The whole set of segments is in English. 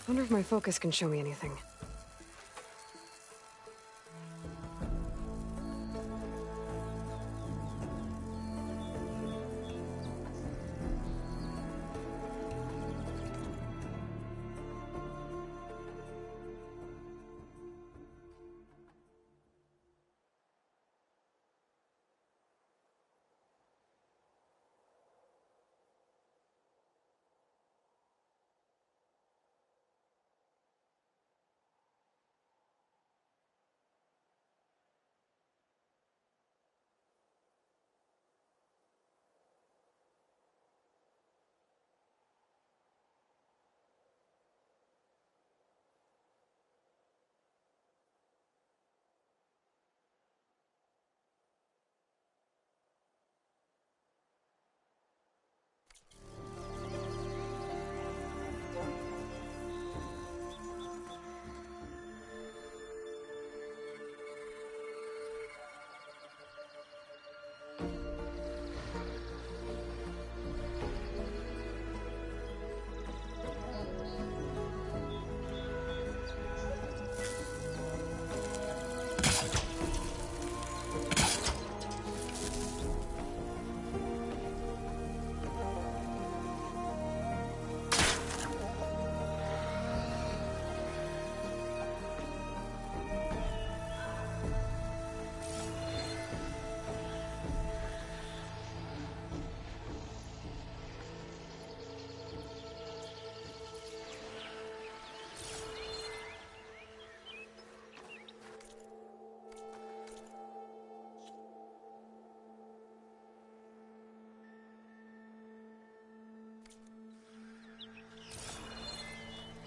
Wonder if my focus can show me anything.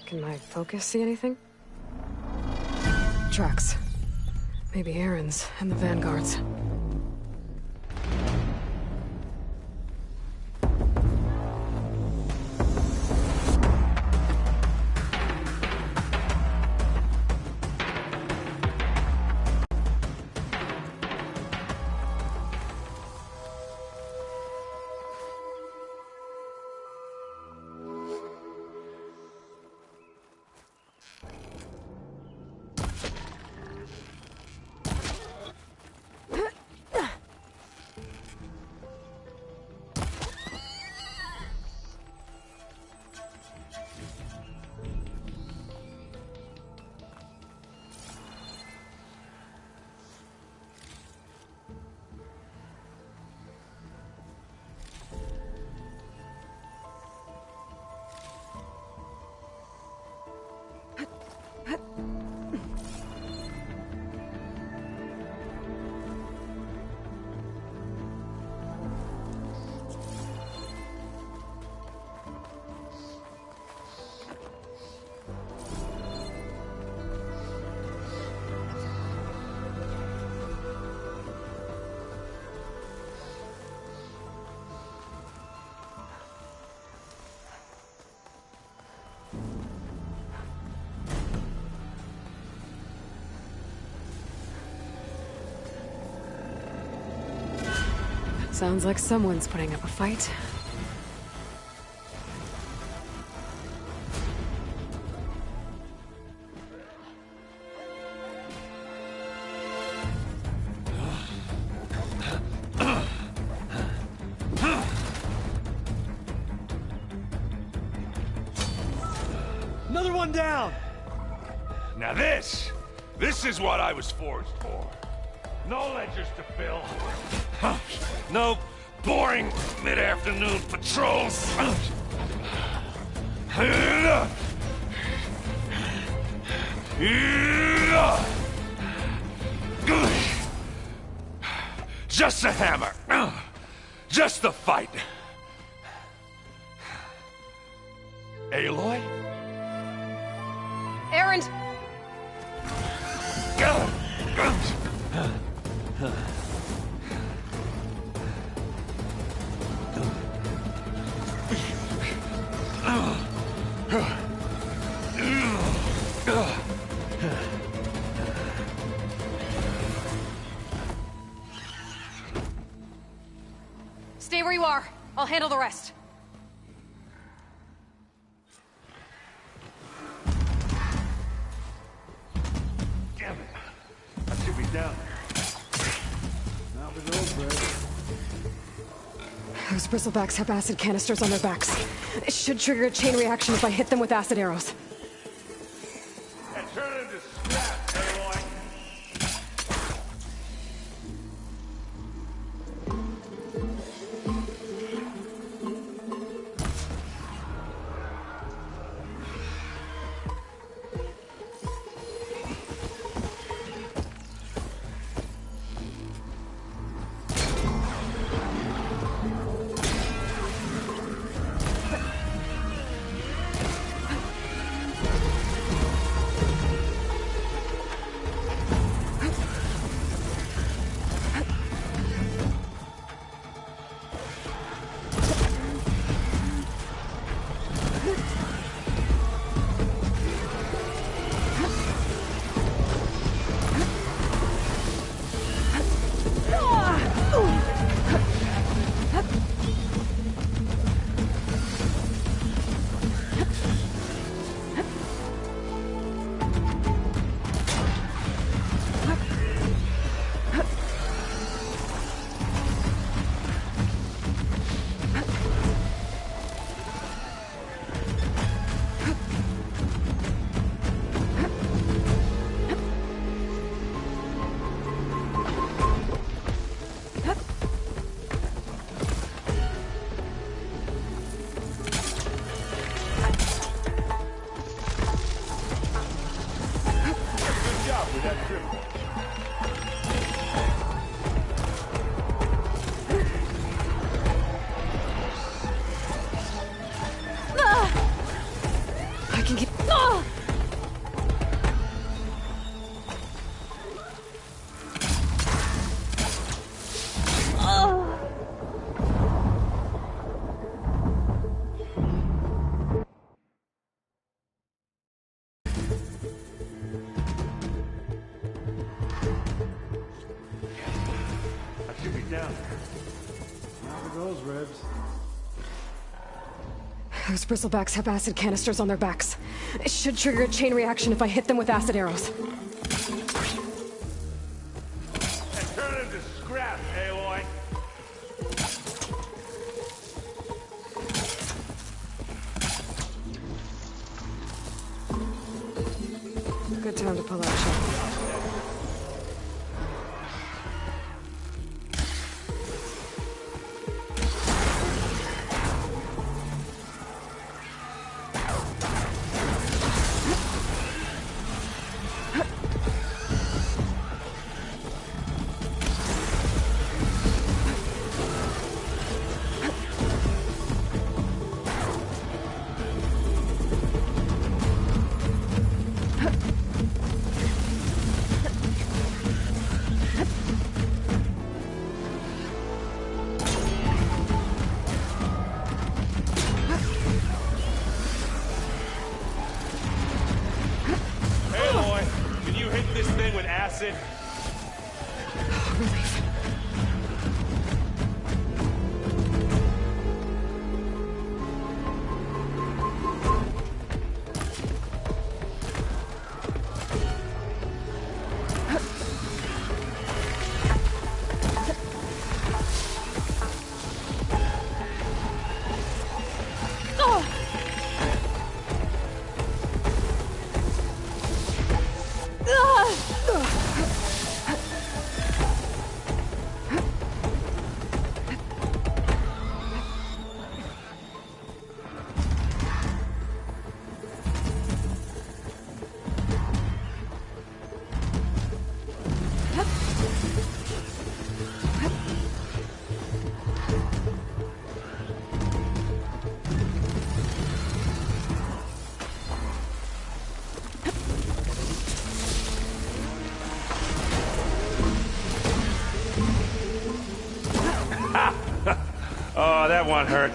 Can my focus see anything? Tracks. Maybe Aaron's and the Vanguard's. Sounds like someone's putting up a fight. Another one down! Now this is what I was forged for. No ledgers to fill. No boring mid-afternoon patrols. Just a hammer. Just the fight. Aloy? Aaron! Stay where you are. I'll handle the rest. Those bristlebacks have acid canisters on their backs. It should trigger a chain reaction if I hit them with acid arrows. And turn it into scrap, Aloy. I can get... I should be down there. How are those ribs? Those bristlebacks have acid canisters on their backs. It should trigger a chain reaction if I hit them with acid arrows. And turn it into scrap, Aloy. Good time to pull out shot. Aloy, can you hit this thing with acid? Relief. Oh, that one hurt.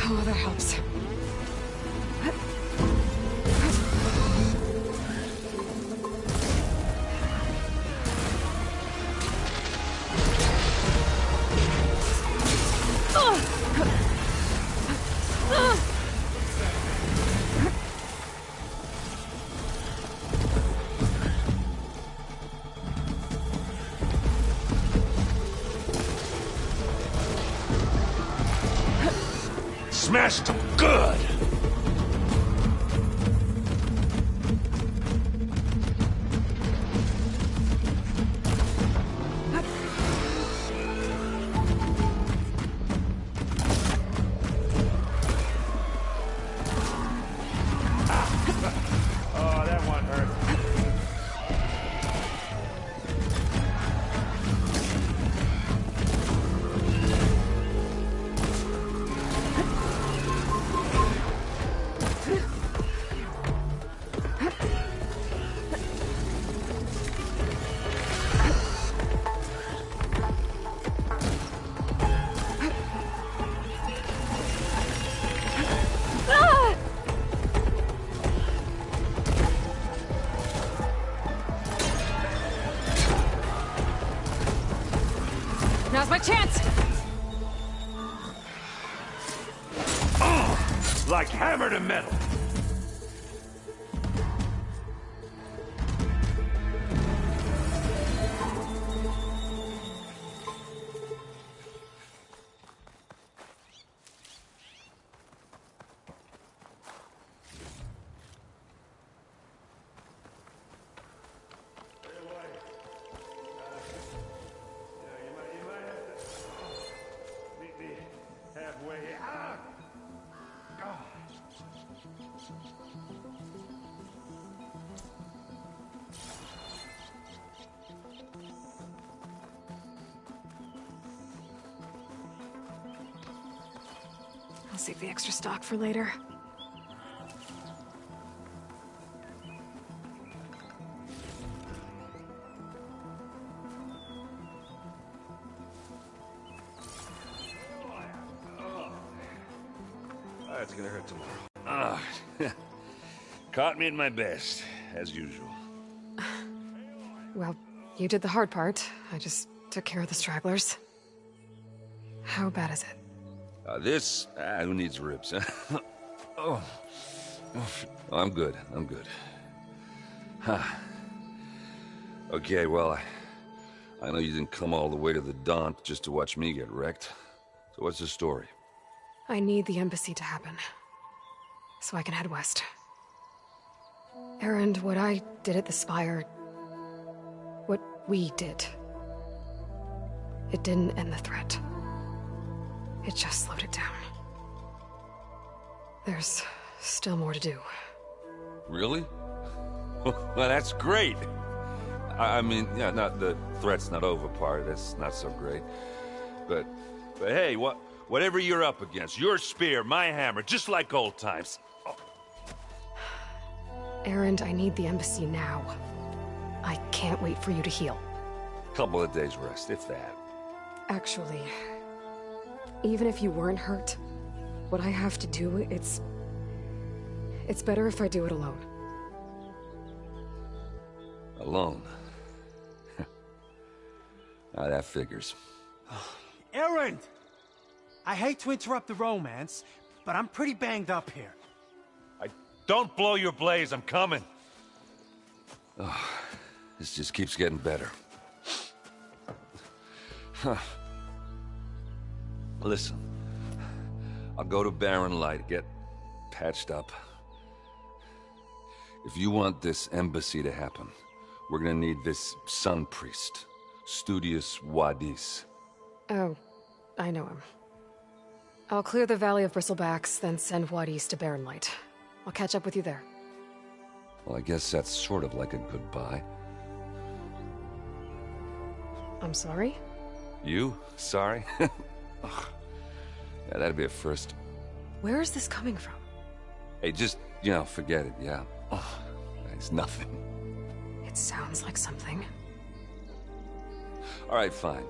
Oh, that helps. smashed them good! Oh, that one hurt. Now's my chance! Like hammer to metal! I'll save the extra stock for later. That's gonna hurt tomorrow. Caught me at my best, as usual. Well, you did the hard part. I just took care of the stragglers. How bad is it? Who needs ribs? Oh. I'm good. I'm good. Huh. Okay, well, I know you didn't come all the way to the Daunt just to watch me get wrecked. So what's the story? I need the embassy to happen, so I can head west. Erend, what I did at the Spire... what we did... it didn't end the threat. It just slowed it down. There's still more to do. Really? Well, that's great. I mean, yeah, not the threat's not over part. That's not so great. But hey, whatever you're up against, your spear, my hammer, just like old times. Oh. Erend, I need the embassy now. I can't wait for you to heal. Couple of days rest, if that. Actually, even if you weren't hurt, what I have to do, it's better if I do it alone. Alone? That figures. Erend! I hate to interrupt the romance, but I'm pretty banged up here. Don't blow your blaze, I'm coming. Oh, this just keeps getting better. Huh. Listen, I'll go to Barren Light, get patched up. If you want this embassy to happen, we're gonna need this sun priest, Studious Wadis. Oh, I know him. I'll clear the Valley of Bristlebacks, then send Wadis to Barren Light. I'll catch up with you there. Well, I guess that's sort of like a goodbye. I'm sorry? You? Sorry? Ugh. Yeah, that'd be a first. Where is this coming from? Hey, just, forget it, yeah. Oh, it's nothing. It sounds like something. All right, fine.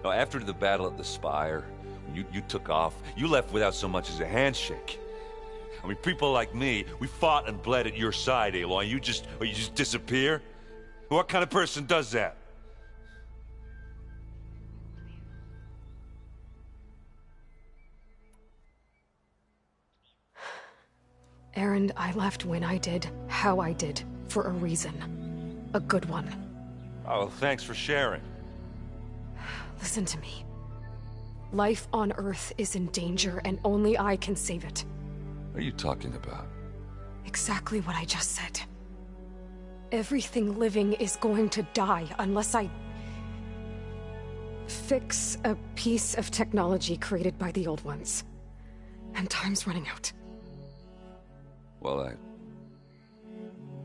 Now, after the battle at the Spire, when you took off, you left without so much as a handshake. I mean, people like me, we fought and bled at your side, Aloy. You just disappear? What kind of person does that? Erend, I left when I did, how I did, for a reason. A good one. Oh, thanks for sharing. Listen to me. Life on Earth is in danger, and only I can save it. What are you talking about? Exactly what I just said. Everything living is going to die unless I fix a piece of technology created by the old ones. And time's running out. Well,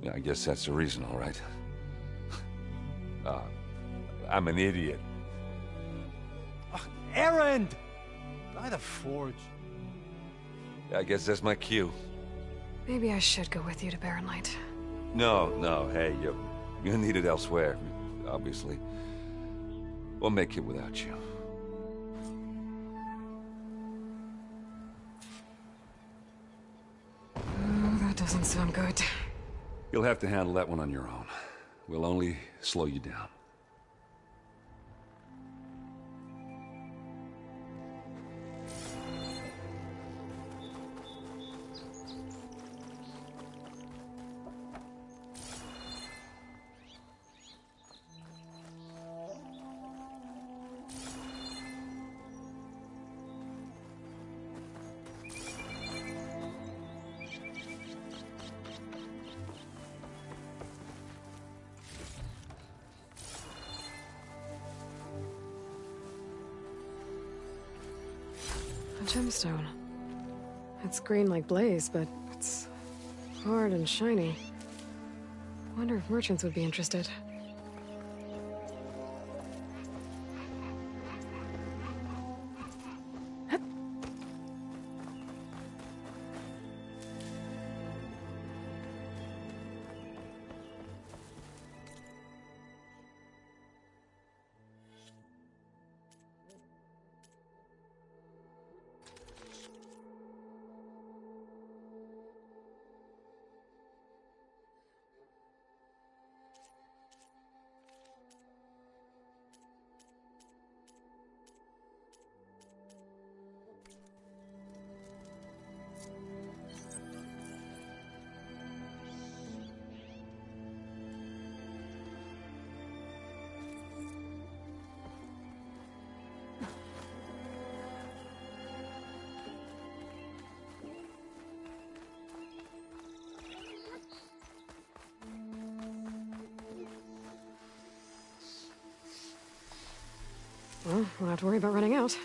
yeah, I guess that's the reason, all right. I'm an idiot. Erend! By the forge. I guess that's my cue. Maybe I should go with you to Barren Light. No, hey, you're needed elsewhere, obviously. We'll make it without you. Oh, that doesn't sound good. You'll have to handle that one on your own. We'll only slow you down. A gemstone. It's green like blaze, but it's hard and shiny. Wonder if merchants would be interested. Well, won't have to worry about running out.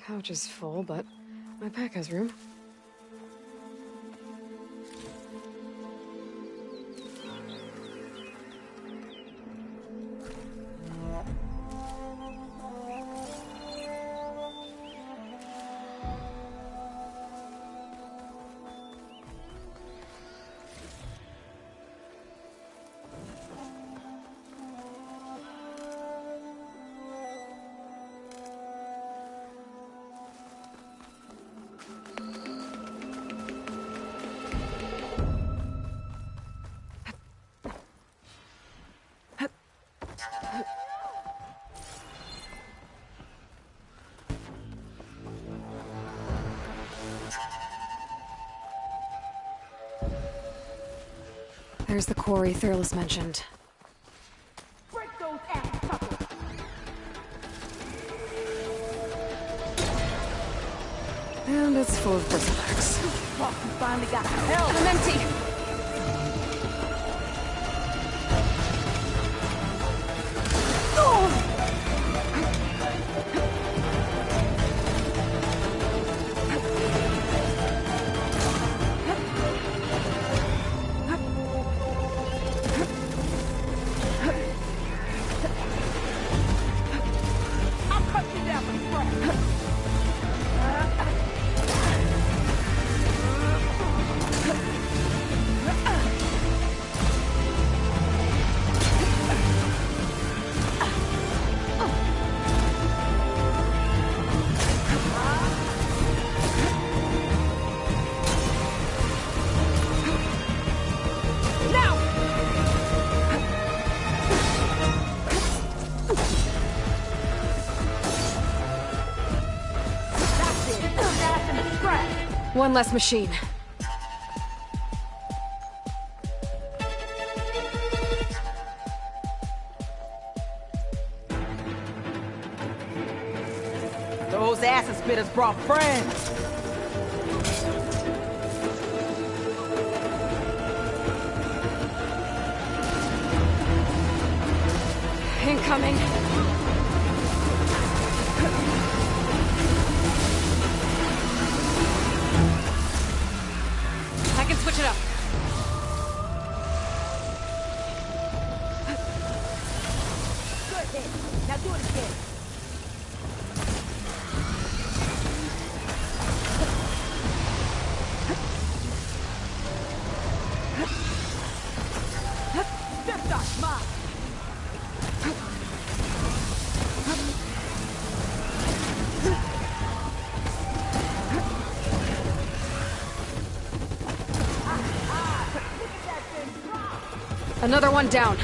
Pouch is full, but my pack has room. There's the quarry Thurles mentioned. Break those ass suckers! And it's full of bristlecks. Fuck, you finally got help! I'm empty! I'll cut you down for the front! One less machine. Those acid spitters brought friends! Incoming. I can switch it up. Good hit. Now do it again. Step shot, mine. Another one down.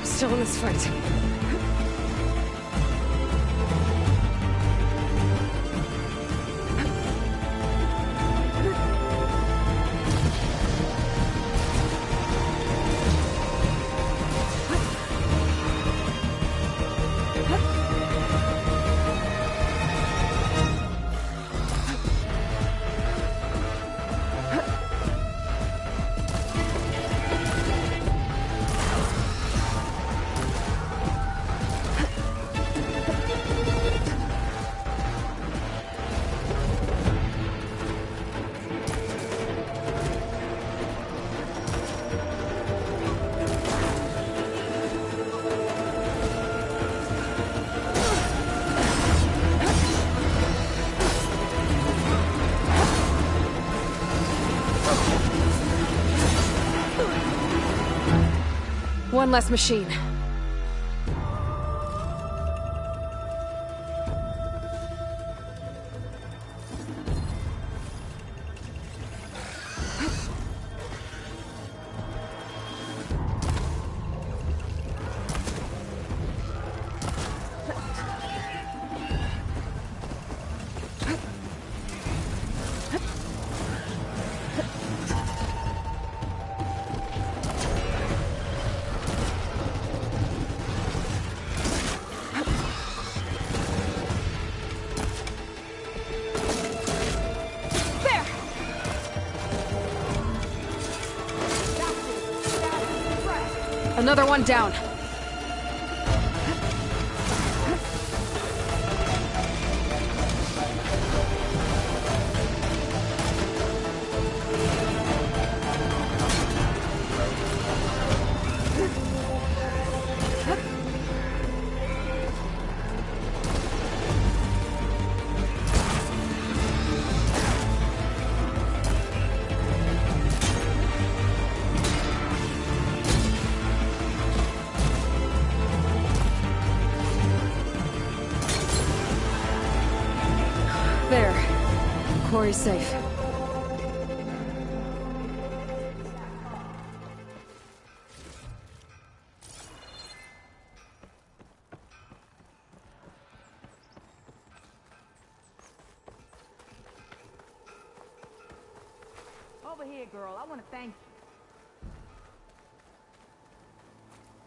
Still in this fight. One less machine. Another one down. Corey's safe. Over here, girl. I want to thank you.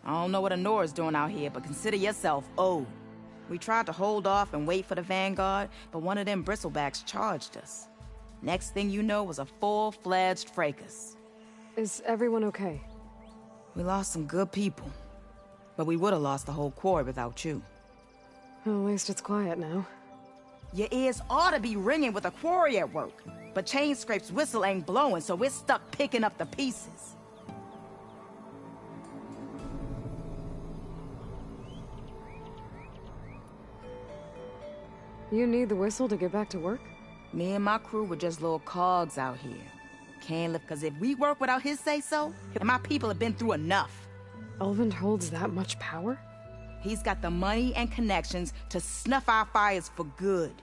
I don't know what Honora's doing out here, but consider yourself owed. We tried to hold off and wait for the Vanguard, but one of them bristlebacks charged us. Next thing you know was a full-fledged fracas. Is everyone okay? We lost some good people, but we would have lost the whole quarry without you. Well, at least it's quiet now. Your ears ought to be ringing with a quarry at work, but Chain Scrape's whistle ain't blowing, so we're stuck picking up the pieces. You need the whistle to get back to work? Me and my crew were just little cogs out here. Can't live, cause if we work without his say-so, my people have been through enough. Elvin holds that much power? He's got the money and connections to snuff our fires for good.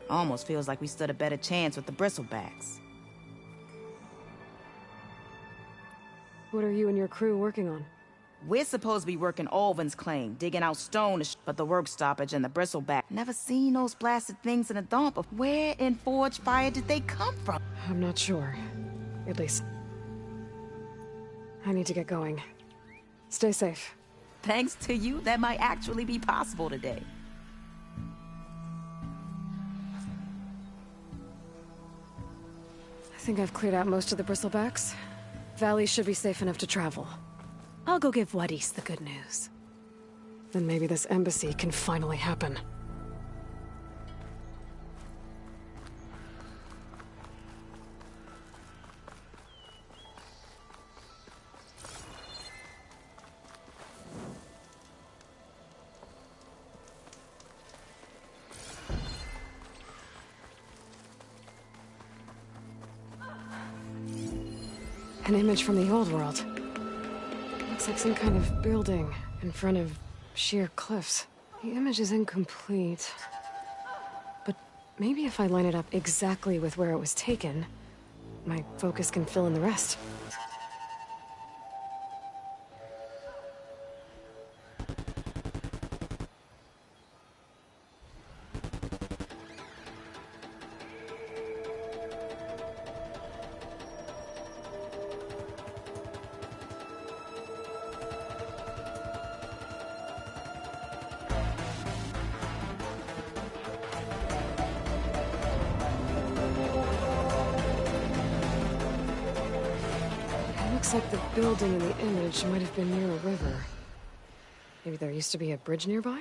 Almost feels like we stood a better chance with the bristlebacks. What are you and your crew working on? We're supposed to be working Alvin's claim, digging out stone, but the work stoppage and the bristleback. Never seen those blasted things in a dump. Where in Forge Fire did they come from? I'm not sure. At least... I need to get going. Stay safe. Thanks to you, that might actually be possible today. I think I've cleared out most of the bristlebacks. Valley should be safe enough to travel. I'll go give Wadis the good news. Then maybe this embassy can finally happen. An image from the old world. Looks like some kind of building in front of sheer cliffs. The image is incomplete. But maybe if I line it up exactly with where it was taken, my focus can fill in the rest. Looks like the building in the image might have been near a river. Maybe there used to be a bridge nearby?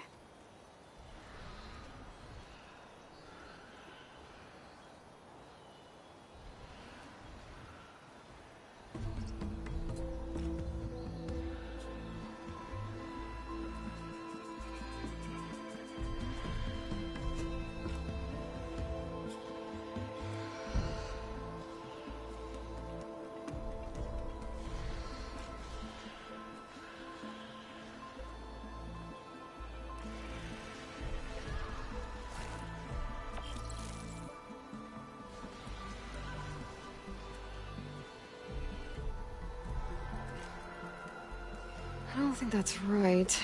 I don't think that's right.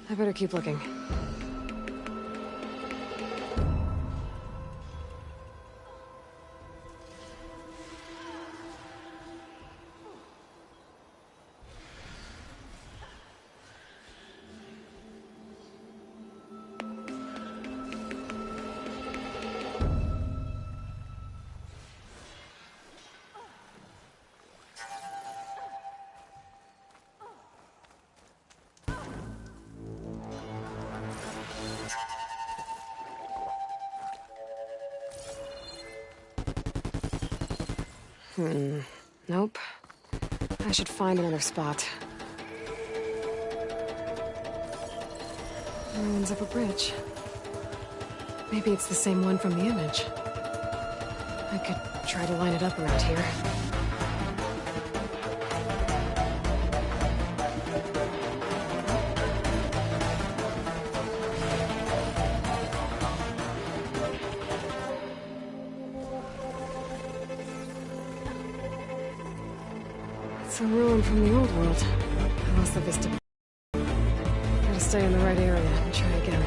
I better keep looking. Nope. I should find another spot. Ruins of a bridge. Maybe it's the same one from the image. I could try to line it up around here. It's a ruin from the old world. I lost the vista. Gotta stay in the right area and try again.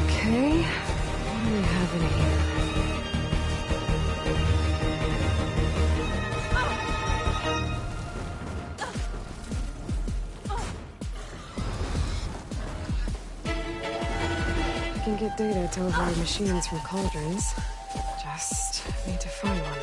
Okay, what do we have in here? I can get data to override machines from cauldrons. Just need to find one.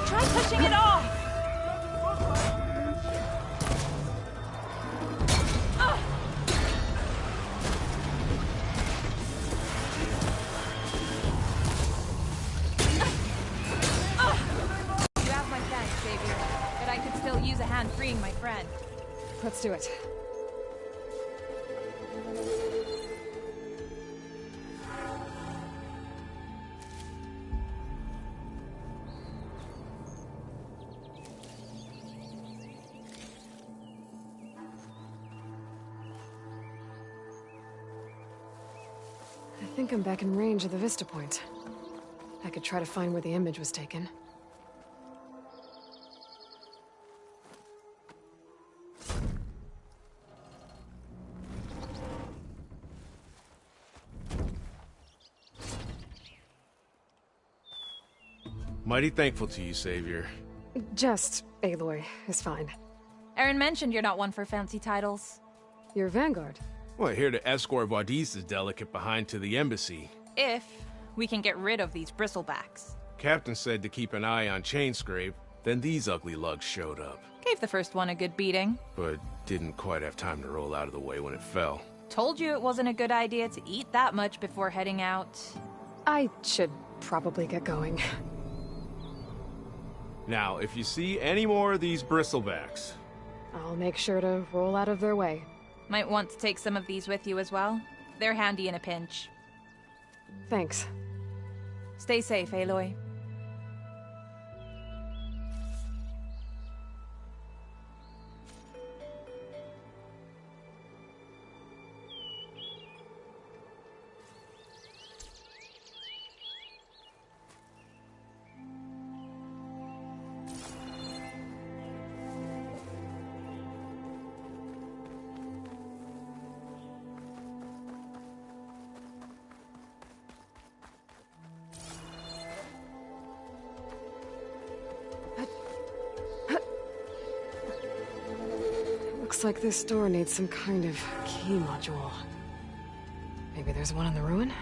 Try pushing it off! You have my thanks, Savior, but I could still use a hand freeing my friend. Let's do it. I think I'm back in range of the vista point. I could try to find where the image was taken. Mighty thankful to you, Savior. Just Aloy is fine. Aaron mentioned you're not one for fancy titles. You're Vanguard. Well, here to escort Wadis's delicate behind to the embassy. If we can get rid of these bristlebacks. Captain said to keep an eye on Chainscrape, then these ugly lugs showed up. Gave the first one a good beating. But didn't quite have time to roll out of the way when it fell. Told you it wasn't a good idea to eat that much before heading out. I should probably get going. Now, if you see any more of these bristlebacks... I'll make sure to roll out of their way. Might want to take some of these with you as well. They're handy in a pinch. Thanks. Stay safe, Aloy. Looks like this door needs some kind of key module. Maybe there's one in the ruin?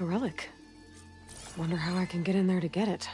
A relic. Wonder how I can get in there to get it.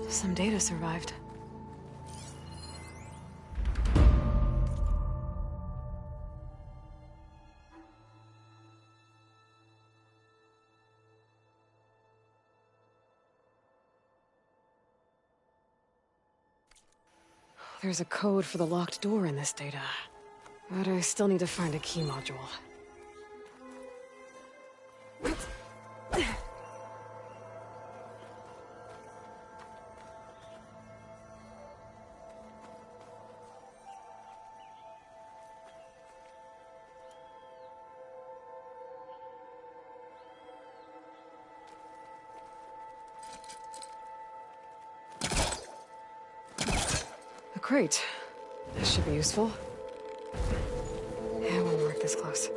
Some data survived. There's a code for the locked door in this data. But I still need to find a key module. A crate. This should be useful. Yeah, I won't work this close.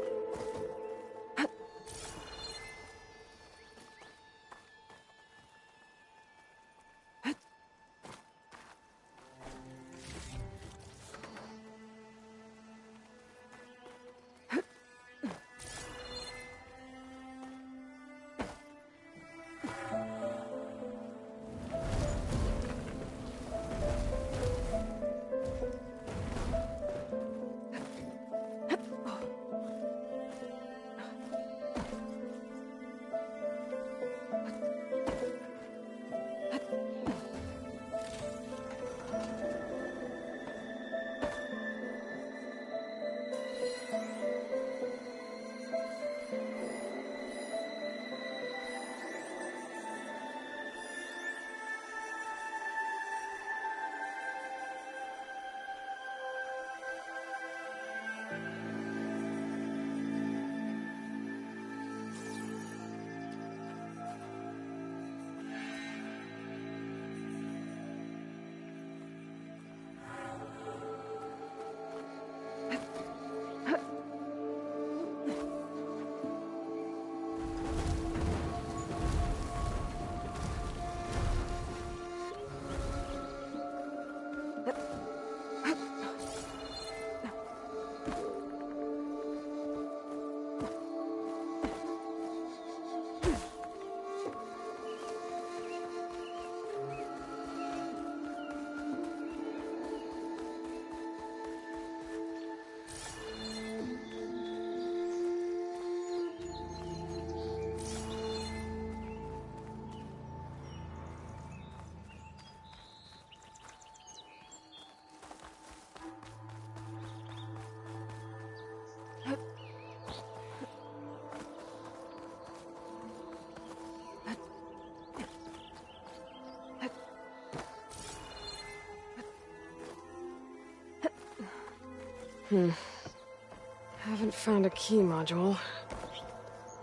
Haven't found a key module.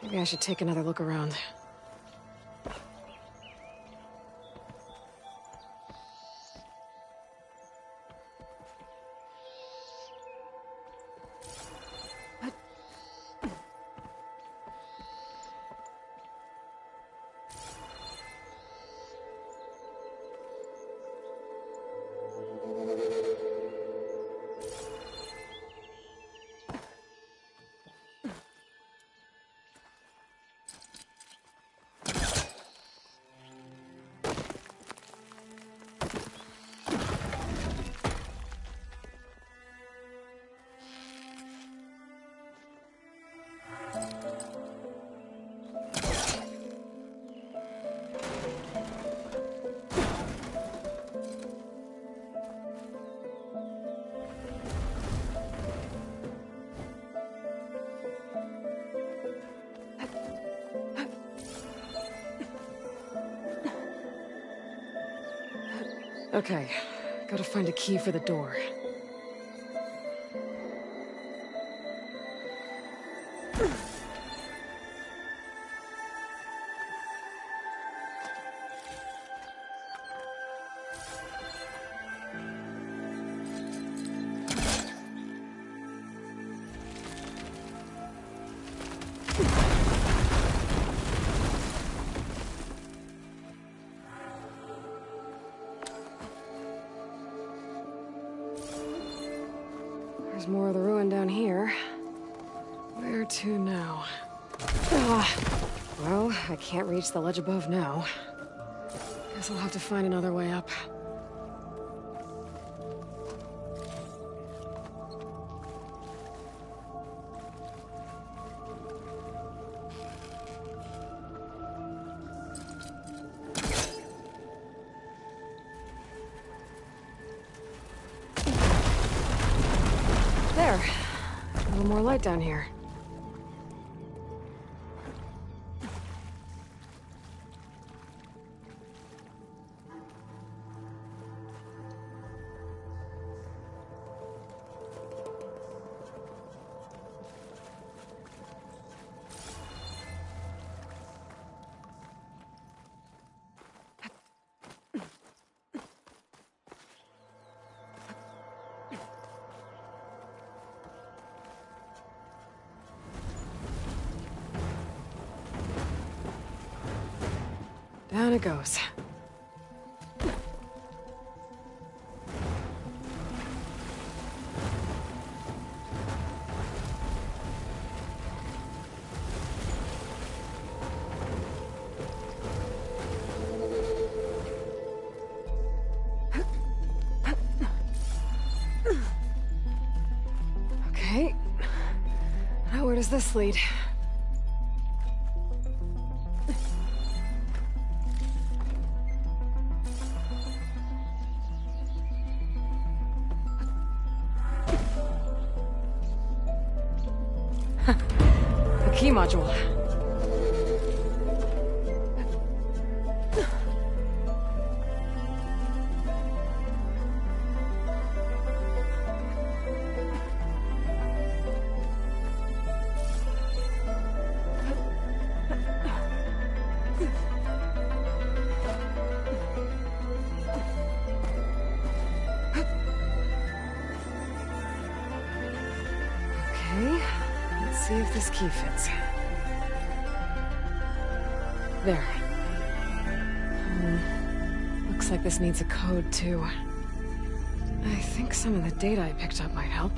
Maybe I should take another look around. Okay, gotta find a key for the door. There's more of the ruin down here. Where to now? Ah, well, I can't reach the ledge above now. Guess I'll have to find another way up. There. A little more light down here. Down it goes. Okay. Now where does this lead? Key module. Okay, let's see if this key fits. There. Looks like this needs a code, too. I think some of the data I picked up might help.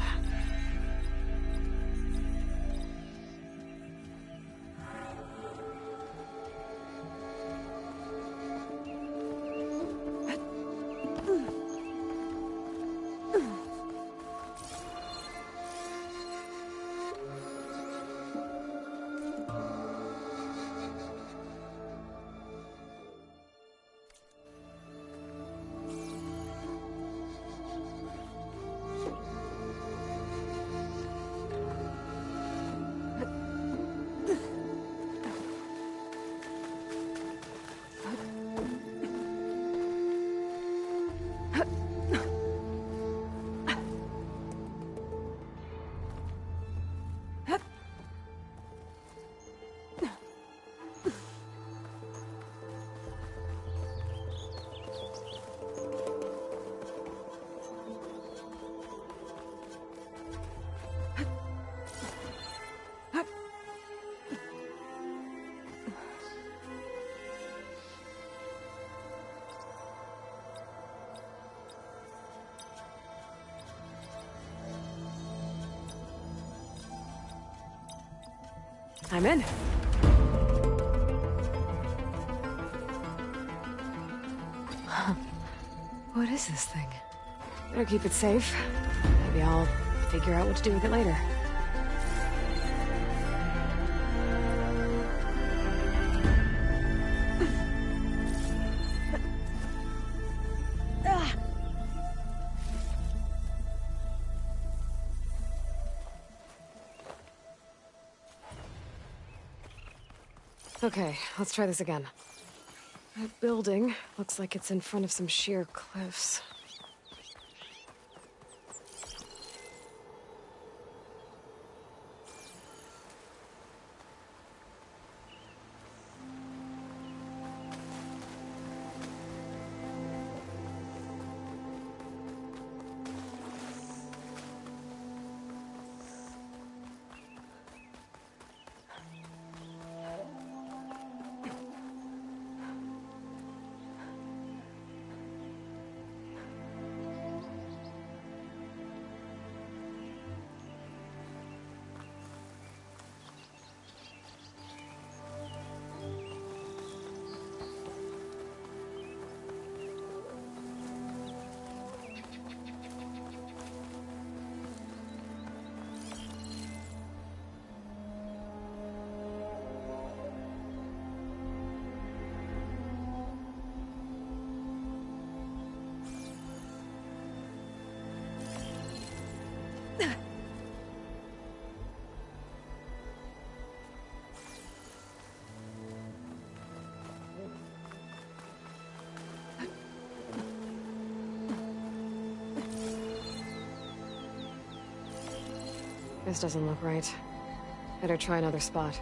I'm in. What is this thing? Better keep it safe. Maybe I'll figure out what to do with it later. Okay, let's try this again. That building looks like it's in front of some sheer cliffs. This doesn't look right. Better try another spot.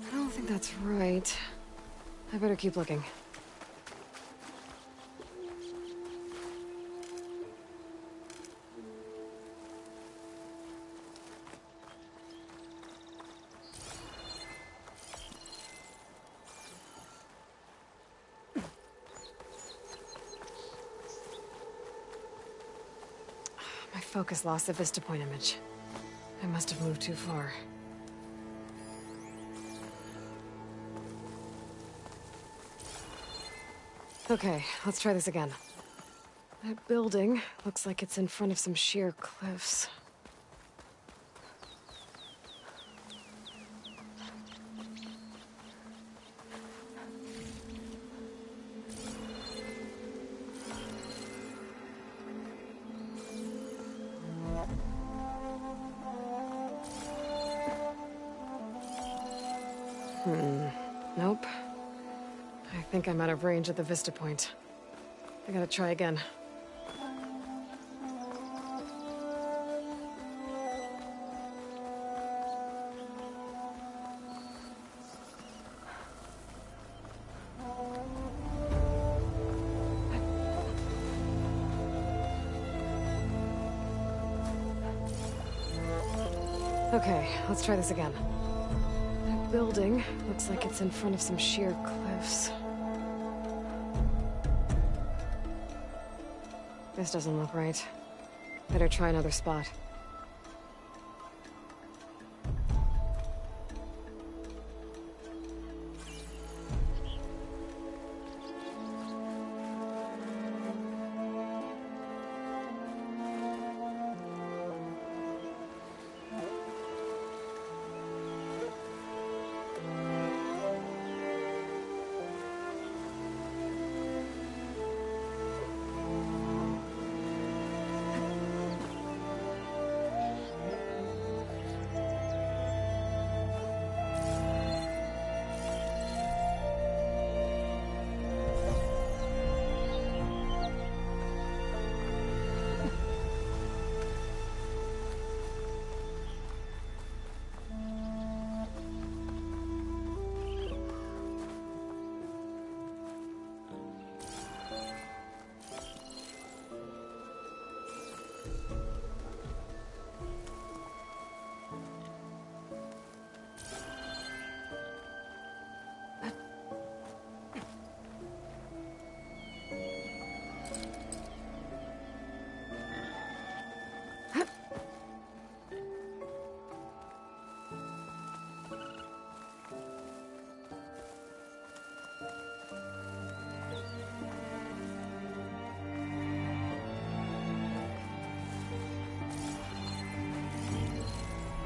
I don't think that's right. I better keep looking. My focus lost the vista point image. I must have moved too far. Okay, let's try this again. That building looks like it's in front of some sheer cliffs. Nope. I think I'm out of range at the vista point. I gotta try again. Okay, let's try this again. That building looks like it's in front of some sheer cliffs. This doesn't look right. Better try another spot.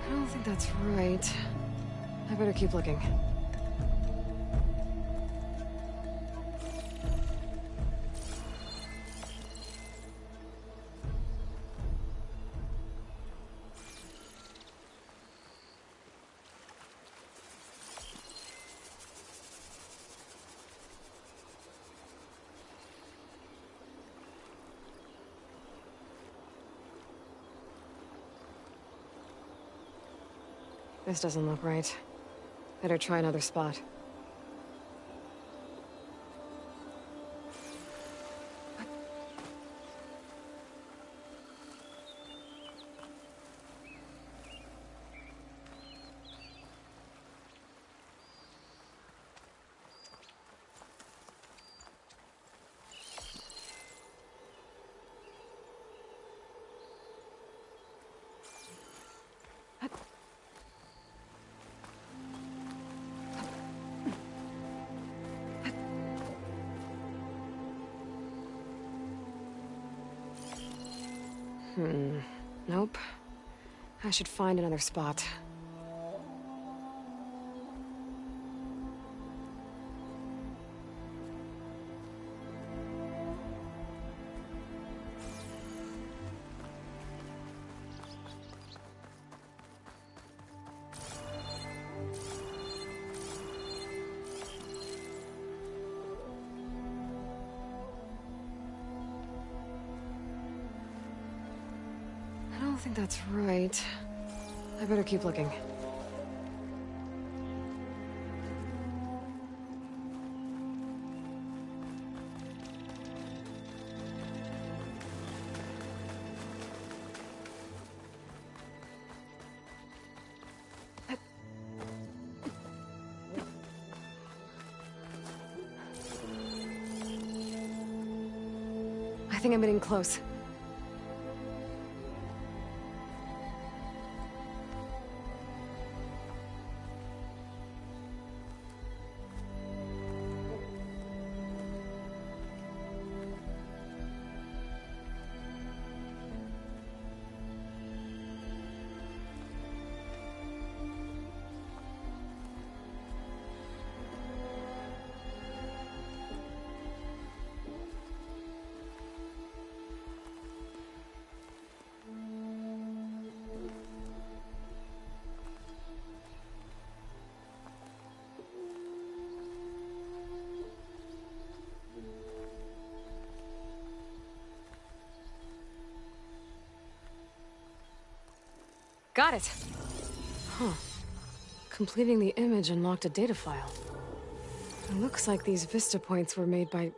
I don't think that's right. I better keep looking. This doesn't look right. Better try another spot. Nope. I should find another spot. don't think that's right. I better keep looking. I think I'm getting close. Got it! Huh. Completing the image unlocked a data file. It looks like these vista points were made by...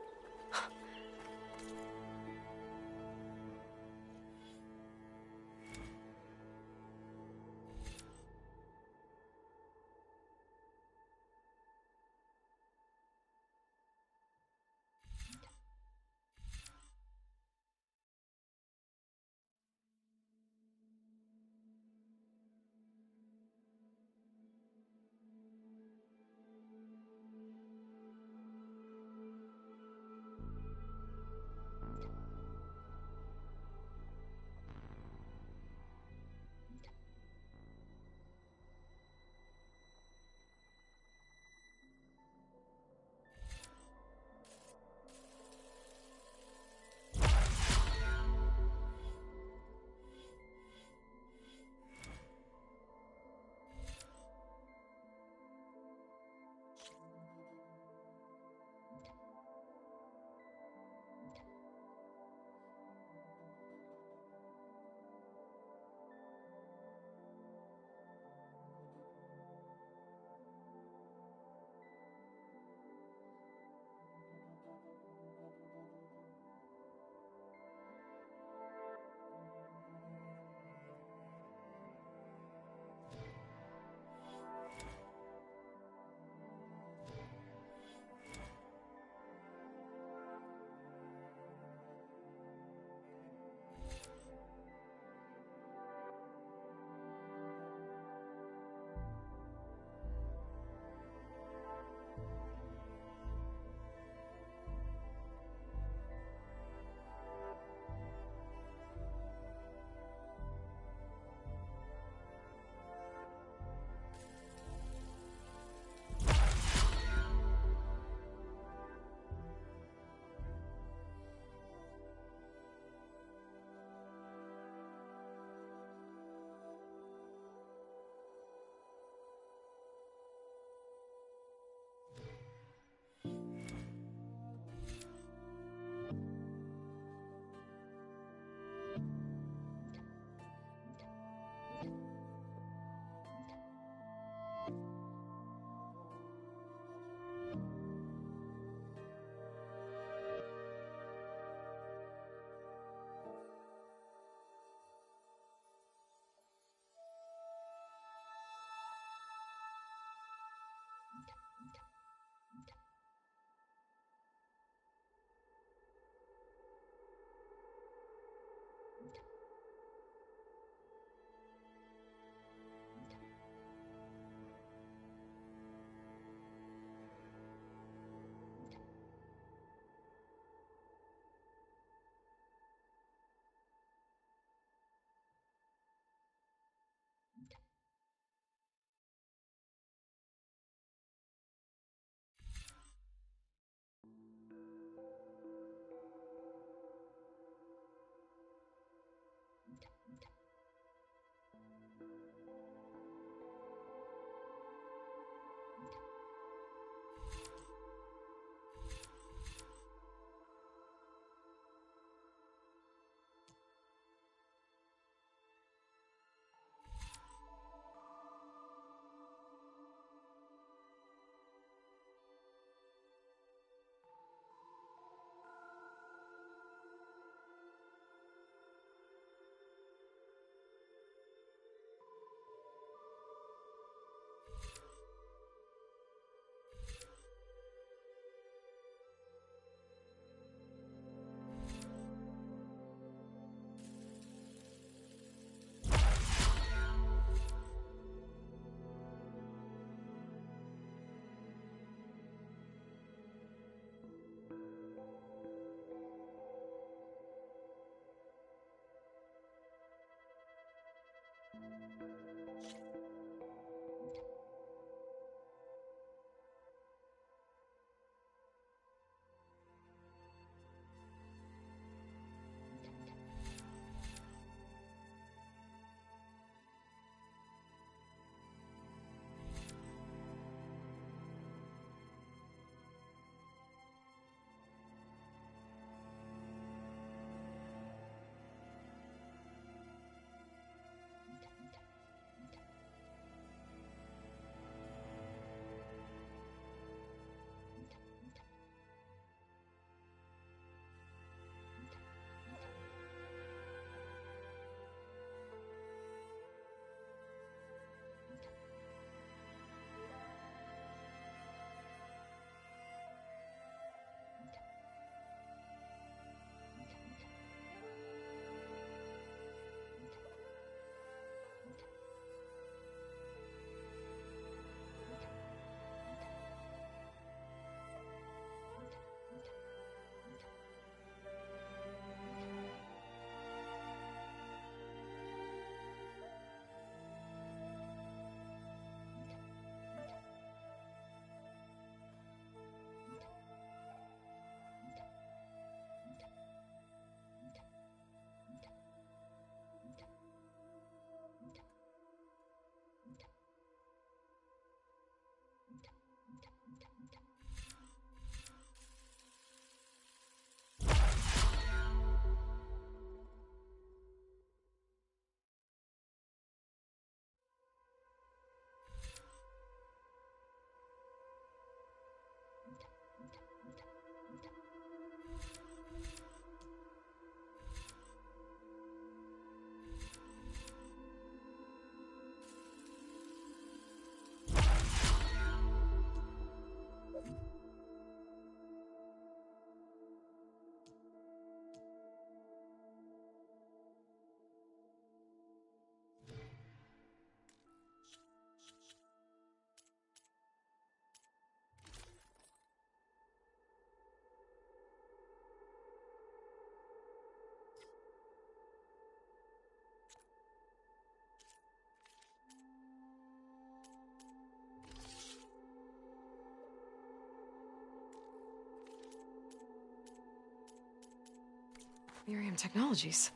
Miriam Technologies.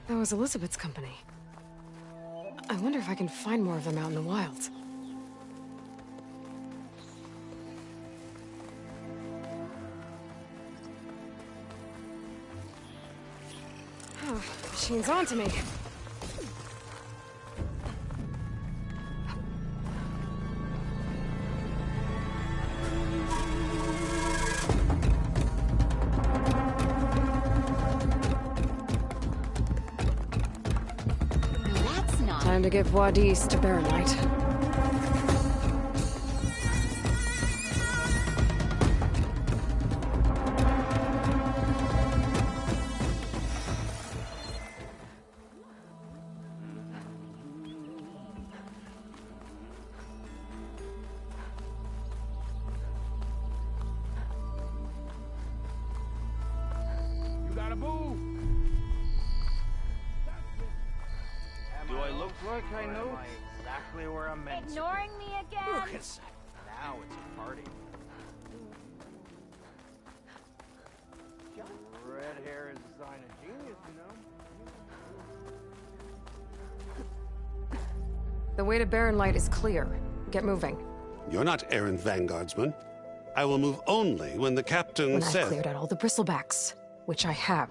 That was Elizabeth's company. I wonder if I can find more of them out in the wild. Oh, machine's on to me. Time to give Wadis to Baron Light. You gotta move! Do I look like I know? Am I exactly where I'm meant Ignoring me again? Look at now it's a party. Red hair is a sign of genius, you know? The way to Baron Light is clear. Get moving. You're not errant vanguardsman. I will move only when the captain When says... I've cleared out all the bristlebacks, which I have.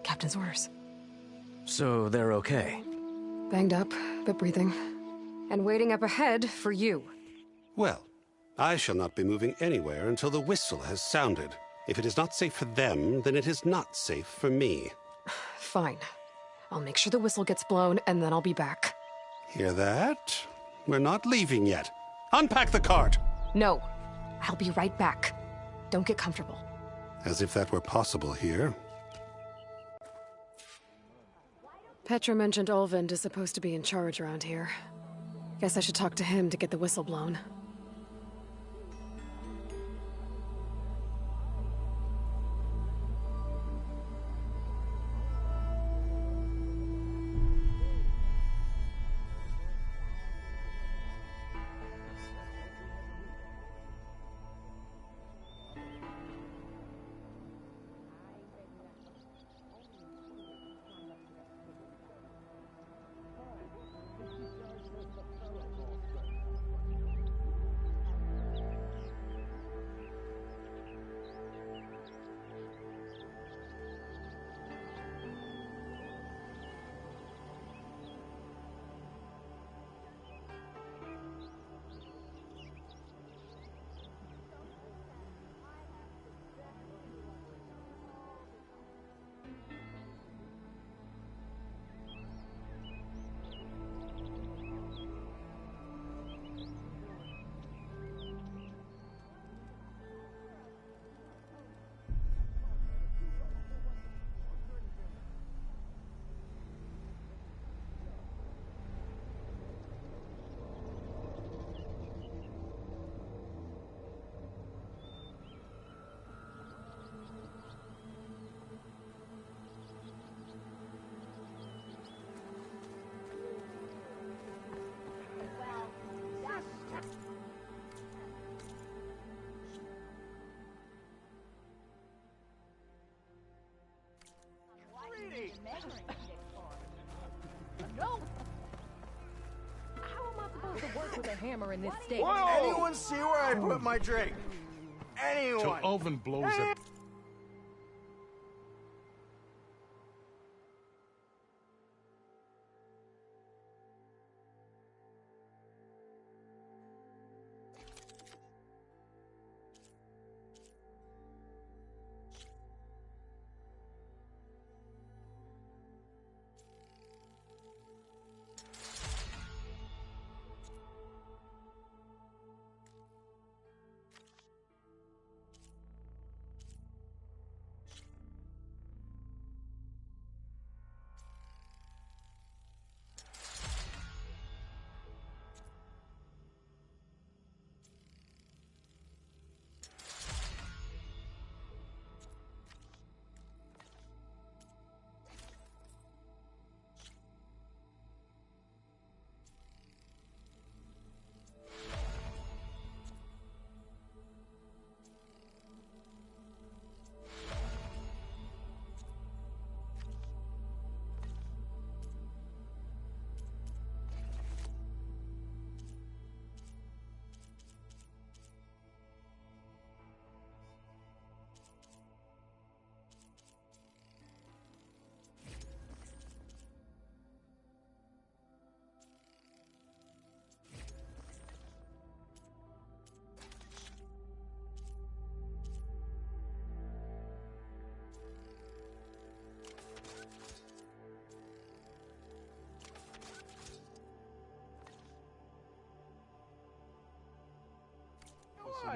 Captain's orders. So they're okay? Banged up, but breathing. And waiting up ahead for you. Well, I shall not be moving anywhere until the whistle has sounded. If it is not safe for them, then it is not safe for me. Fine. I'll make sure the whistle gets blown, and then I'll be back. Hear that? We're not leaving yet. Unpack the cart! No. I'll be right back. Don't get comfortable. As if that were possible here. Petra mentioned Olvind is supposed to be in charge around here. Guess I should talk to him to get the whistle blown. No! How am I supposed to work with a hammer in this state? Anyone see where I put my drink? Anyone? Till Oven blows up.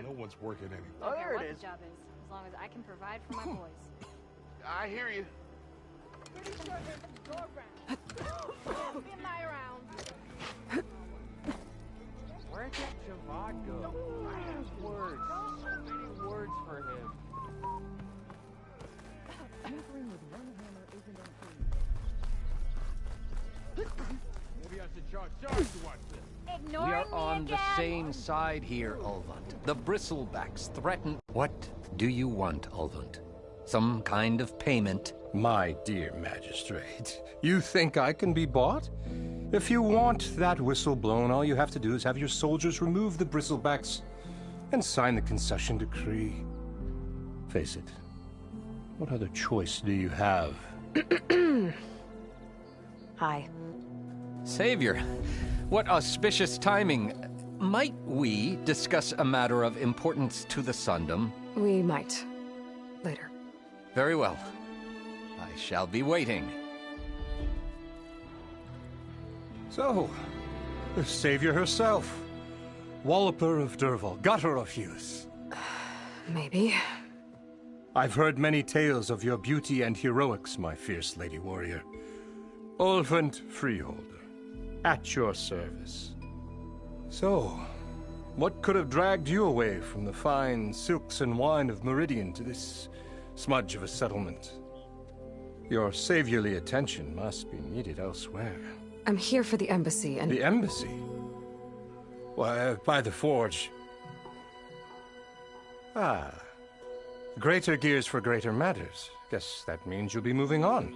No one's working anyway. Oh, there what it is. the job is, as long as I can provide for my boys. I hear you. Pretty sure there's some door rats. Be a lie around. Where'd that Javad go? I have words. So many words for him. Tampering with one hammer isn't okay. Maybe I should charge to watch this. Ignoring We are me on the again? same side here, Ulvund. The bristlebacks threaten... What do you want, Ulvund? Some kind of payment? My dear magistrate, you think I can be bought? If you want that whistle blown, all you have to do is have your soldiers remove the bristlebacks and sign the concession decree. Face it, what other choice do you have? Hi. Savior, what auspicious timing. Might we discuss a matter of importance to the Sundom? We might. Later. Very well. I shall be waiting. So, the savior herself. Walloper of Derval, gutter of youth. Maybe. I've heard many tales of your beauty and heroics, my fierce lady warrior. Ulvund Freeholder, at your service. So, what could have dragged you away from the fine silks and wine of Meridian to this smudge of a settlement? Your saviorly attention must be needed elsewhere. I'm here for the embassy and... The embassy? Why, by the forge. Ah. Greater gears for greater matters. Guess that means you'll be moving on.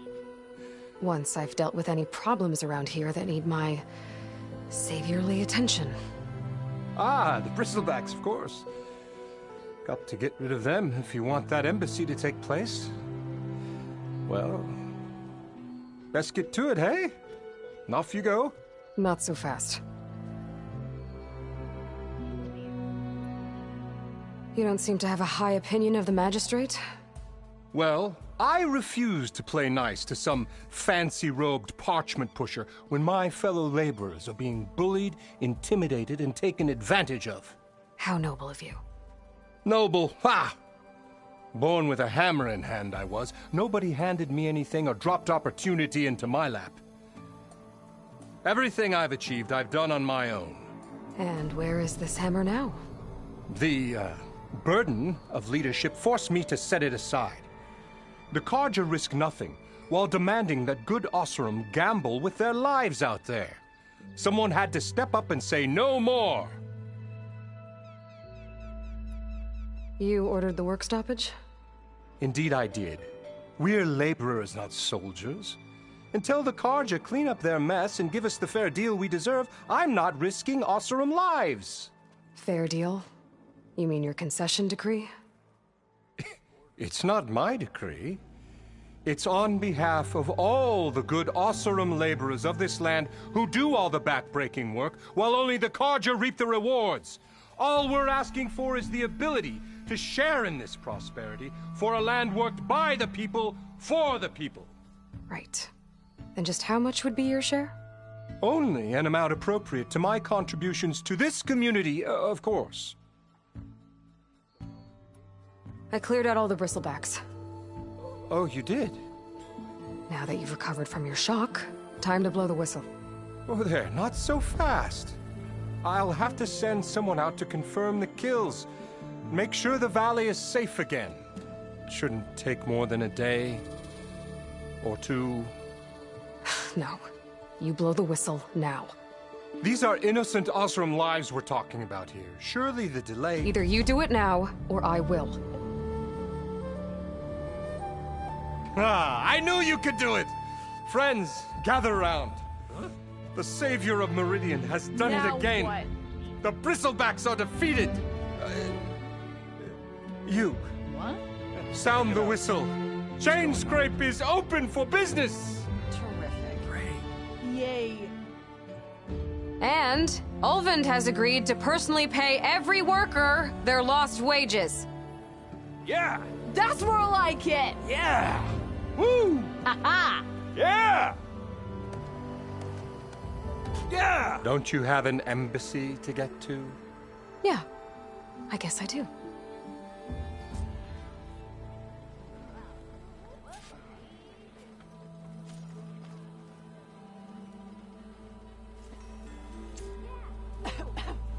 Once I've dealt with any problems around here that need my... saviorly attention. Ah, the bristlebacks, of course. Got to get rid of them if you want that embassy to take place. Well, best get to it, hey? And off you go. Not so fast. You don't seem to have a high opinion of the magistrate? Well, I refuse to play nice to some fancy-robed parchment pusher when my fellow laborers are being bullied, intimidated, and taken advantage of. How noble of you. Noble? Ha! Born with a hammer in hand, I was. Nobody handed me anything or dropped opportunity into my lap. Everything I've achieved, I've done on my own. And where is this hammer now? The, burden of leadership forced me to set it aside. The Carja risk nothing, while demanding that good Osseram gamble with their lives out there. Someone had to step up and say no more. You ordered the work stoppage? Indeed I did. We're laborers, not soldiers. Until the Carja clean up their mess and give us the fair deal we deserve, I'm not risking Osseram lives. Fair deal? You mean your concession decree? It's not my decree. It's on behalf of all the good Osseram laborers of this land who do all the back-breaking work, while only the Carja reap the rewards. All we're asking for is the ability to share in this prosperity for a land worked by the people, for the people. Right. And just how much would be your share? Only an amount appropriate to my contributions to this community, of course. I cleared out all the bristlebacks. Oh, you did? Now that you've recovered from your shock, time to blow the whistle. Oh, there, not so fast. I'll have to send someone out to confirm the kills. Make sure the valley is safe again. It shouldn't take more than a day. Or two. No. You blow the whistle now. These are innocent Osseram lives we're talking about here. Surely the delay... Either you do it now, or I will. Ah, I knew you could do it! Friends, gather around. Huh? The savior of Meridian has done it again. What? The bristlebacks are defeated. You. What? Sound the whistle. Chain Scrape is open for business. Terrific. Great. Yay. And Ulvund has agreed to personally pay every worker their lost wages. Yeah! That's more like it! Yeah! Woo! Ha-ha! Yeah! Yeah! Don't you have an embassy to get to? Yeah. I guess I do.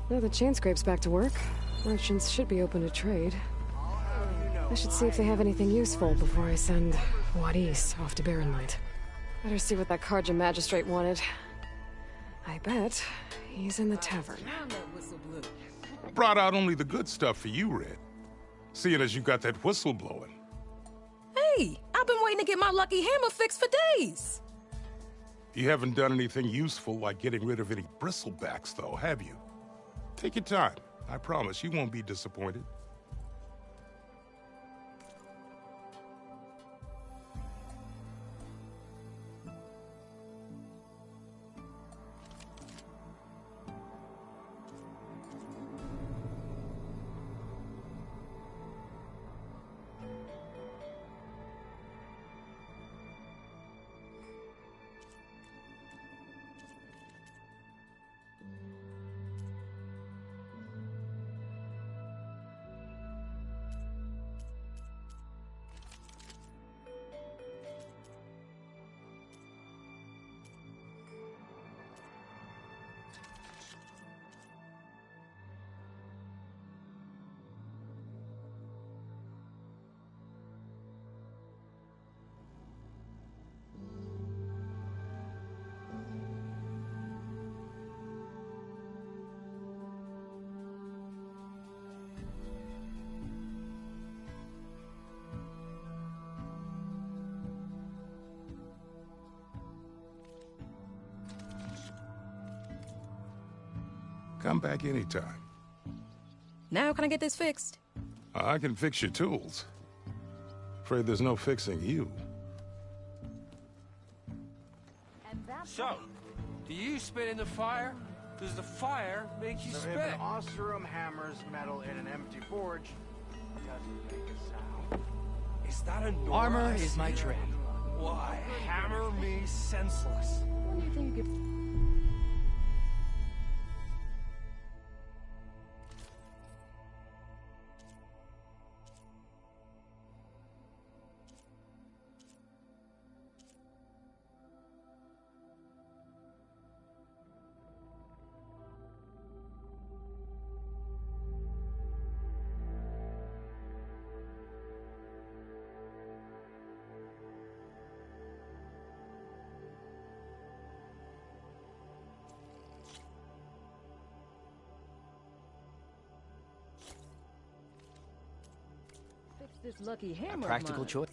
Now the chain scrape's back to work. Merchants should be open to trade. I should see if they have anything useful before I send Wadis off to Barrenlight. Better see what that Karja magistrate wanted. I bet he's in the tavern. I brought out only the good stuff for you, Red. Seeing as you got that whistle blowing. Hey, I've been waiting to get my lucky hammer fixed for days. You haven't done anything useful like getting rid of any bristlebacks, though, have you? Take your time. I promise you won't be disappointed. Come back anytime. Now can I get this fixed? I can fix your tools. Afraid there's no fixing you. So, do you spit in the fire? Does the fire make you So spit? if an Oseram hammers metal in an empty forge, it doesn't make a sound. Is that a noise? Armor is my trade. Why, hammer me senseless. What do you think you could... This lucky hammer. A practical choice.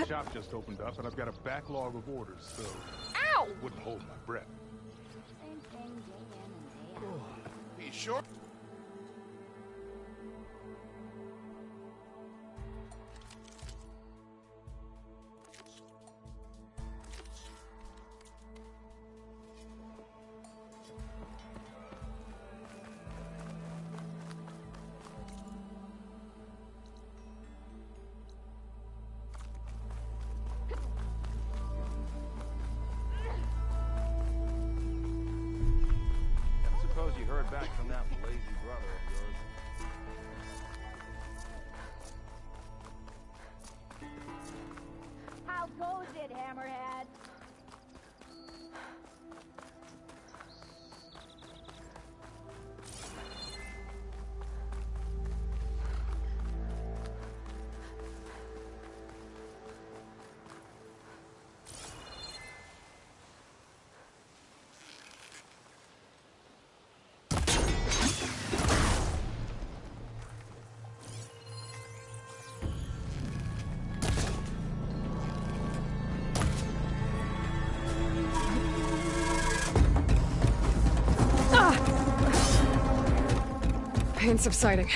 Shop just opened up, and I've got a backlog of orders, so... Ow! Wouldn't hold my breath. Same thing day in and day out. Be sure. You heard back from that lazy brother of yours. How goes it, Hammerhead? Pain subsiding.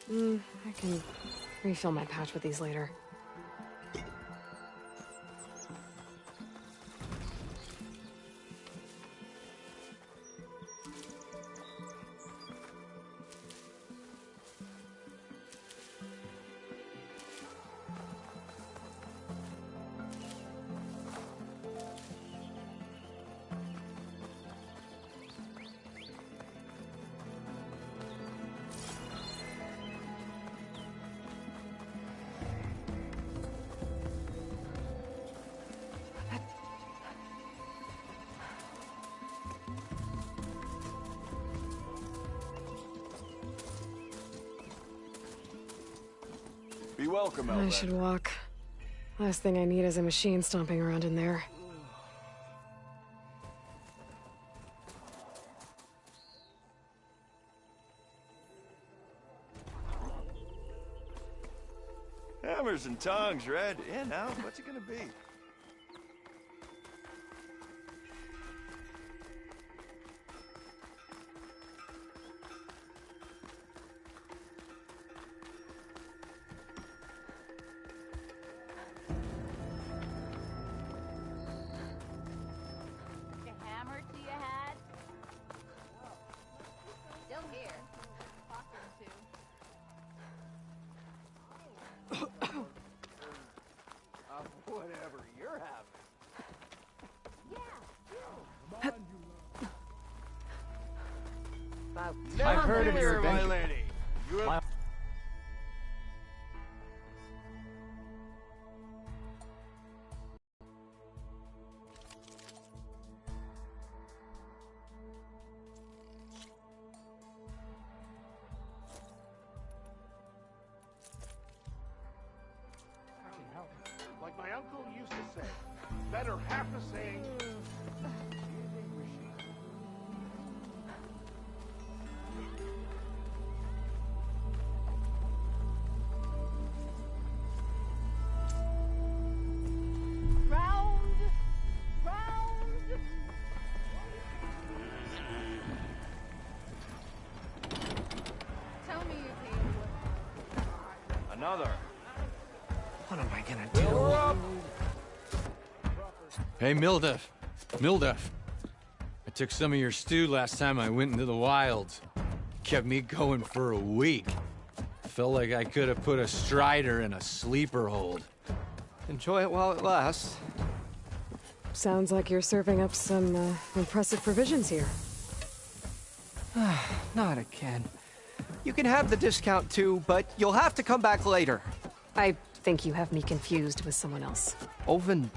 I can refill my pouch with these later. Be welcome, I should walk. Last thing I need is a machine stomping around in there. Hammers and tongs, Red. Yeah, now, what's it gonna be? Whatever you're having. I've heard of your Never, my adventure. lady. You have... Like my uncle used to say, better half a saying. Round. Tell me you came with. Another. What am I gonna do? Hey, Mildef. Mildef. I took some of your stew last time I went into the wilds. Kept me going for a week. Felt like I could have put a strider in a sleeper hold. Enjoy it while it lasts. Sounds like you're serving up some impressive provisions here. Not again. You can have the discount too, but you'll have to come back later. I think you have me confused with someone else. Olvin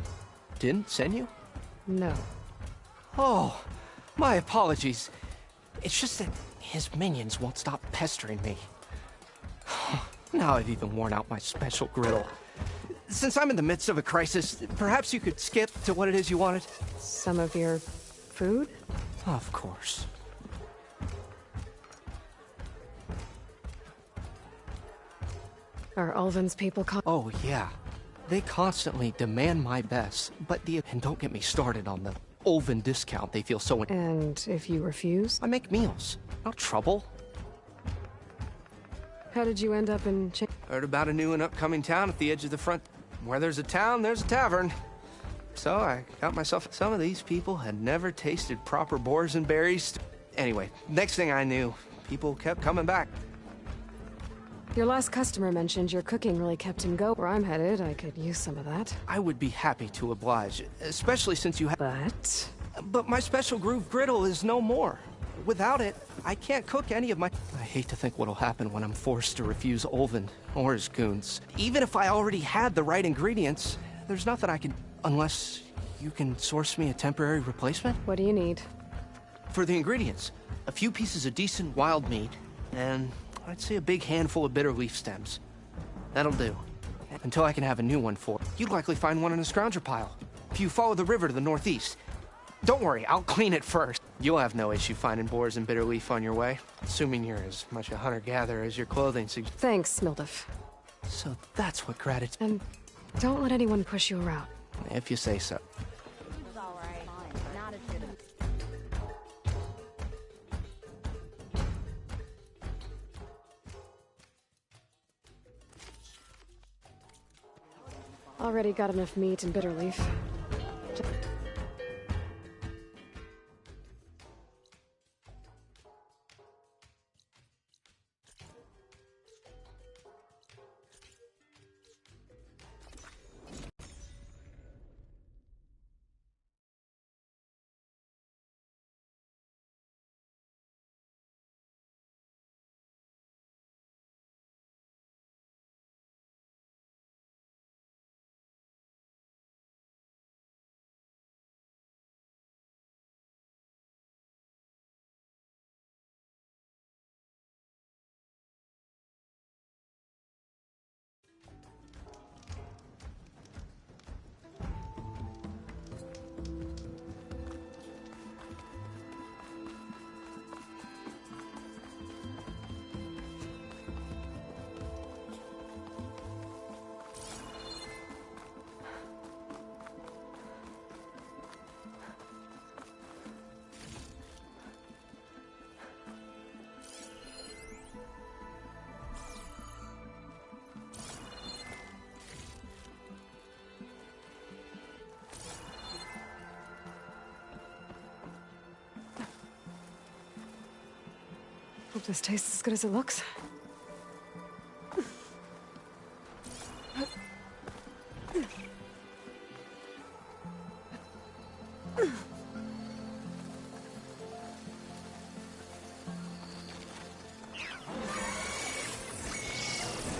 didn't send you? No. Oh, my apologies. It's just that his minions won't stop pestering me. Now I've even worn out my special griddle. Since I'm in the midst of a crisis, perhaps you could skip to what it is you wanted? Some of your food? Of course. Are Ulvin's people Oh, yeah. They constantly demand my best, but and don't get me started on the Ulvin discount they feel so... And if you refuse? I make meals, not trouble. How did you end up in... Heard about a new and upcoming town at the edge of the front. Where there's a town, there's a tavern. So I got myself... Some of these people had never tasted proper boars and berries. Anyway, next thing I knew, people kept coming back. Your last customer mentioned your cooking really kept him going. Where I'm headed, I could use some of that. I would be happy to oblige, especially since you have... But my special groove griddle is no more. Without it, I can't cook any of my... I hate to think what'll happen when I'm forced to refuse Ulvin or his goons. Even if I already had the right ingredients, there's nothing I can... Unless you can source me a temporary replacement? What do you need? For the ingredients, a few pieces of decent wild meat, and I'd say a big handful of bitter leaf stems. That'll do. Until I can have a new one for... You'd likely find one in a scrounger pile. If you follow the river to the northeast. Don't worry, I'll clean it first. You'll have no issue finding boars and bitter leaf on your way, assuming you're as much a hunter-gatherer as your clothing suggests. Thanks, Mildef. So that's what gratitude... And don't let anyone push you around. If you say so. Already got enough meat and bitter leaf. Hope this tastes as good as it looks.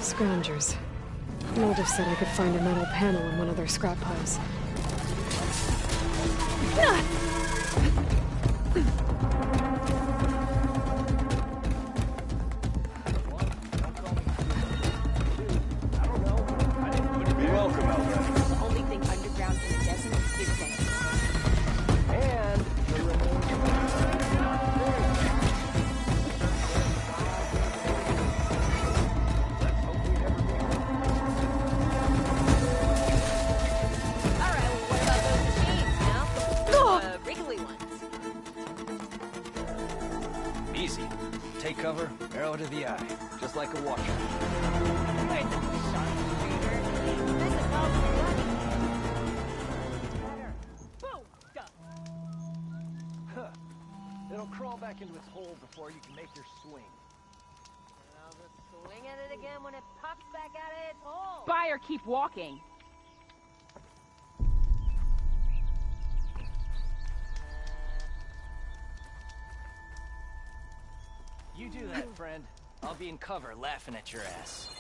Scroungers. Moldov said I could find a metal panel in one of their scrap piles. It'll crawl back into its hole before you can make your swing. And I'll just swing at it again when it pops back out of its hole. Spy or keep walking. You do that, friend. I'll be in cover laughing at your ass.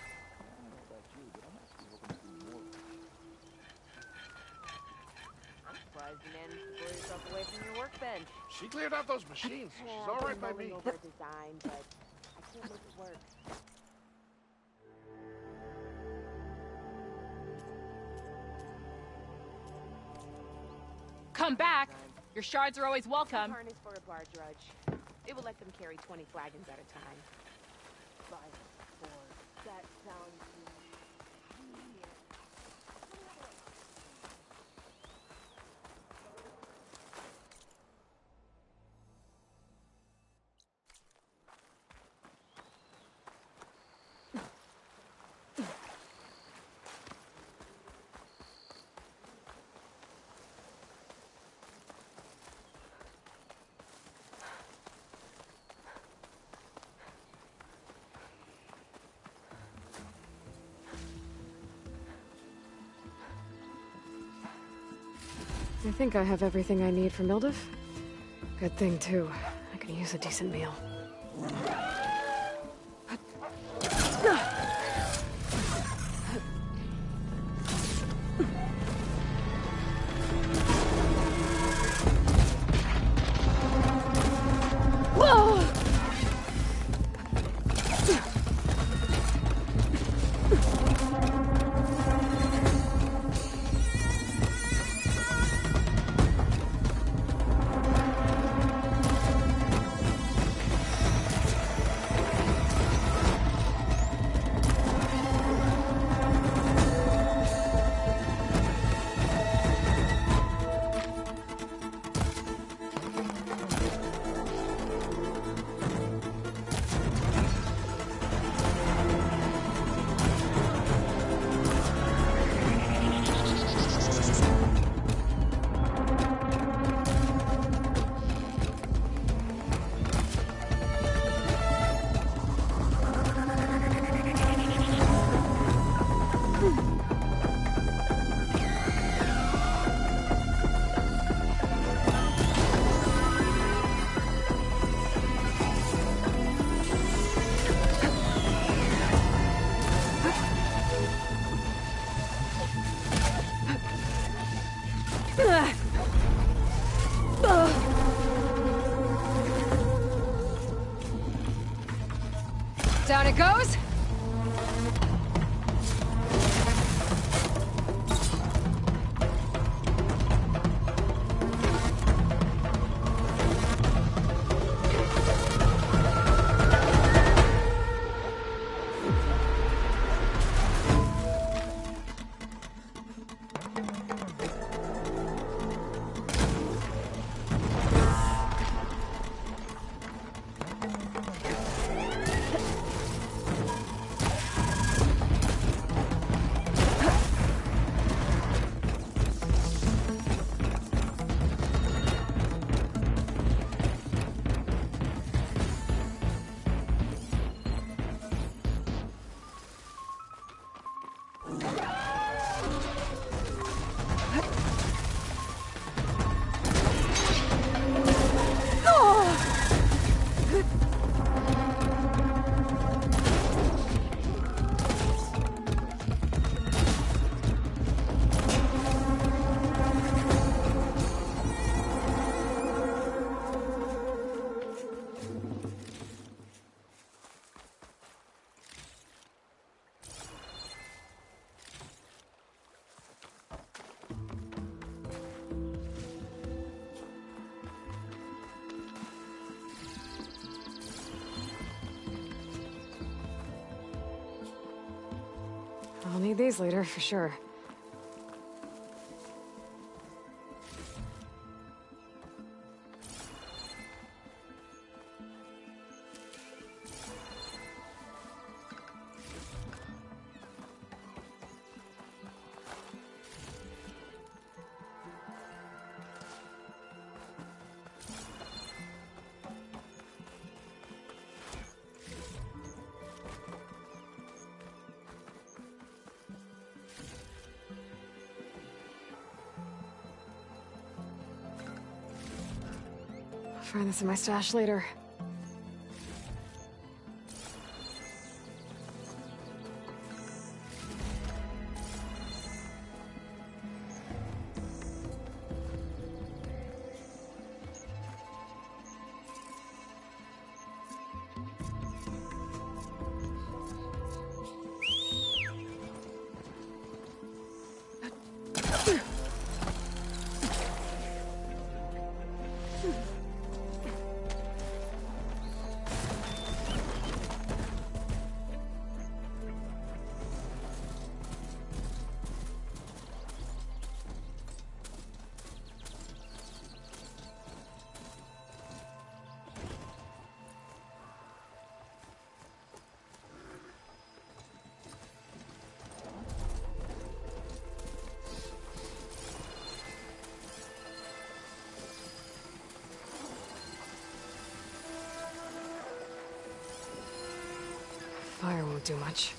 I'm surprised you managed to pull yourself away from your workbench. She cleared out those machines. She's all right by me. Over design, but I can't make it work. Come back. Your shards are always welcome. Harness for a bar drudge. It will let them carry 20 flagons at a time. 5, 4. That sounds convenient. I think I have everything I need for Mildev. Good thing, too. I could use a decent meal. goes. I'll need these later, for sure. I'll find this in my stash later. Fire won't do much.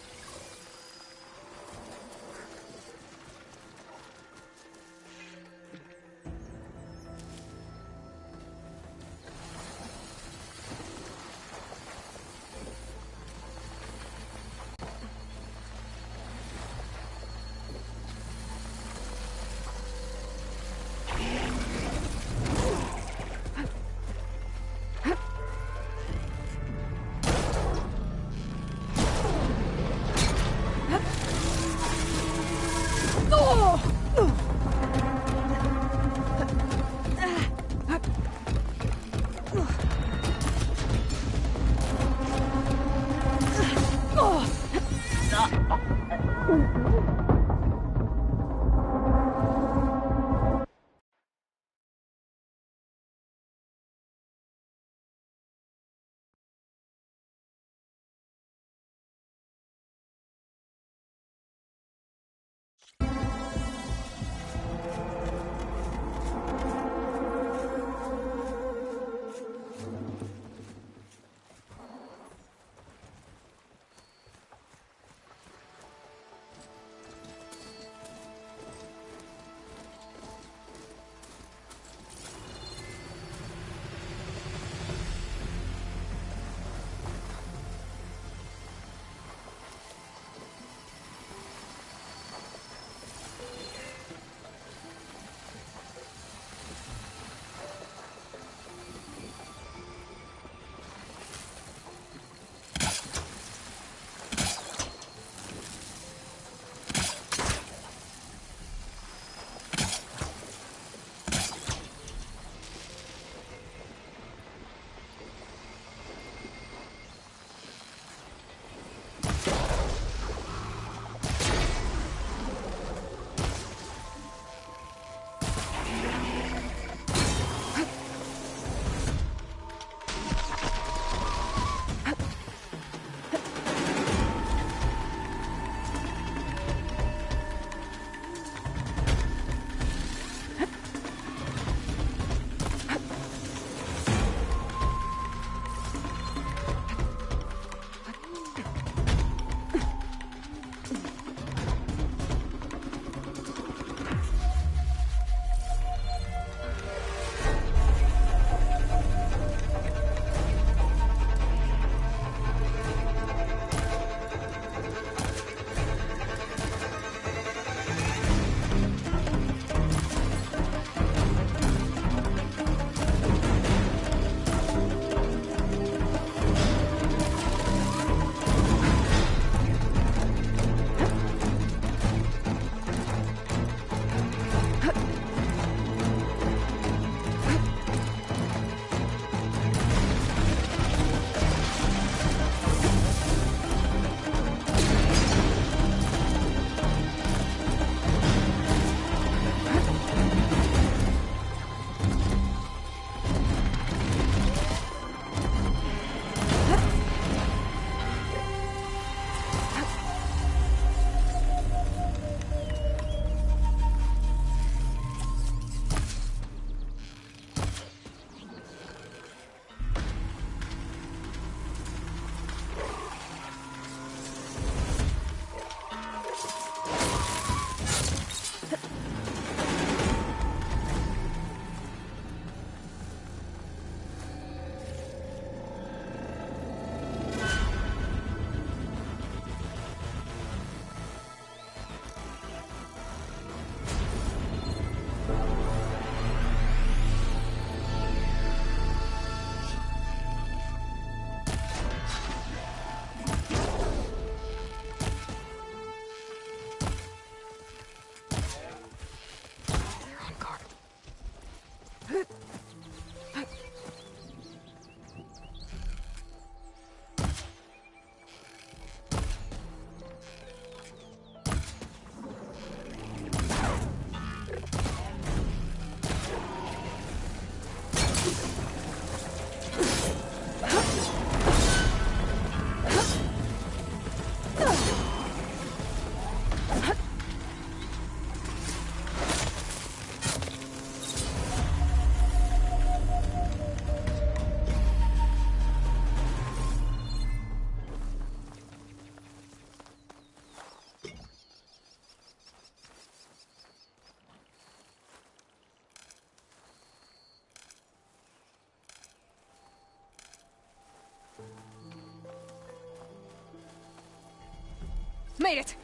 Made it!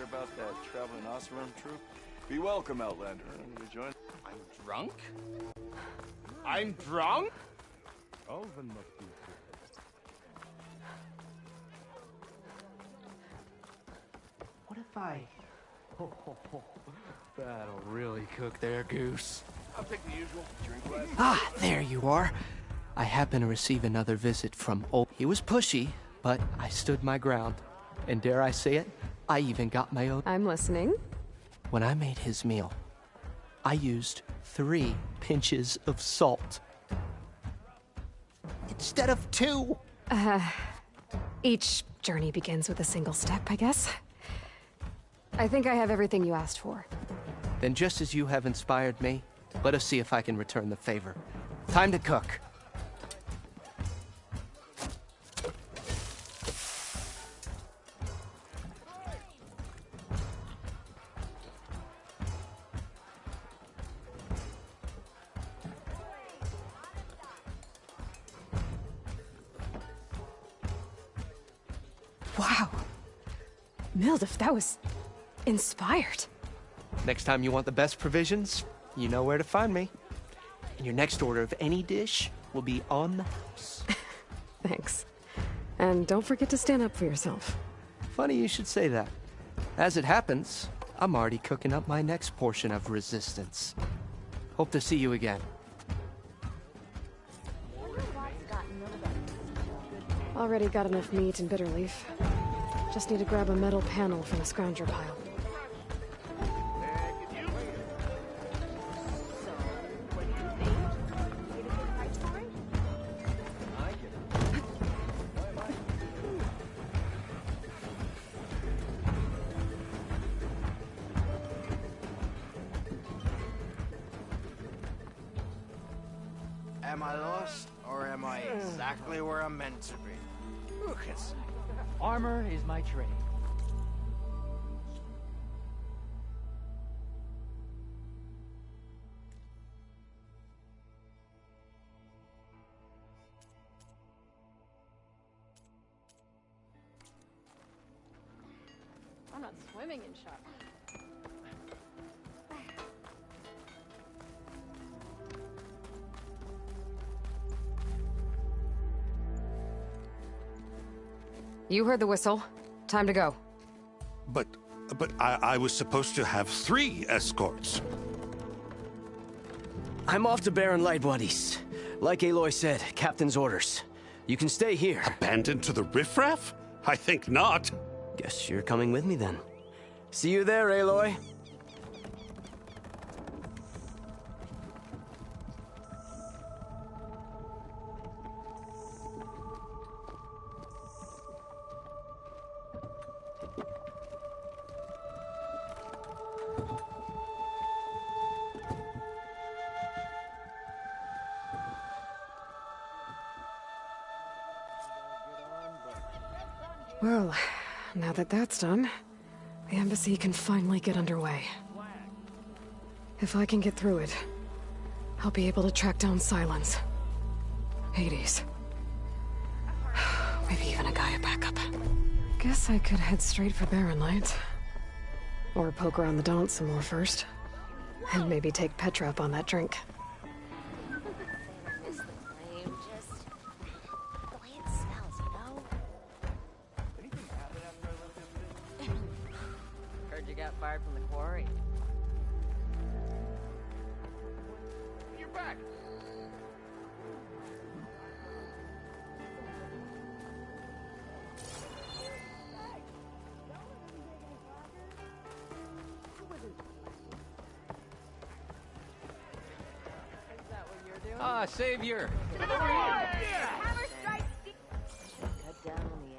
About that traveling Oseram troop? Be welcome, Outlander. You join? I'm drunk? I'm drunk? Alvin must be What if I... That'll really cook their goose. I'll take the usual. Drink less. Ah, there you are. I happen to receive another visit from old... He was pushy, but I stood my ground. And dare I say it, I even got my own... I'm listening. When I made his meal, I used 3 pinches of salt. Instead of 2. Each journey begins with a single step, I guess. I think I have everything you asked for. Then just as you have inspired me, let us see if I can return the favor. Time to cook. Wow. Mildef, that was inspired. Next time you want the best provisions, you know where to find me. And your next order of any dish will be on the house. Thanks. And don't forget to stand up for yourself. Funny you should say that. As it happens, I'm already cooking up my next portion of resistance. Hope to see you again. Already got enough meat and bitter leaf. Just need to grab a metal panel from the scrounger pile. Am I lost, or am I exactly where I'm meant to be? Lucas. Armor is my trade. I'm not swimming in shark. You heard the whistle. Time to go. But I was supposed to have 3 escorts. I'm off to Baron Lightbodies. Like Aloy said, Captain's orders. You can stay here. Abandoned to the riffraff? I think not. Guess you're coming with me then. See you there, Aloy. Well, now that that's done, the embassy can finally get underway. If I can get through it, I'll be able to track down Silence, Hades, maybe even a Gaia backup. Guess I could head straight for Barren Light. Or poke around the Daunt some more first. And maybe take Petra up on that drink. Is the flame just the way it smells, you know? Anything happen after I left yesterday? Heard you got fired from the quarry. You're back! Ah, Savior! Cut down on the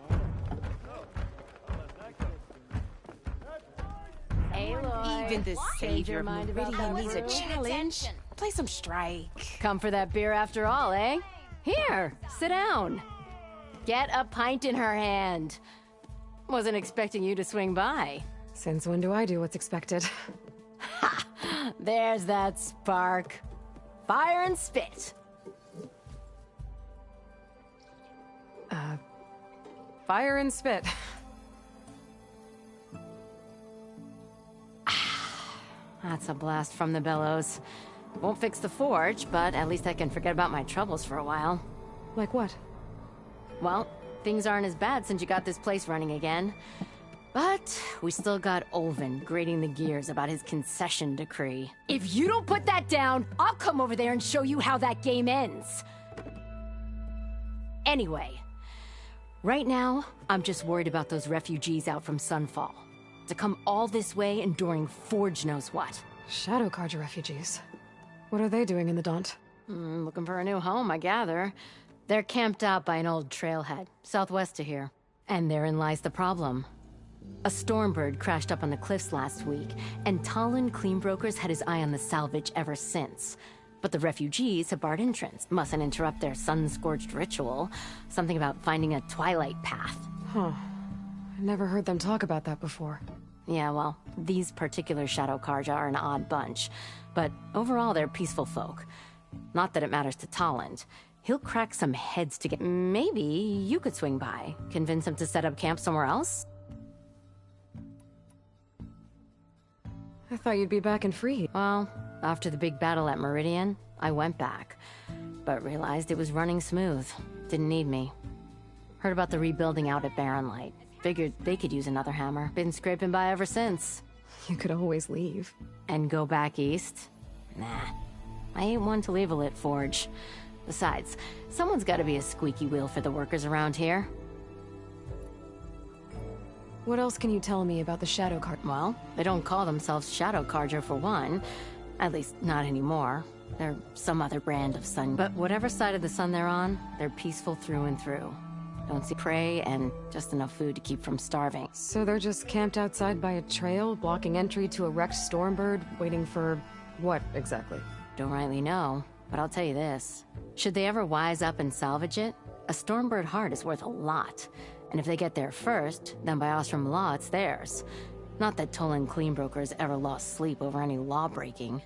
egg. Aloy. Even the savior of mind about Meridian that needs a room? challenge. Play some strike. Come for that beer after all, eh? Here, sit down. Get a pint in her hand. Wasn't expecting you to swing by. Since when do I do what's expected? Ha! There's that spark. Fire and spit. Fire and spit. That's a blast from the bellows. Won't fix the forge, but at least I can forget about my troubles for a while. Like what? Well, things aren't as bad since you got this place running again. But we still got Olvin grating the gears about his concession decree. If you don't put that down, I'll come over there and show you how that game ends. Anyway, right now, I'm just worried about those refugees out from Sunfall. To come all this way enduring Forge knows what. Shadow Carja refugees. What are they doing in the Daunt? Looking for a new home, I gather. They're camped out by an old trailhead, southwest of here. And therein lies the problem. A Stormbird crashed up on the cliffs last week, and Talon Cleanbrokers had his eye on the salvage ever since. But the refugees have barred entrance, mustn't interrupt their sun-scorched ritual. Something about finding a twilight path. Huh. I never heard them talk about that before. Yeah, well, these particular Shadow Carja are an odd bunch. But overall, they're peaceful folk. Not that it matters to Talon. He'll crack some heads to get... Maybe you could swing by. Convince him to set up camp somewhere else? I thought you'd be back in Free. Well, after the big battle at Meridian, I went back. But realized it was running smooth. Didn't need me. Heard about the rebuilding out at Barren Light. Figured they could use another hammer. Been scraping by ever since. You could always leave. And go back east? Nah. I ain't one to leave a lit forge. Besides, someone's gotta be a squeaky wheel for the workers around here. What else can you tell me about the Shadow Carja? Well, they don't call themselves Shadow Carja for one. At least, not anymore. They're some other brand of sun. But whatever side of the sun they're on, they're peaceful through and through. Don't see prey, and just enough food to keep from starving. So they're just camped outside by a trail, blocking entry to a wrecked Stormbird, waiting for... what, exactly? Don't rightly know, but I'll tell you this. Should they ever wise up and salvage it, a Stormbird heart is worth a lot. And if they get there first, then by Ostrom law, it's theirs. Not that Tolan Cleanbrokers ever lost sleep over any law-breaking.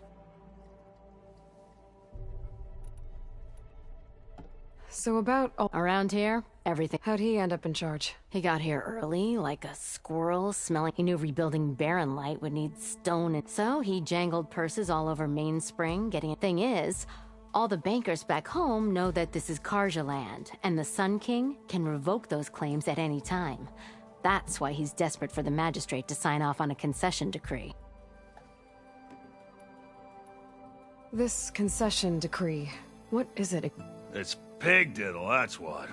So about... Around here, everything. How'd he end up in charge? He got here early, like a squirrel, smelling... He knew rebuilding Barren Light would need stone, and so he jangled purses all over Mainspring, getting... Thing is, all the bankers back home know that this is Carja land, and the Sun King can revoke those claims at any time. That's why he's desperate for the magistrate to sign off on a concession decree. This concession decree, what is it? It's pig diddle, that's what.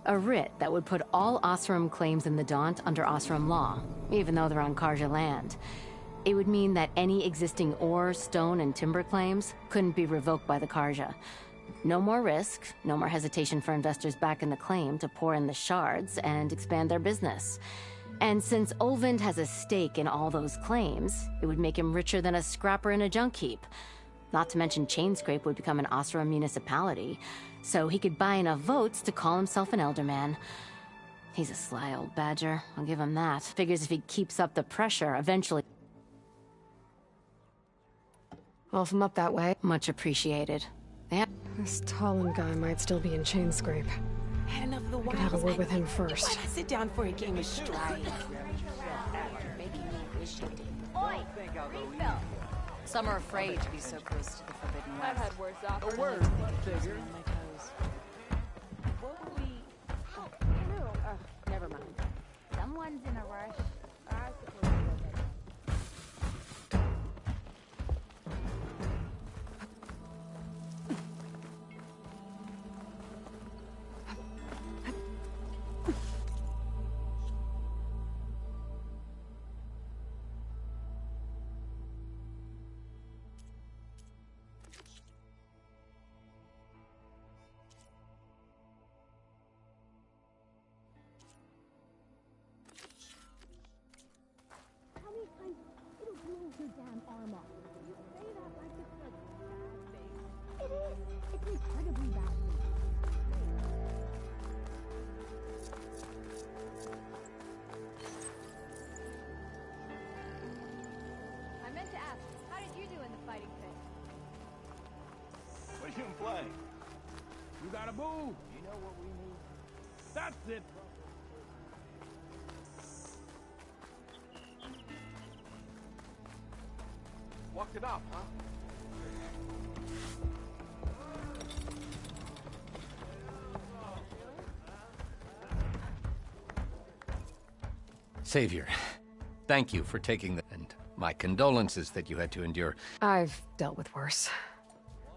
A writ that would put all Osram claims in the Daunt under Osram law, even though they're on Carja land. It would mean that any existing ore, stone, and timber claims couldn't be revoked by the Carja. No more risk, no more hesitation for investors back in the claim to pour in the shards and expand their business. And since Olvind has a stake in all those claims, it would make him richer than a scrapper in a junk heap. Not to mention Chainscrape would become an Osram municipality, so he could buy enough votes to call himself an elderman. He's a sly old badger, I'll give him that. Figures if he keeps up the pressure, eventually... Off him up that way. Much appreciated. Yeah. This Talon guy might still be in Chainscrape. Had enough of the I could have a word with him first. Why'd I sit down for a game of strike? Some are afraid to be so close to the Forbidden West. I've had worse offers. A word, figure. My toes. What would we... Oh, I don't know. Never mind. Someone's in a rush. I suppose we'll get your damn arm off. You say that like it's a bad thing. It is. It's incredibly bad thing. I meant to ask, how did you do in the fighting pit? What you play? You gotta move. You know what we need? That's it. Walked it up, huh? Savior, thank you for taking the... and my condolences that you had to endure. I've dealt with worse.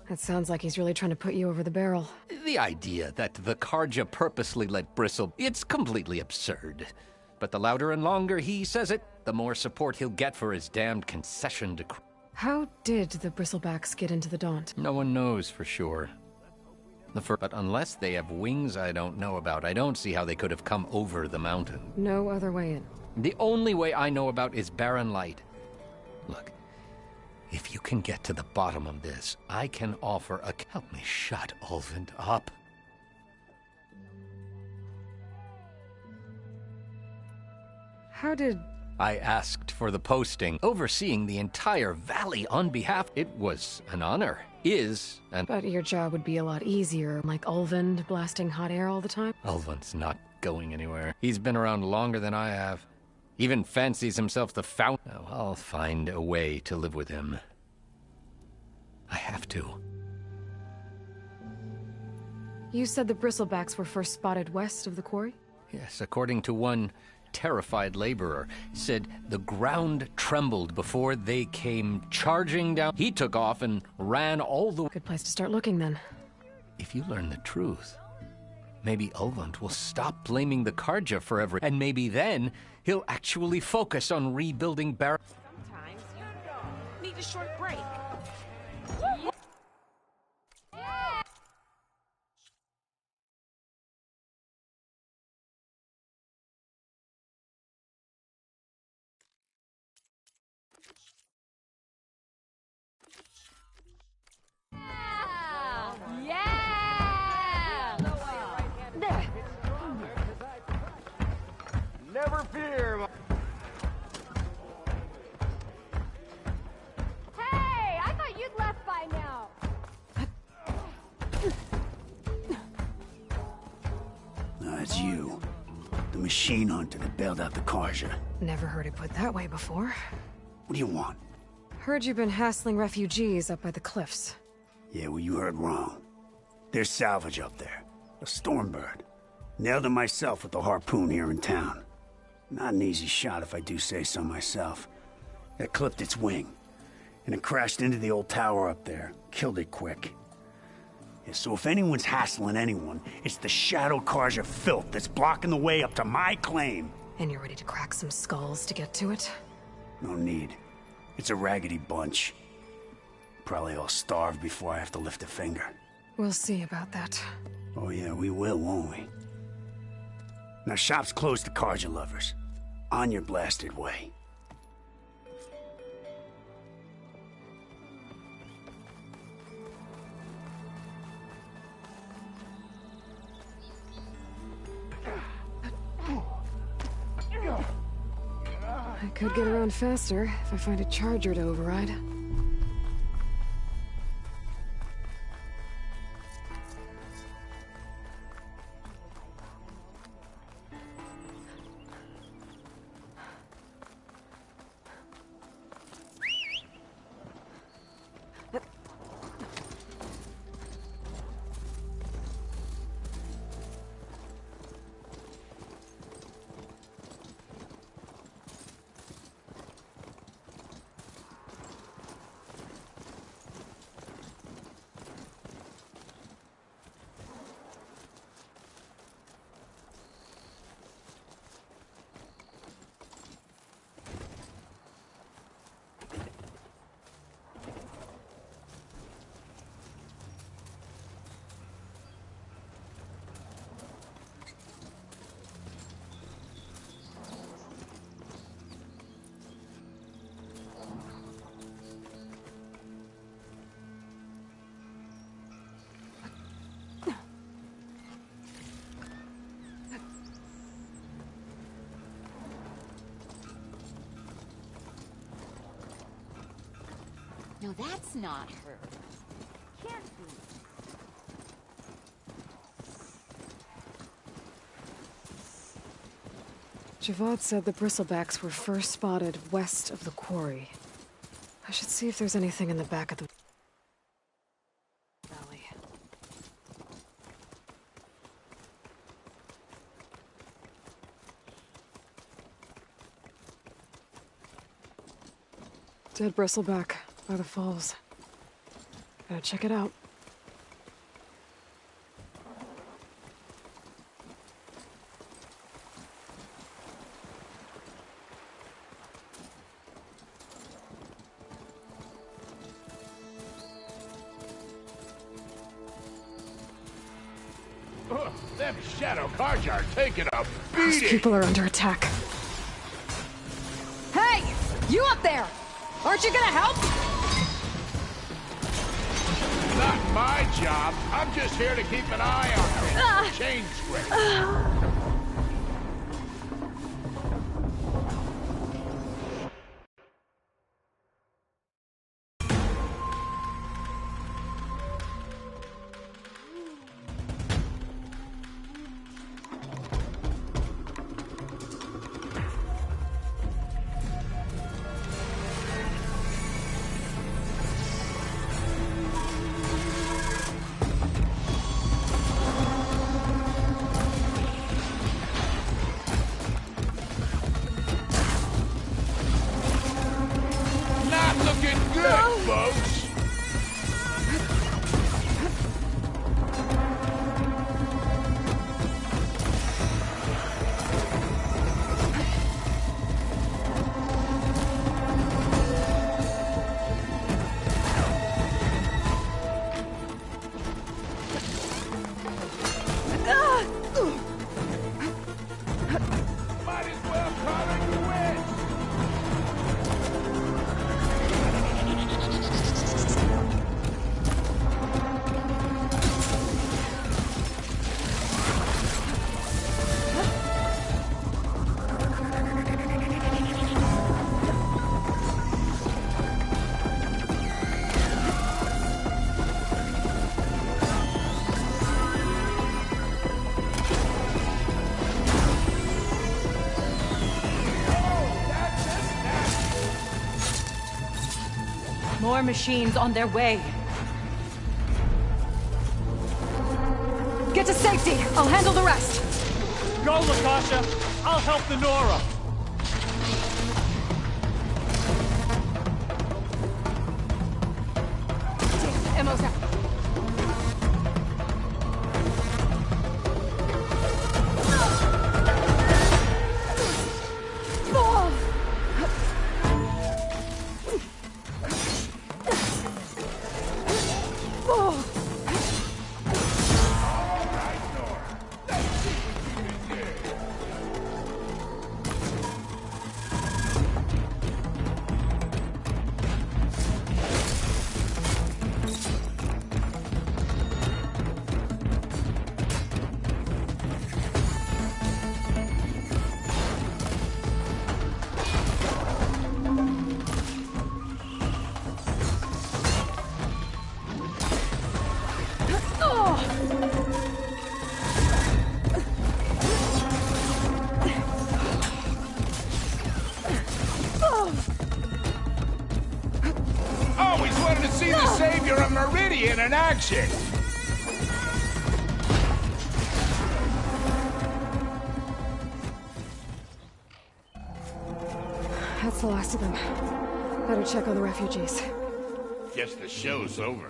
It sounds like he's really trying to put you over the barrel. The idea that the Karja purposely let Bristle... it's completely absurd. But the louder and longer he says it, the more support he'll get for his damned concession to... How did the Bristlebacks get into the Daunt? No one knows for sure. But unless they have wings I don't know about, I don't see how they could have come over the mountain. No other way in. The only way I know about is barren light. Look, if you can get to the bottom of this, I can offer a... Help me shut Ulvund up. How did... I asked for the posting, overseeing the entire valley on behalf... It was an honor. Is an... But your job would be a lot easier, like Ulvund blasting hot air all the time? Ulvund's not going anywhere. He's been around longer than I have. Even fancies himself the fountain. Oh, I'll find a way to live with him. I have to. You said the Bristlebacks were first spotted west of the quarry? Yes, according to one terrified laborer, said the ground trembled before they came charging down. He took off and ran all the... Good place to start looking, then. If you learn the truth, maybe Ulvund will stop blaming the Karja for everything, and maybe then he'll actually focus on rebuilding Bar... Sometimes you need a short break. Never fear. Hey, I thought you'd left by now. That's you. The machine hunter that bailed out the Karja. Never heard it put that way before. What do you want? Heard you've been hassling refugees up by the cliffs. Yeah, well, you heard wrong. There's salvage up there. A Stormbird. Nailed him myself with the harpoon here in town. Not an easy shot if I do say so myself. It clipped its wing, and it crashed into the old tower up there. Killed it quick. Yeah, so if anyone's hassling anyone, it's the Shadow Karja filth that's blocking the way up to my claim. And you're ready to crack some skulls to get to it? No need. It's a raggedy bunch. Probably all starved before I have to lift a finger. We'll see about that. Oh yeah, we will, won't we? Now shop's closed to Karja lovers. On your blasted way. I could get around faster if I find a charger to override. No, that's not her. Can't be. Javad said the bristlebacks were first spotted west of the quarry. I should see if there's anything in the back of the valley. Dead bristleback by the falls. Gotta check it out. Them shadow cars are taking a Those beating. people are under attack. Hey! You up there! Aren't you gonna help? Not my job. I'm just here to keep an eye on things. Chain scrape. More machines on their way. Get to safety! I'll handle the rest! Go, Latasha! I'll help the Nora! Damn, ammo's out. Always wanted to see the savior of Meridian in action. That's the last of them. Better check on the refugees. Guess the show's over.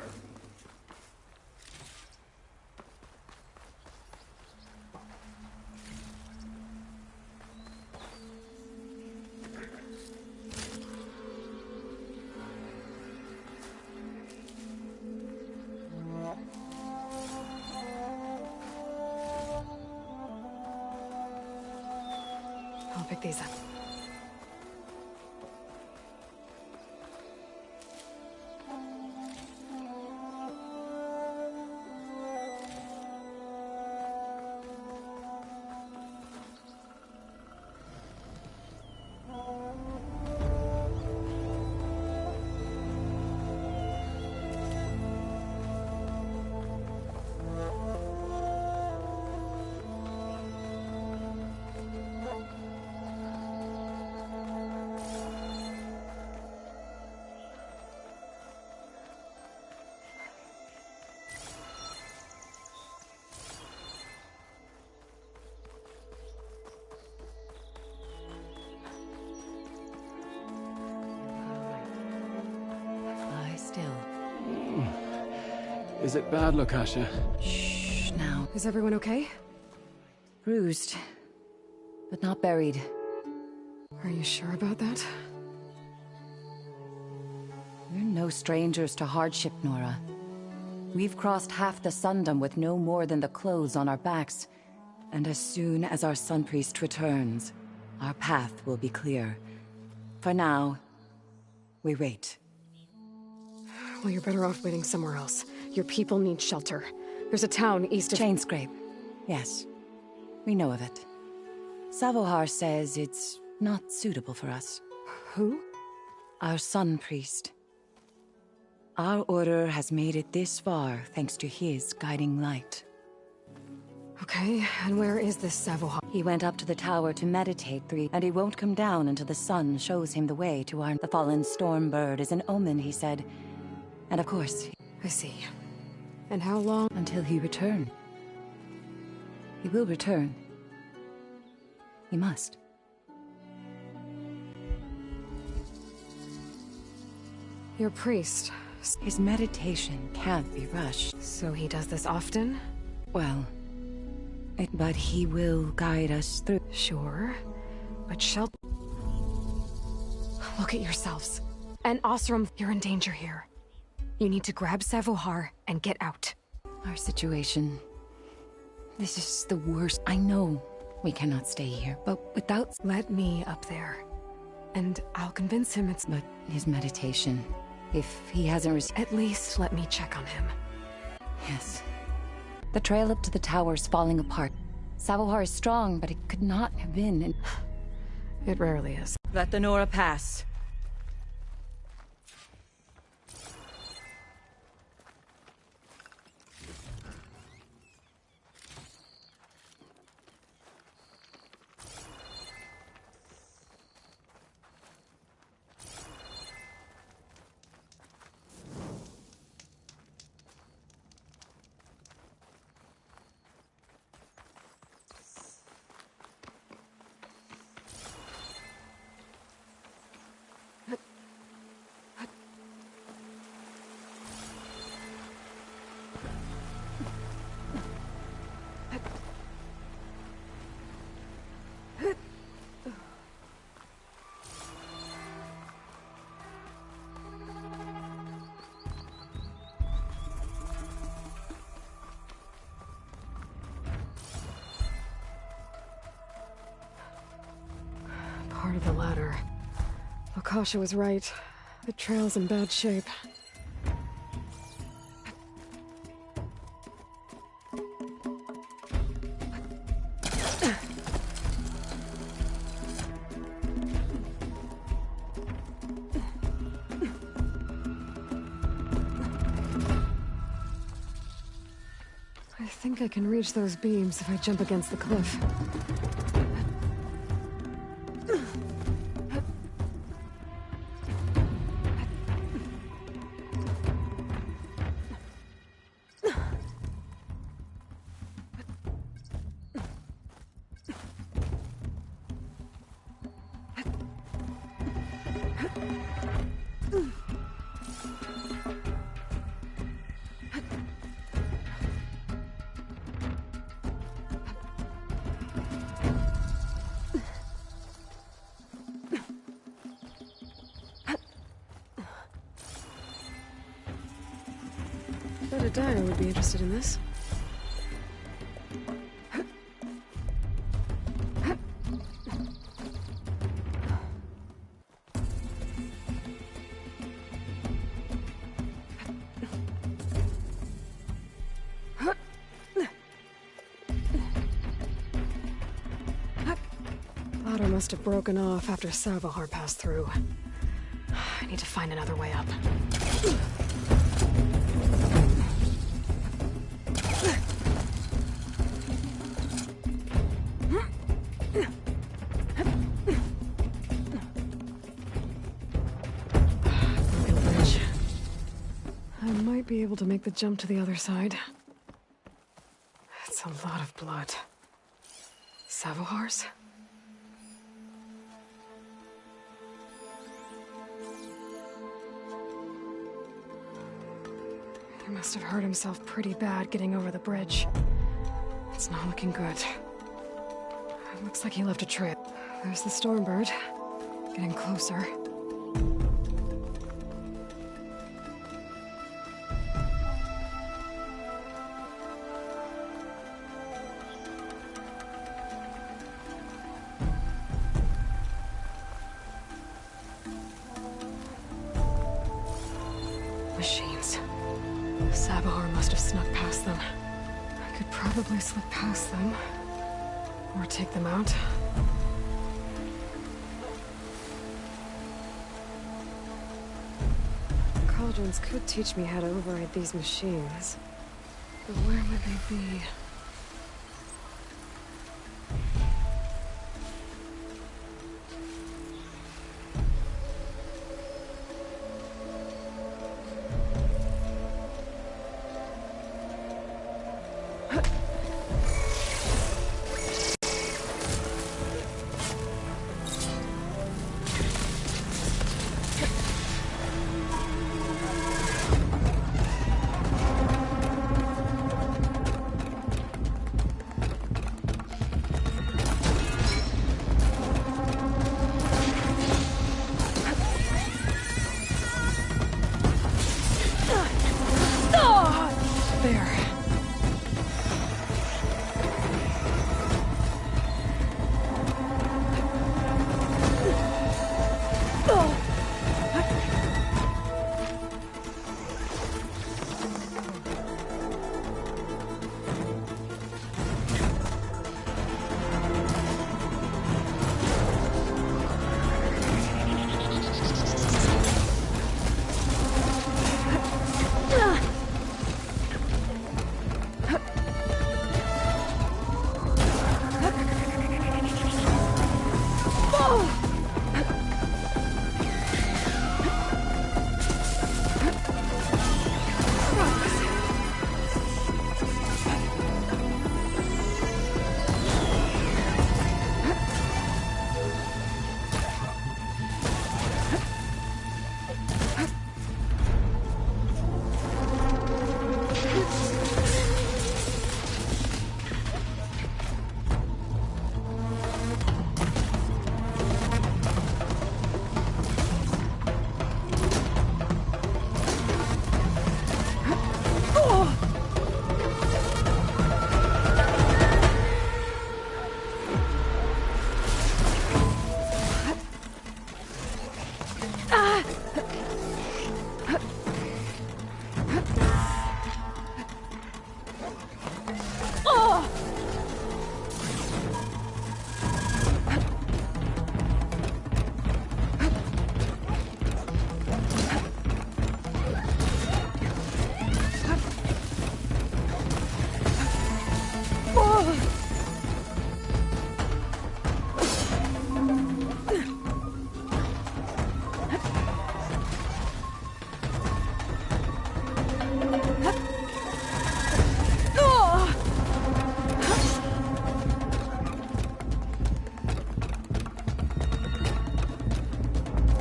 I'll pick these up. Is it bad, Lukasha? Shh, now. Is everyone okay? Bruised, but not buried. Are you sure about that? We're no strangers to hardship, Nora. We've crossed half the Sundom with no more than the clothes on our backs. And as soon as our Sun Priest returns, our path will be clear. For now, we wait. Well, you're better off waiting somewhere else. Your people need shelter. There's a town east of... Chainscrape. Yes. We know of it. Savohar says it's not suitable for us. Who? Our Sun Priest. Our order has made it this far thanks to his guiding light. Okay, and where is this Savohar? He went up to the tower to meditate and he won't come down until the sun shows him the way to our... The fallen storm bird is an omen, he said. And of course... I see. And how long? Until he return. He will return. He must. Your priest. His meditation can't be rushed. So he does this often? Well... But he will guide us through. Sure. But Look at yourselves. And Osram, you're in danger here. You need to grab Savohar and get out. Our situation... This is the worst. I know we cannot stay here, but without... Let me up there. And I'll convince him it's... But his meditation... If he hasn't received... At least let me check on him. Yes. The trail up to the tower's falling apart. Savohar is strong, but it could not have been. It rarely is. Let the Nora pass. Part of the ladder. Lukasha was right. The trail's in bad shape. I think I can reach those beams if I jump against the cliff. I bet a diner would be interested in this. Ladder must have broken off after Savohar passed through. I need to find another way up. Broken bridge. I might be able to make the jump to the other side. That's a lot of blood. Savohar's? He must have hurt himself pretty bad getting over the bridge. It's not looking good. It looks like he left a trail. There's the Stormbird. Getting closer. Machines. Sabahar must have snuck past them. I could probably slip past them. Or take them out. Cauldrons could teach me how to override these machines. But where would they be?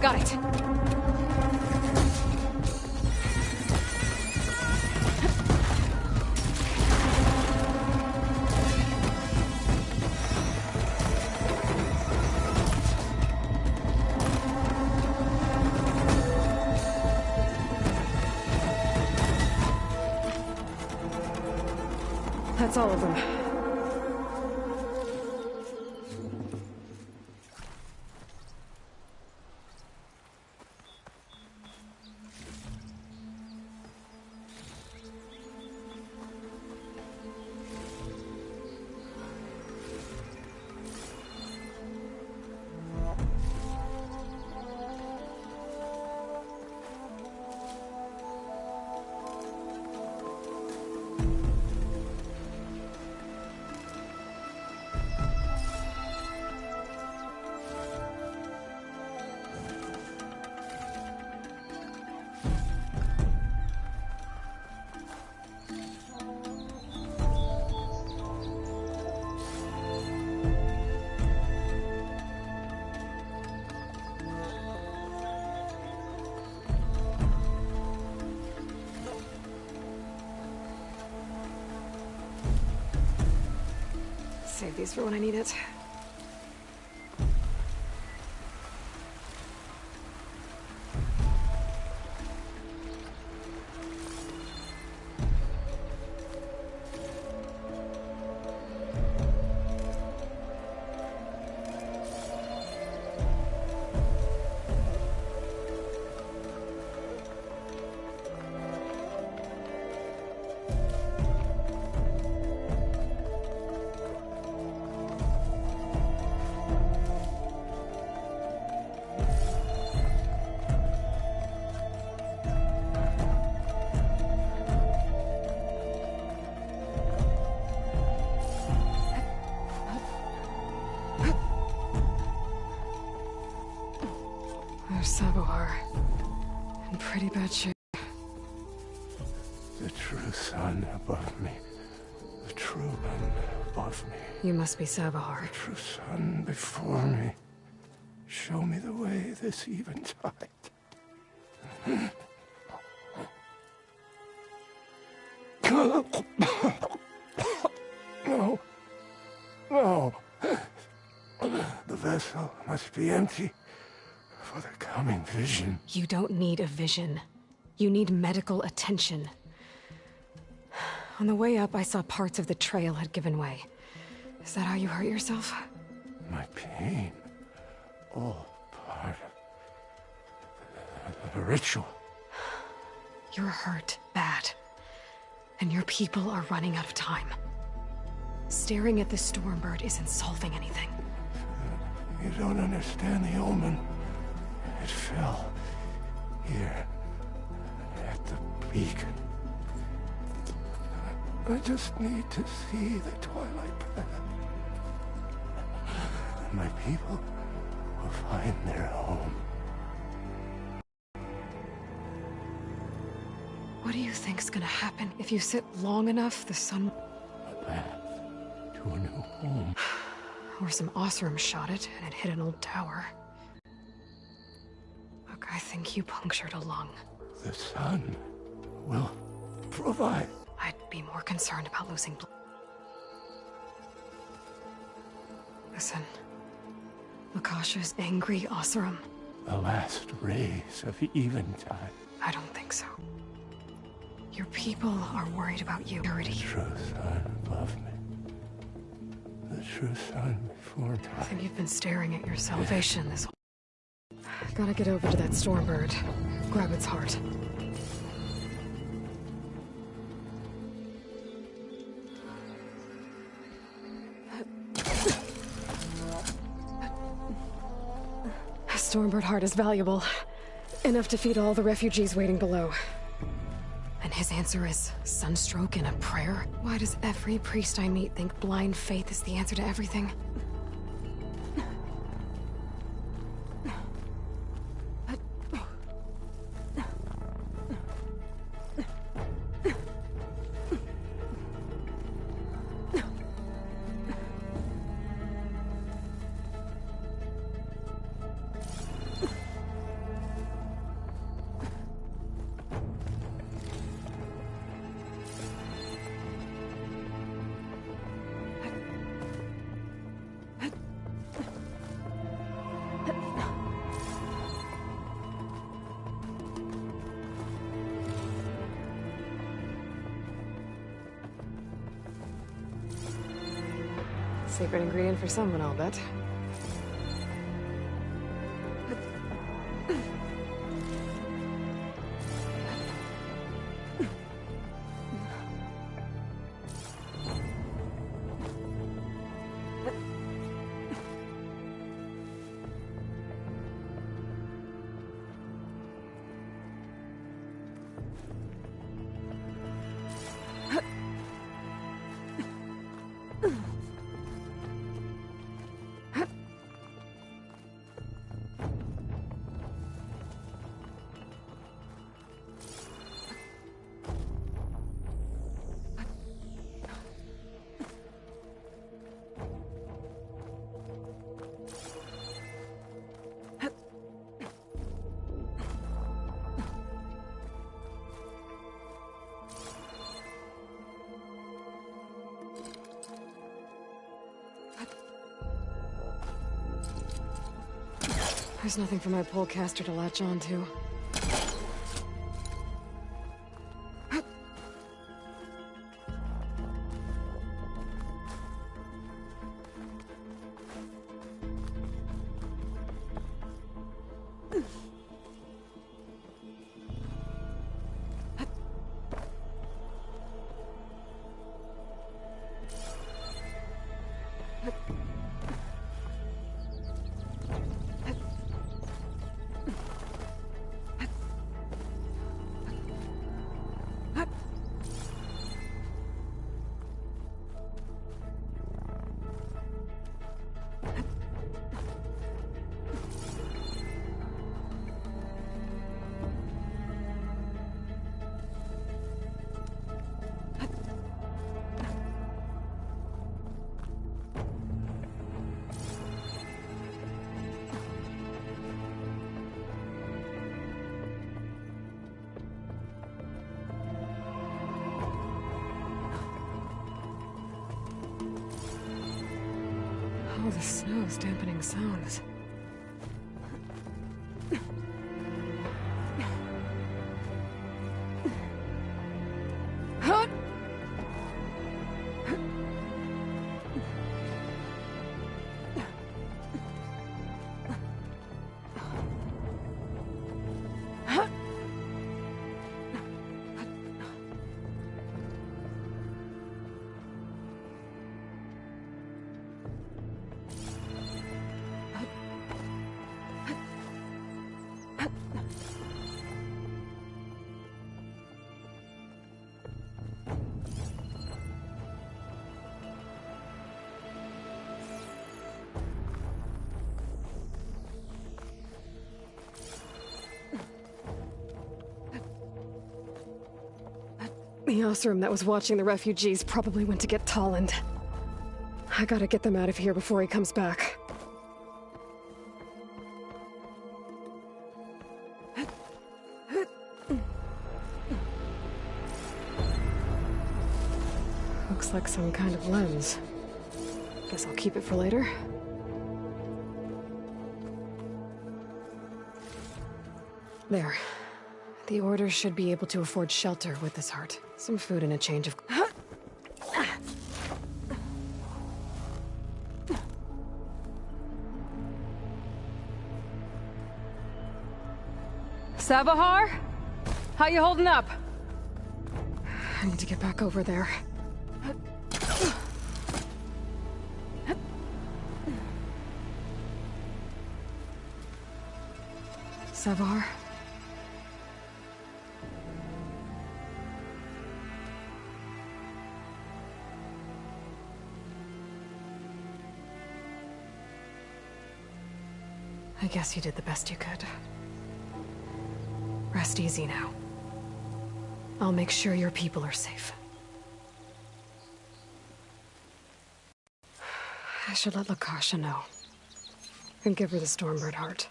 Got it. That's all of them. save these for when I need it. Sabohar. In pretty bad shape. The true sun above me. The true one above me. You must be Sabohar. The true sun before me. Show me the way this eventide. No. No. The vessel must be empty. For the coming vision. You don't need a vision. You need medical attention. On the way up, I saw parts of the trail had given way. Is that how you hurt yourself? My pain. All part of the ritual. You're hurt bad. And your people are running out of time. Staring at the Stormbird isn't solving anything. You don't understand the omen. It fell here at the beacon. I just need to see the twilight path. And my people will find their home. What do you think's gonna happen if you sit long enough? The sun. A path to a new home. Or some Osram shot it and it hit an old tower. I think you punctured a lung. The sun will provide. I'd be more concerned about losing blood. Listen. Lakasha's angry, Osram. The last rays of eventide. I don't think so. Your people are worried about you. The true sun above me. The true sun before time. I think you've been staring at your salvation this whole... Gotta get over to that Stormbird. Grab its heart. A Stormbird heart is valuable. Enough to feed all the refugees waiting below. And his answer is sunstroke and a prayer? Why does every priest I meet think blind faith is the answer to everything? Secret ingredient for someone, I'll bet. There's nothing for my polecaster to latch onto. Oh, the snow's dampening sounds. The Osram that was watching the refugees probably went to get Tolland. I gotta get them out of here before he comes back. Looks like some kind of lens. Guess I'll keep it for later. There. The Order should be able to afford shelter with this heart. Some food and a change of... Sabahar? How you holding up? I need to get back over there. Sabahar? I guess you did the best you could. Rest easy now. I'll make sure your people are safe. I should let Lakasha know. And give her the Stormbird heart.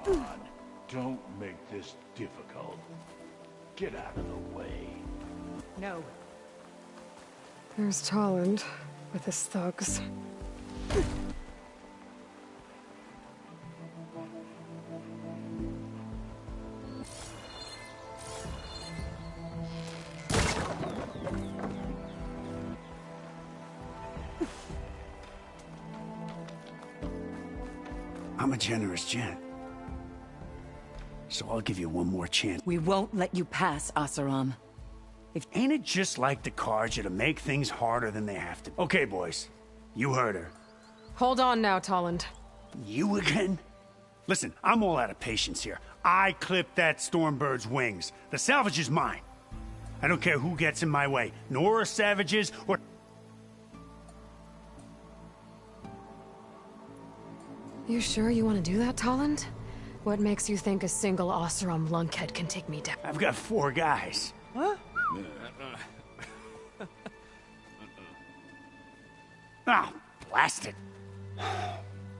Come on. Don't make this difficult. Get out of the way. No. There's Tolland, with his thugs. I'm a generous gent. So I'll give you one more chance. We won't let you pass, Oseram. Ain't it just like the Carja to make things harder than they have to? Okay, boys. You heard her. Hold on now, Tolland. You again? Listen, I'm all out of patience here. I clipped that Stormbird's wings. The salvage is mine. I don't care who gets in my way. Nora savages or... You sure you want to do that, Tolland? What makes you think a single Oseram lunkhead can take me down? I've got 4 guys. Huh? Ah, blast it.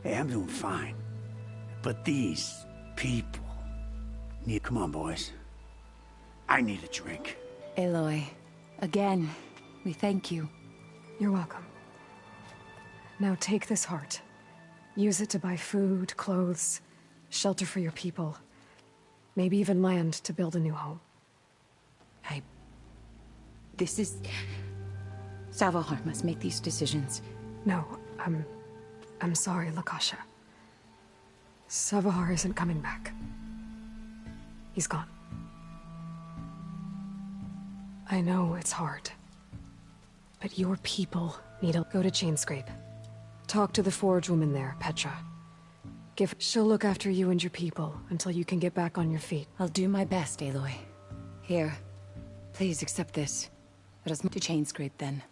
Hey, I'm doing fine. But these people need... Come on, boys. I need a drink. Aloy, again, we thank you. You're welcome. Now take this heart. Use it to buy food, clothes, shelter for your people. Maybe even land to build a new home. This is... Savahar must make these decisions. No, I'm sorry, Lakasha. Savahar isn't coming back. He's gone. I know it's hard. But your people need to go to Chainscrape. Talk to the forge woman there, Petra. She'll look after you and your people until you can get back on your feet. I'll do my best, Aloy. Here, please accept this. Let us move to Chainscrape then.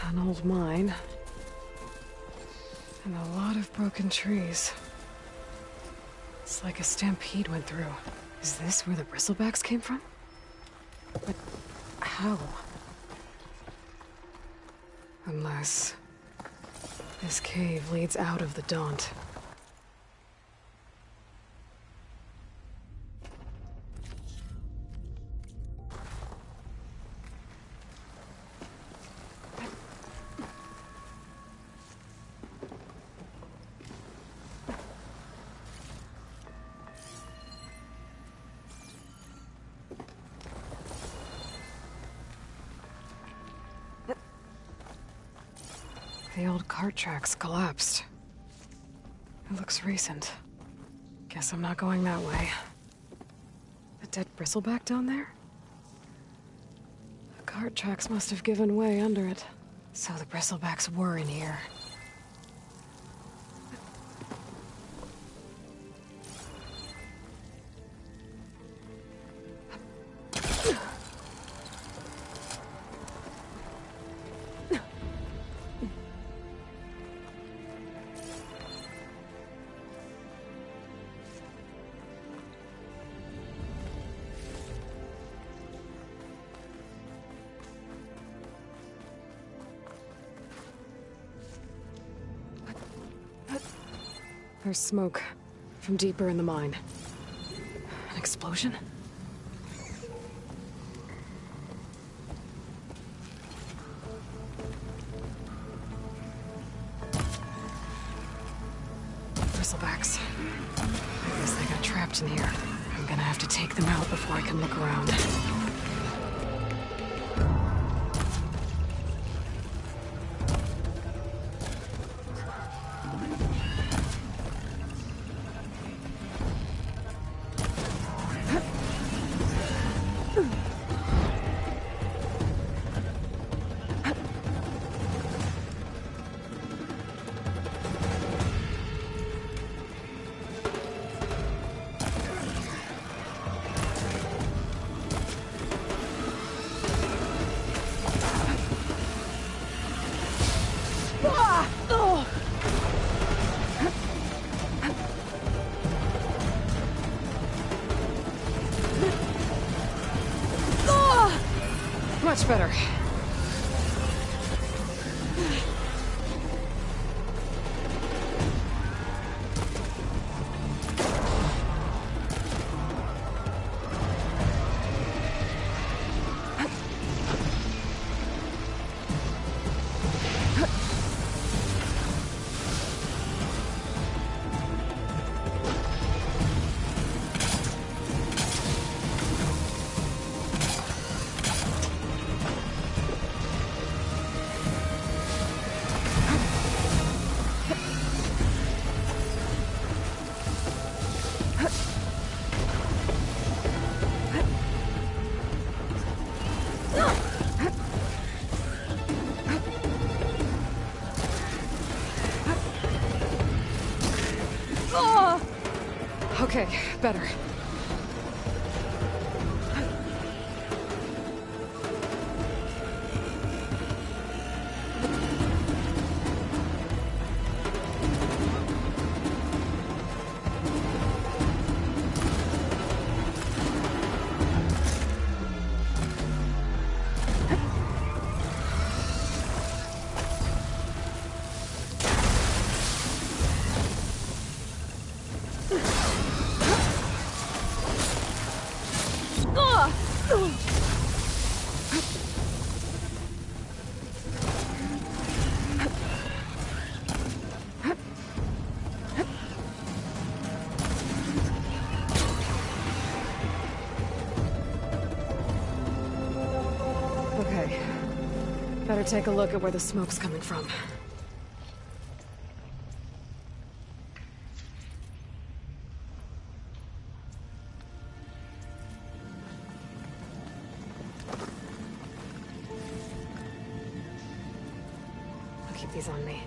An old mine. And a lot of broken trees. It's like a stampede went through. Is this where the bristlebacks came from? But how? Unless this cave leads out of the Daunt. The old cart tracks collapsed. It looks recent. Guess I'm not going that way. The dead bristleback down there? The cart tracks must have given way under it. So the bristlebacks were in here. There's smoke from deeper in the mine. An explosion? Bristlebacks. I guess they got trapped in here. I'm gonna have to take them out before I can look around. Much better. Okay, better. Okay. Better take a look at where the smoke's coming from. I'll keep these on me.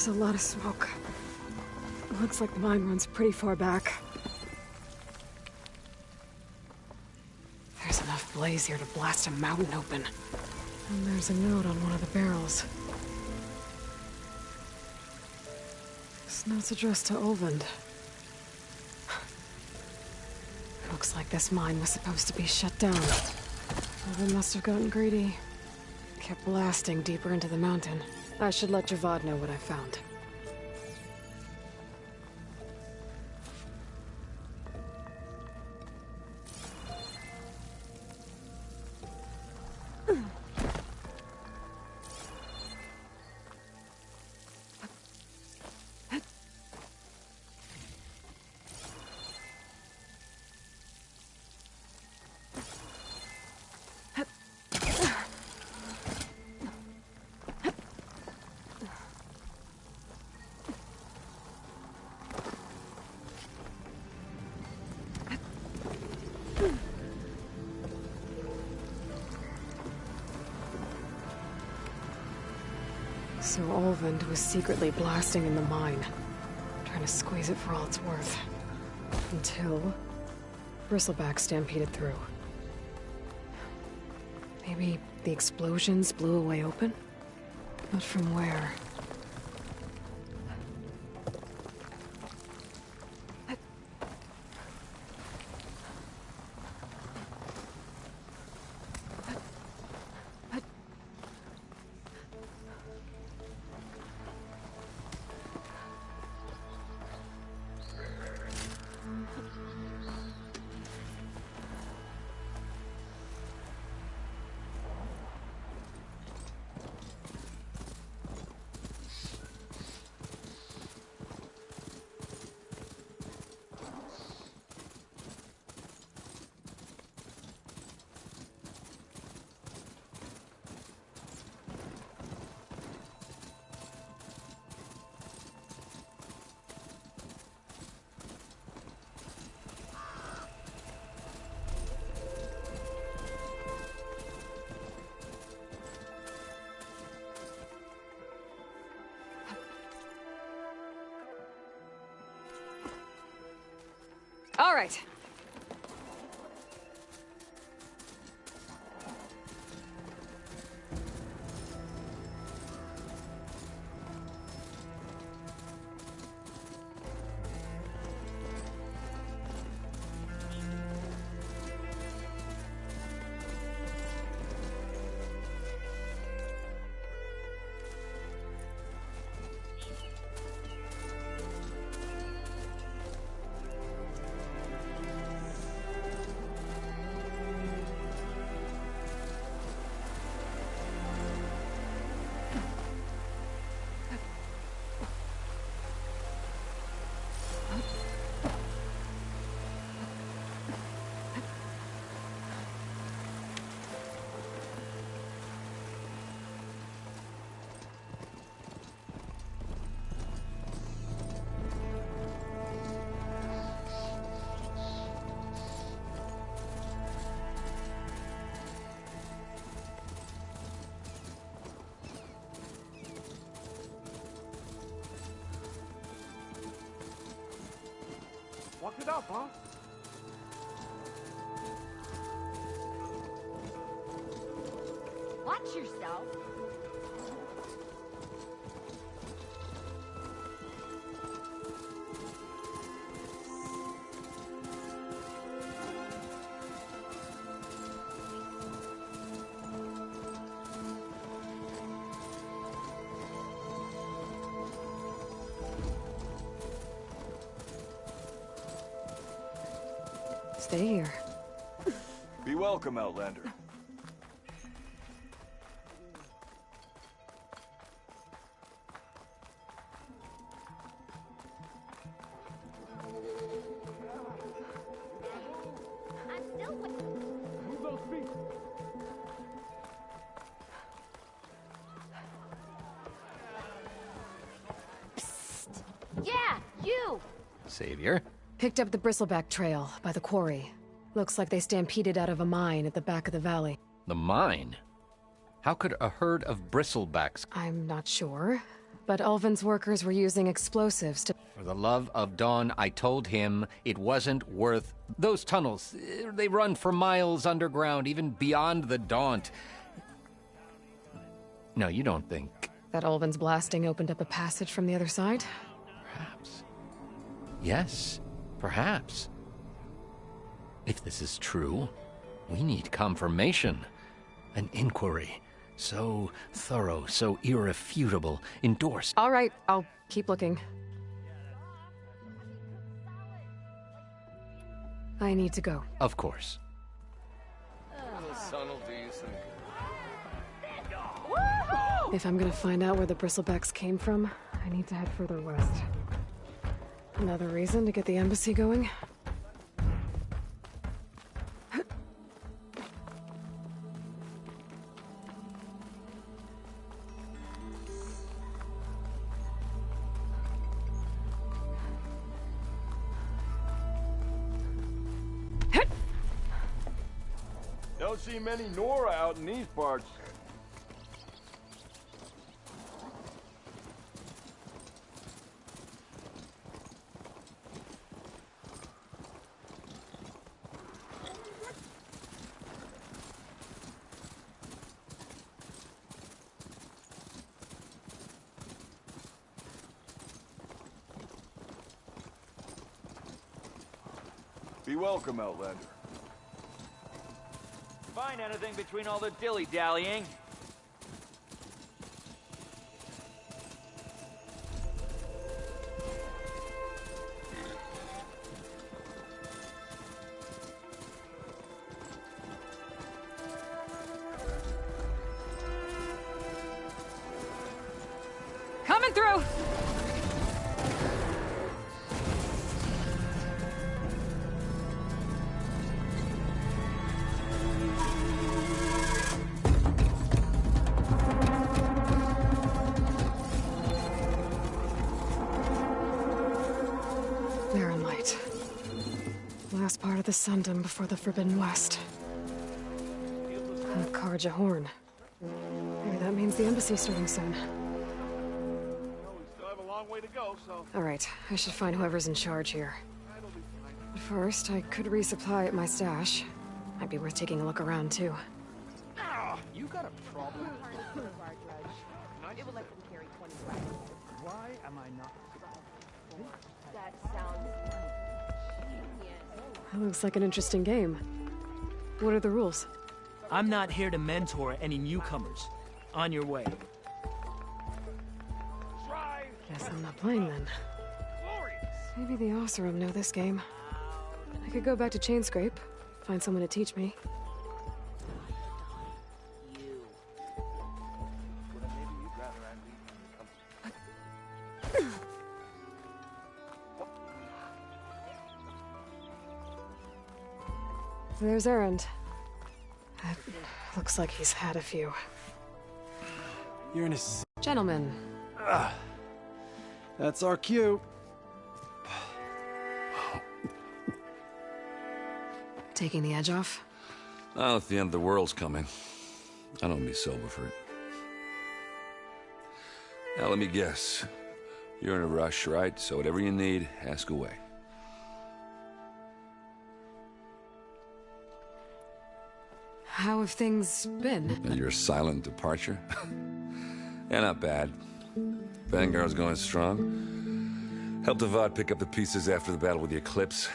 There's a lot of smoke. Looks like the mine runs pretty far back. There's enough blaze here to blast a mountain open. And there's a note on one of the barrels. This note's addressed to Olvend. Looks like this mine was supposed to be shut down. Olvend must have gotten greedy. Kept blasting deeper into the mountain. I should let Javad know what I found. So Olvend was secretly blasting in the mine, trying to squeeze it for all it's worth. Until Bristleback stampeded through. Maybe the explosions blew a way open? But from where? All right. Walk it up, huh? Watch yourself. Stay here. Be welcome, Outlander. Move those feet. Yeah, you! Savior? Picked up the Bristleback trail by the quarry. Looks like they stampeded out of a mine at the back of the valley. The mine? How could a herd of bristlebacks... I'm not sure, but Ulvin's workers were using explosives to... For the love of Dawn, I told him it wasn't worth... Those tunnels, they run for miles underground, even beyond the Daunt. No, you don't think... That Ulvin's blasting opened up a passage from the other side? Perhaps. Yes, perhaps. If this is true, we need confirmation. An inquiry. So thorough, so irrefutable, endorsed. All right, I'll keep looking. I need to go. Of course. The sun will do you some good. If I'm gonna find out where the bristlebacks came from, I need to head further west. Another reason to get the embassy going? Don't see many Nora out in these parts. Be welcome, Outlander. Find anything between all the dilly-dallying? Coming through! Barren light. Last part of the Sundom before the Forbidden West. A Karja horn. Maybe that means the embassy's starting soon. Still have a long way to go, so... Alright, I should find whoever's in charge here. But first, I could resupply at my stash. Might be worth taking a look around, too. You got a problem? It would let them carry 20 wagons. Why am I not... That sounds genius. That looks like an interesting game. What are the rules? I'm not here to mentor any newcomers. On your way. Guess I'm not playing then. Maybe the Oseram know this game. I could go back to Chainscrape, find someone to teach me. There's Erend. Looks like he's had a few. You're in a... Gentlemen. That's our cue. Taking the edge off? Well, if the end of the world's coming, I don't be sober for it. Now, let me guess. You're in a rush, right? So whatever you need, ask away. How have things been? And your silent departure? Yeah, not bad. Vanguard's going strong. Helped Avad pick up the pieces after the battle with the Eclipse.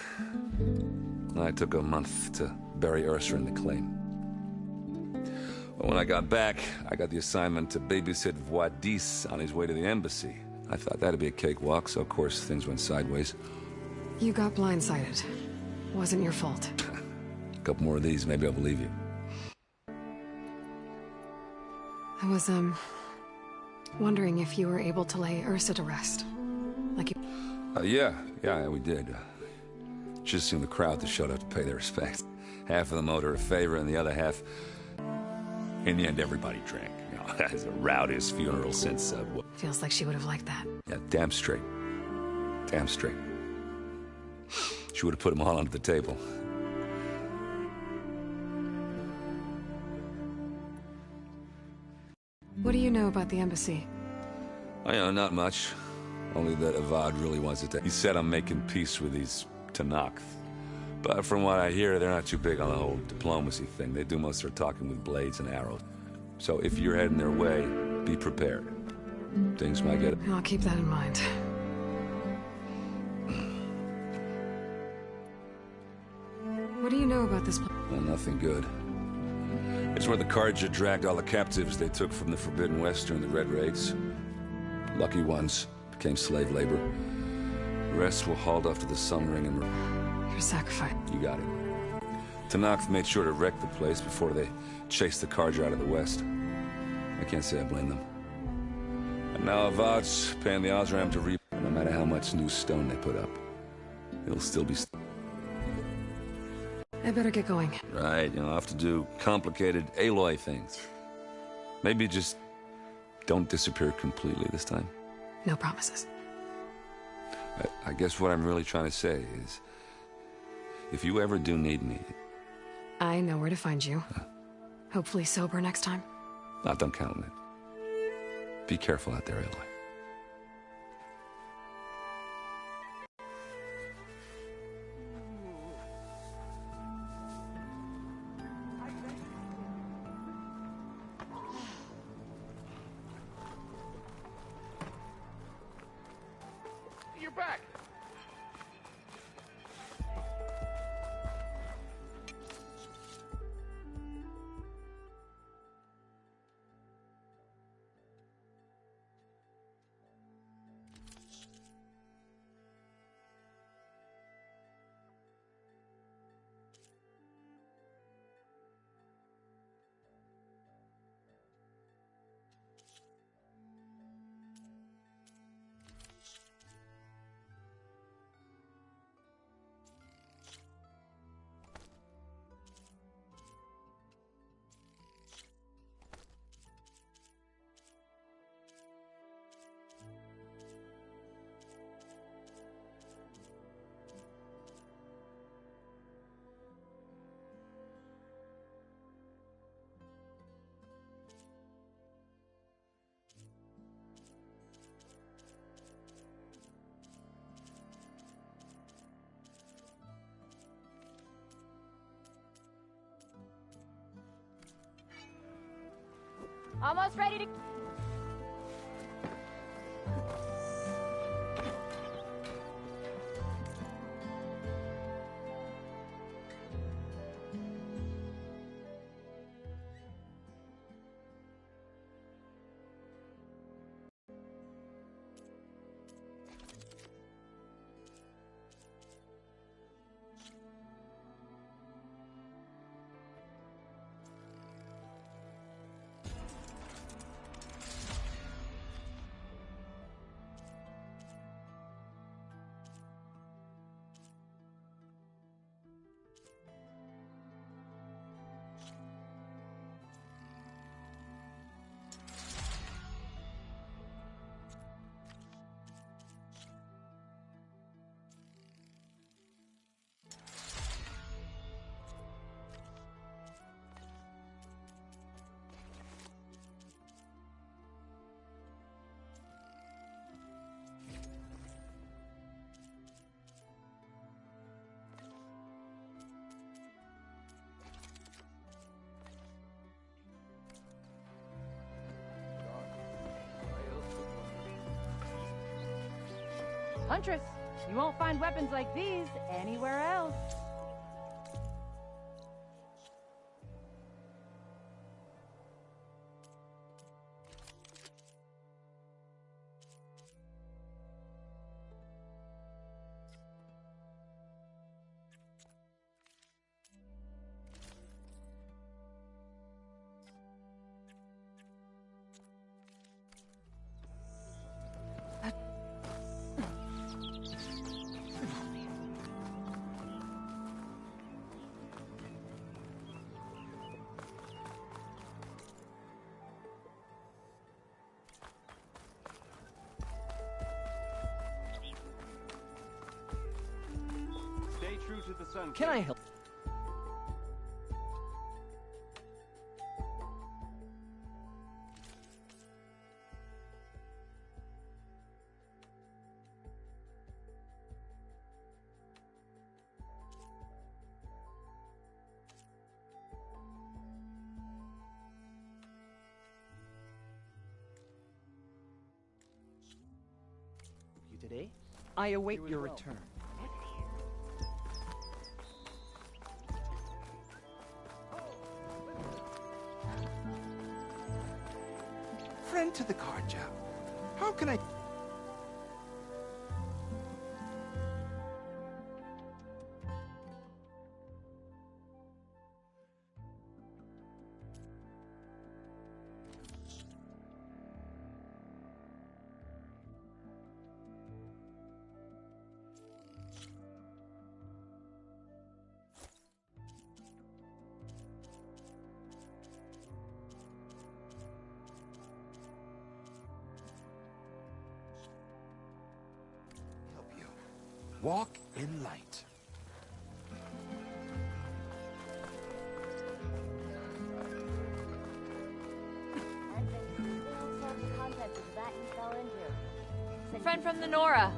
I took a month to bury Ursa in the claim. But when I got back, I got the assignment to babysit Wadis on his way to the embassy. I thought that'd be a cakewalk, so of course things went sideways. You got blindsided. Wasn't your fault. A couple more of these, maybe I'll believe you. I was, wondering if you were able to lay Ursa to rest. Like you... Yeah, we did. Just seen the crowd that showed up to pay their respects. Half of them owed her a favor, and the other half... In the end, everybody drank. You know, that's the rowdiest funeral since, Feels like she would have liked that. Yeah, damn straight. Damn straight. She would have put them all under the table. What do you know about the embassy? Oh, yeah, not much. Only that Avad really wants it to. He said I'm making peace with these Tanakh. But from what I hear, they're not too big on the whole diplomacy thing. They do most of their talking with blades and arrows. So if you're heading their way, be prepared. Things might get... I'll keep that in mind. What do you know about this place? Well, nothing good. It's where the Carja dragged all the captives they took from the Forbidden West during the Red Raids. Lucky ones became slave labor. The rest were hauled off to the Sun Ring and... Your sacrifice. You got it. Tanakh made sure to wreck the place before they chased the Carja out of the West. I can't say I blame them. And now Avad's paying the Osram to reap. No matter how much new stone they put up, it'll still be... I better get going. Right, I'll have to do complicated Aloy things. Maybe just don't disappear completely this time. No promises. I guess what I'm really trying to say is, if you ever do need me... I know where to find you. Hopefully sober next time. Not done counting it. Be careful out there, Aloy. You're back. Almost ready to... Huntress, you won't find weapons like these anywhere else. Stay true to the sun. Can I help? today. I await your return. Friend to the Karja. How can I... Walk in light. Friend from the Nora.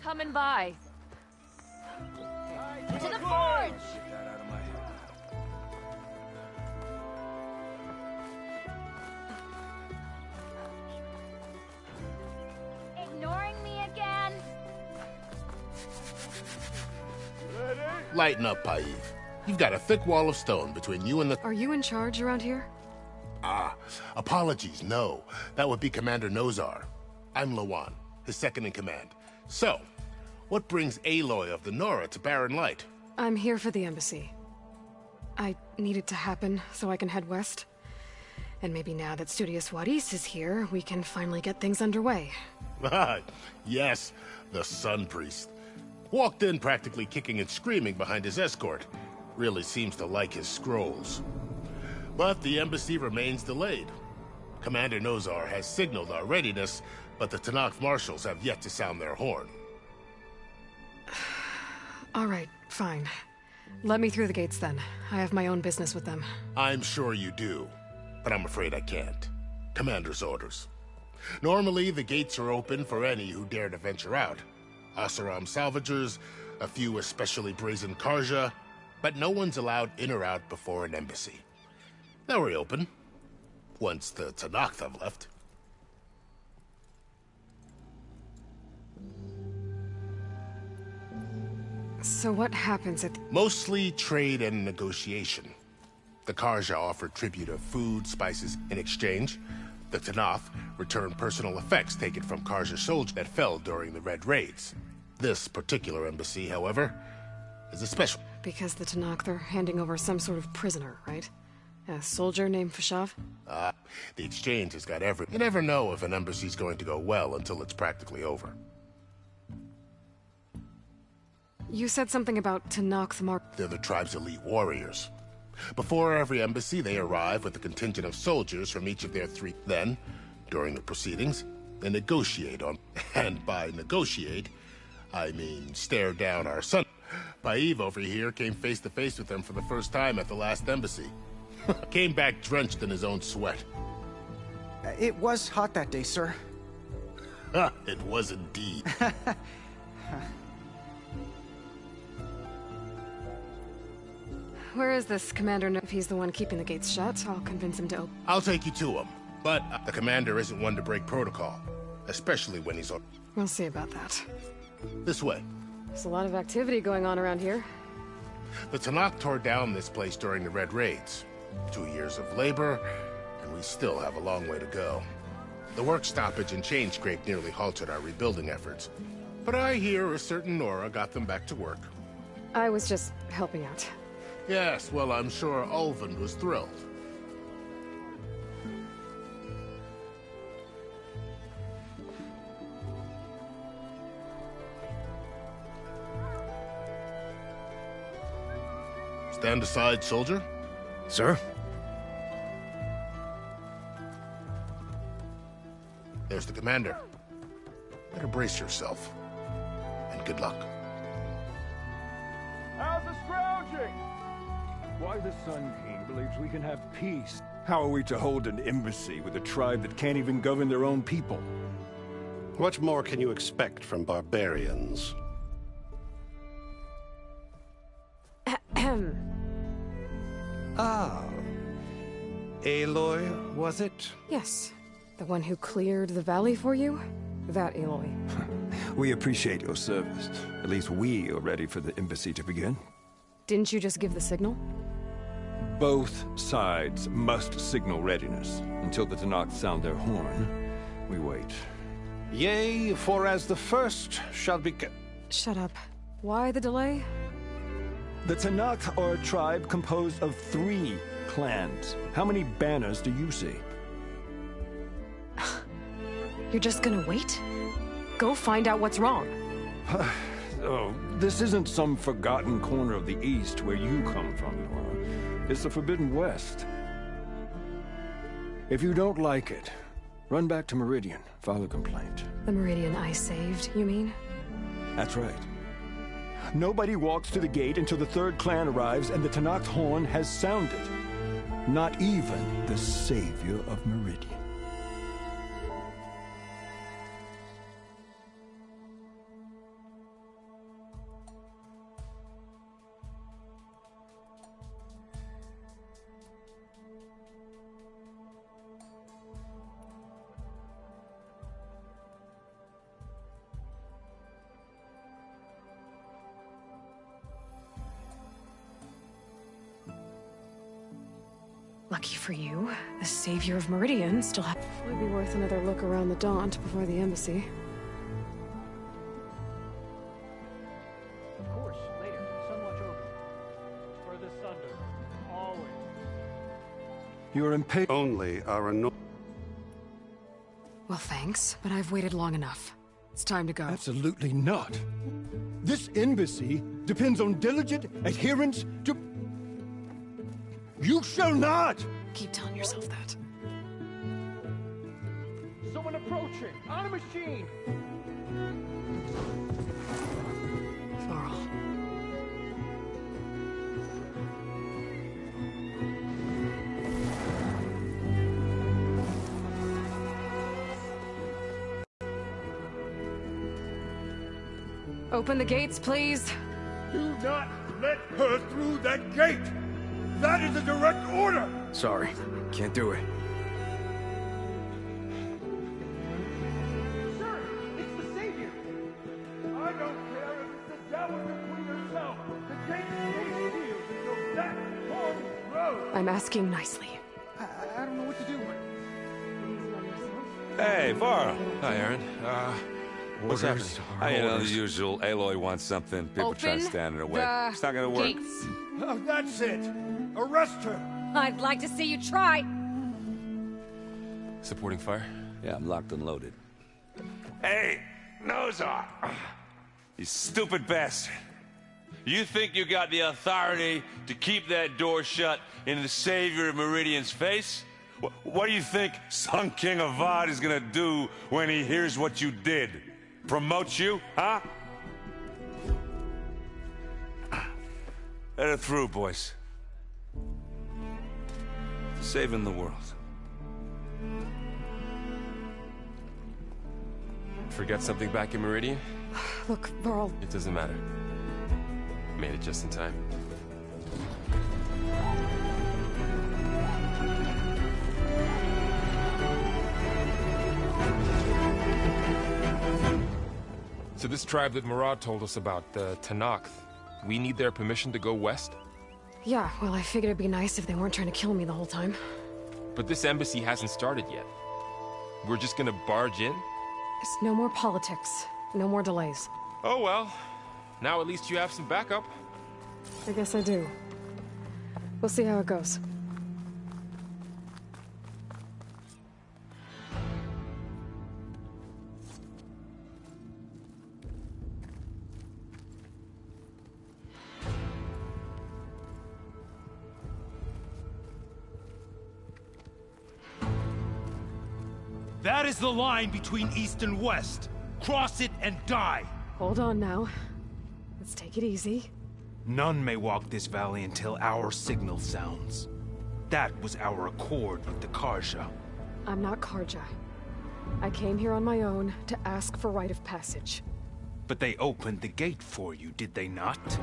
Coming by. To the forge! Get that out of my head. Ignoring me again? Lighten up, Paiv. You've got a thick wall of stone between you and the... Are you in charge around here? Ah, apologies, no. That would be Commander Nozar. I'm Lawan, his second in command. So, what brings Aloy of the Nora to Barren Light? I'm here for the embassy. I need it to happen so I can head west. And maybe now that Studious Wadis is here, we can finally get things underway. Yes, the Sun Priest. Walked in practically kicking and screaming behind his escort. Really seems to like his scrolls. But the embassy remains delayed. Commander Nozar has signaled our readiness, but the Tanakh marshals have yet to sound their horn. All right, fine. Let me through the gates then. I have my own business with them. I'm sure you do, but I'm afraid I can't. Commander's orders. Normally, the gates are open for any who dare to venture out. Oseram salvagers, a few especially brazen Karja, but no one's allowed in or out before an embassy. They'll reopen, once the Tanakh have left. So what happens at... Mostly trade and negotiation. The Karja offer tribute of food, spices in exchange. The Tanakh return personal effects taken from Karja soldiers that fell during the Red Raids. This particular embassy, however, is a special... Because the Tanakh, they're handing over some sort of prisoner, right? A soldier named Fashav? The exchange has got every... You never know if an embassy's going to go well until it's practically over. You said something about Tanakh the Mar... They're the tribe's elite warriors. Before every embassy, they arrive with a contingent of soldiers from each of their three... Then, during the proceedings, they negotiate on... And by negotiate, I mean stare down our son. Paiv over here came face to face with them for the first time at the last embassy. Came back drenched in his own sweat. It was hot that day, sir. It was indeed. Where is this commander? If he's the one keeping the gates shut, I'll convince him to open. I'll take you to him, but the commander isn't one to break protocol, especially when he's on... We'll see about that. This way. There's a lot of activity going on around here. The Tanakh tore down this place during the Red Raids. 2 years of labor, and we still have a long way to go. The work stoppage and chain scrape nearly halted our rebuilding efforts. But I hear a certain Nora got them back to work. I was just helping out. Yes, well, I'm sure Ulvin was thrilled. Stand aside, soldier. Sir? Commander. Better brace yourself. And good luck. How's the scrounging? Why the Sun King believes we can have peace. How are we to hold an embassy with a tribe that can't even govern their own people? What more can you expect from barbarians? Ah. Aloy, was it? Yes. The one who cleared the valley for you? That Aloy. We appreciate your service. At least we are ready for the embassy to begin. Didn't you just give the signal? Both sides must signal readiness. Until the Tanakh sound their horn, we wait. Yea, for as the first shall be... Shut up. Why the delay? The Tanakh are a tribe composed of 3 clans. How many banners do you see? You're just gonna wait? Go find out what's wrong. Oh, this isn't some forgotten corner of the East where you come from, Nora. It's the Forbidden West. If you don't like it, run back to Meridian, file a complaint. The Meridian I saved, you mean? That's right. Nobody walks to the gate until the 3rd clan arrives and the Tanakh's horn has sounded. Not even the savior of Meridian. Lucky for you, the savior of Meridian still has... Might be worth another look around the Daunt before the embassy. Of course, later. Sunwatch over. For the Sunder. Always. You're impatient. Only our annoying... Well, thanks, but I've waited long enough. It's time to go. Absolutely not. This embassy depends on diligent adherence to... You shall not! Keep telling yourself that. Someone approaching! On a machine! Varl. Open the gates, please. Do not let her through that gate! That is a direct order! Sorry, can't do it. Sir, it's the Savior! I don't care if it's the devil between yourself. The gate stays sealed until that horn blows. I'm asking nicely. I don't know what to do. Hey, Varl. Hi, Aaron. What's happening? You know, the usual. Aloy wants something. People try to stand in her way. It's not gonna work. Gates. Oh, that's it! Arrest her! I'd like to see you try. Supporting fire? Yeah, I'm locked and loaded. Hey, Nozar! You stupid bastard. You think you got the authority to keep that door shut in the savior of Meridian's face? What do you think Sun King Avad is gonna do when he hears what you did? Promote you, huh? Let her through, boys. Saving the world. Forget something back in Meridian? Look, Varl. It doesn't matter. Made it just in time. So this tribe that Murad told us about, the Tanakh, we need their permission to go west? Yeah, well, I figured it'd be nice if they weren't trying to kill me the whole time. But this embassy hasn't started yet. We're just gonna barge in? It's no more politics. No more delays. Oh well. Now at least you have some backup. I guess I do. We'll see how it goes. That is the line between East and West. Cross it and die. Hold on now. Let's take it easy. None may walk this valley until our signal sounds. That was our accord with the Karja. I'm not Karja. I came here on my own to ask for rite of passage. But they opened the gate for you, did they not?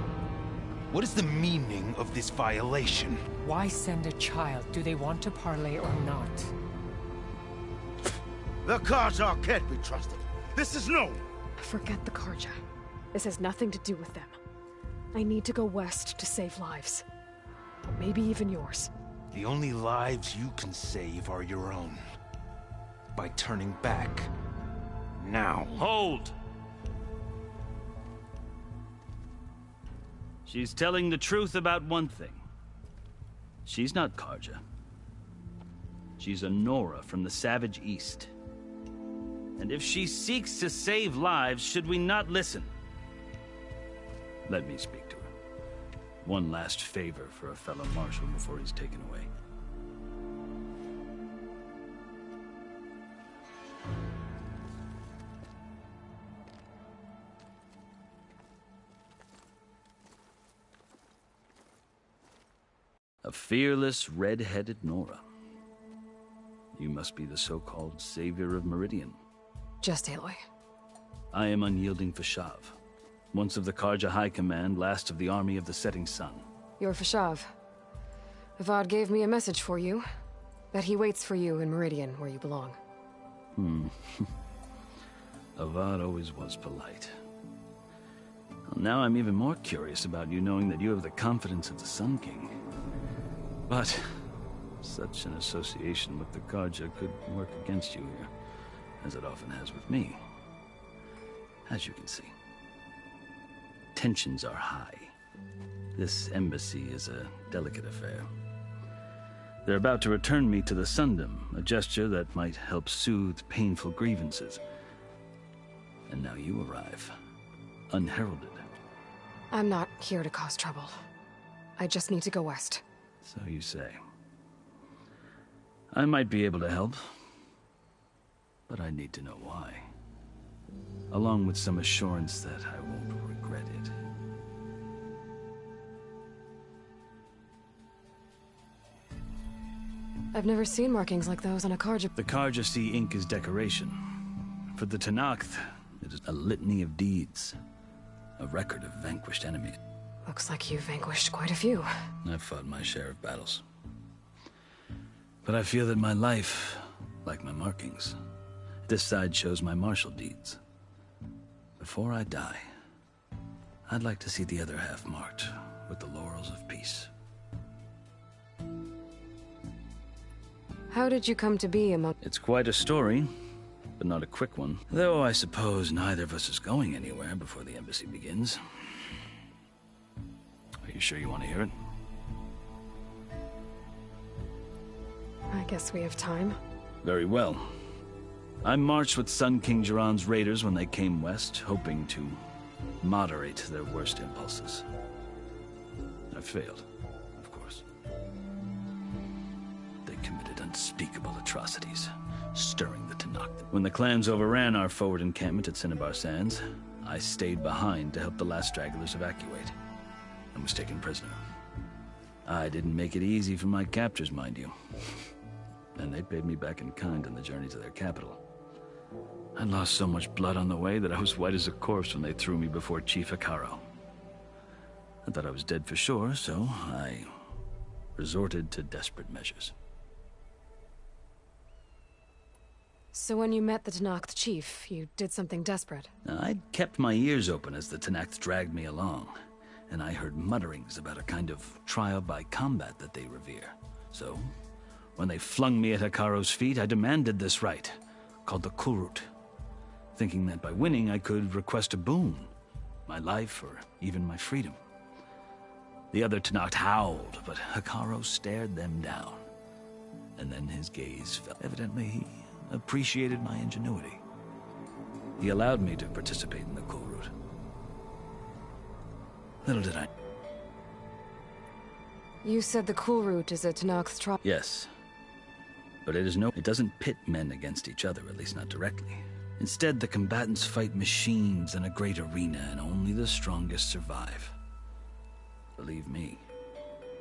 What is the meaning of this violation? Why send a child? Do they want to parley or not? The Karja can't be trusted. This is known. Forget the Karja. This has nothing to do with them. I need to go west to save lives. Maybe even yours. The only lives you can save are your own. By turning back. Now. Hold! She's telling the truth about one thing. She's not Karja. She's a Nora from the Savage East. And if she seeks to save lives, should we not listen? Let me speak to her. One last favor for a fellow marshal before he's taken away. A fearless, red-headed Nora. You must be the so-called savior of Meridian. Just Aloy. I am unyielding Fashav. Once of the Karja High Command, last of the army of the Setting Sun. You're Fashav. Avad gave me a message for you. That he waits for you in Meridian, where you belong. Avad always was polite. Well, now I'm even more curious about you knowing that you have the confidence of the Sun King. But such an association with the Karja could work against you here, as it often has with me. As you can see. Tensions are high. This embassy is a delicate affair. They're about to return me to the Sundom, a gesture that might help soothe painful grievances. And now you arrive, unheralded. I'm not here to cause trouble. I just need to go west. So you say. I might be able to help, but I need to know why. Along with some assurance that I won't regret it. I've never seen markings like those on a Karja. The Karja see ink as decoration. For the Tenakth, it is a litany of deeds. A record of vanquished enemies. Looks like you've vanquished quite a few. I've fought my share of battles. But I feel that my life, like my markings, this side shows my martial deeds. Before I die, I'd like to see the other half marked with the laurels of peace. How did you come to be among... It's quite a story, but not a quick one. Though I suppose neither of us is going anywhere before the embassy begins. Are you sure you want to hear it? I guess we have time. Very well. I marched with Sun King Jiran's raiders when they came west, hoping to moderate their worst impulses. I failed, of course. They committed unspeakable atrocities, stirring the Tenakth. When the clans overran our forward encampment at Cinnabar Sands, I stayed behind to help the last stragglers evacuate, and was taken prisoner. I didn't make it easy for my captors, mind you. And they paid me back in kind on the journey to their capital. I'd lost so much blood on the way that I was white as a corpse when they threw me before Chief Hekaro. I thought I was dead for sure, so I resorted to desperate measures. So when you met the Tenakth chief, you did something desperate? I'd kept my ears open as the Tenakth dragged me along, and I heard mutterings about a kind of trial by combat that they revere. So, when they flung me at Hekaro's feet, I demanded this rite, called the Kulrut, thinking that by winning I could request a boon, my life or even my freedom. The other Tenakth howled, but Hekaro stared them down, and then his gaze fell. Evidently, he appreciated my ingenuity. He allowed me to participate in the Kulrut. Little did I... You said the Kulrut is a Tenakth tribe? Yes. But it doesn't pit men against each other, at least not directly. Instead, the combatants fight machines in a great arena, and only the strongest survive. Believe me,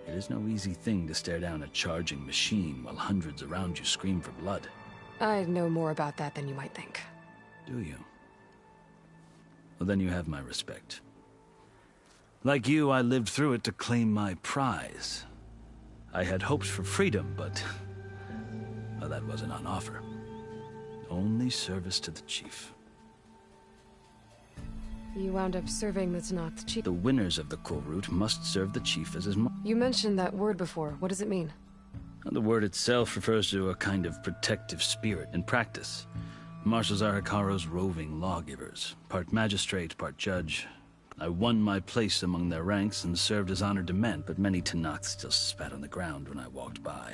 it is no easy thing to stare down a charging machine while hundreds around you scream for blood. I know more about that than you might think. Do you? Well, then you have my respect. Like you, I lived through it to claim my prize. I had hopes for freedom, but well, that wasn't on offer. Only service to the chief. You wound up serving the Tenakth chief. The winners of the cool route must serve the chief as his You mentioned that word before. What does it mean? The word itself refers to a kind of protective spirit. In practice, marshals are Hikaru's roving lawgivers, part magistrate, part judge. I won my place among their ranks and served as honored to men, but many Tenakth still spat on the ground when I walked by.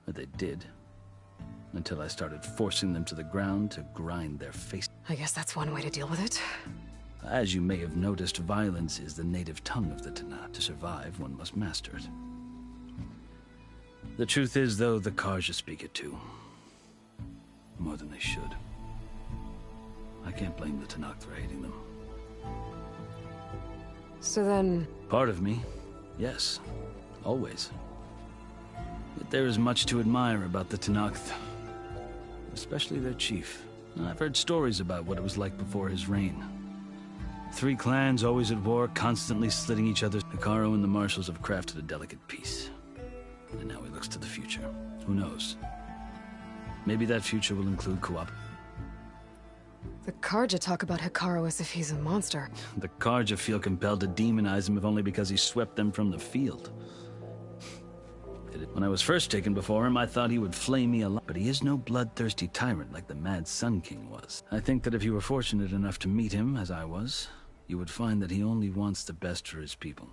But they did, until I started forcing them to the ground to grind their faces. I guess that's one way to deal with it. As you may have noticed, violence is the native tongue of the Tenakth. To survive, one must master it. The truth is, though, the Karja speak it too. More than they should. I can't blame the Tenakth for hating them. So then... Part of me, yes. Always. Yet there is much to admire about the Tenakth. Especially their chief. I've heard stories about what it was like before his reign. 3 clans always at war, constantly slitting each other's... Hikaru and the marshals have crafted a delicate peace. And now he looks to the future. Who knows? Maybe that future will include co-op. The Karja talk about Hikaru as if he's a monster. The Karja feel compelled to demonize him if only because he swept them from the field. When I was first taken before him, I thought he would flay me alive. But he is no bloodthirsty tyrant like the Mad Sun King was. I think that if you were fortunate enough to meet him, as I was, you would find that he only wants the best for his people.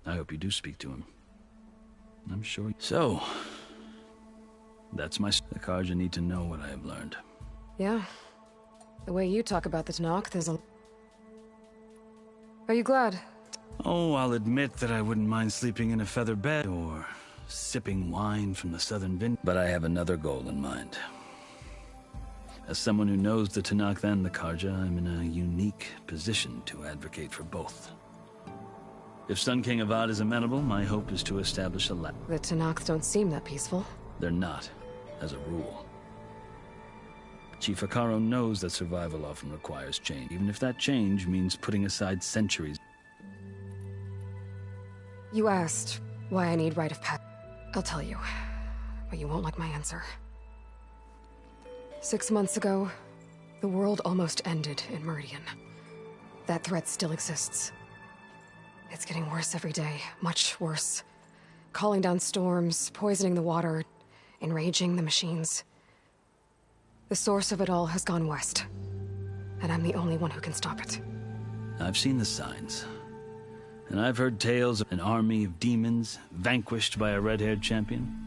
I hope you do speak to him. I'm sure. So, that's my... The Karja need to know what I have learned. Yeah. The way you talk about the Tenakth is a... Are you glad? Oh, I'll admit that I wouldn't mind sleeping in a feather bed or sipping wine from the southern vineyard. But I have another goal in mind. As someone who knows the Tenakth and the Karja, I'm in a unique position to advocate for both. If Sun King Avad is amenable, my hope is to establish a lab. The Tenakth don't seem that peaceful. They're not, as a rule. Chief Hikaru knows that survival often requires change, even if that change means putting aside centuries. You asked why I need rite of passage. I'll tell you, but you won't like my answer. 6 months ago, the world almost ended in Meridian. That threat still exists. It's getting worse every day, much worse. Calling down storms, poisoning the water, enraging the machines. The source of it all has gone west, and I'm the only one who can stop it. I've seen the signs, and I've heard tales of an army of demons vanquished by a red-haired champion.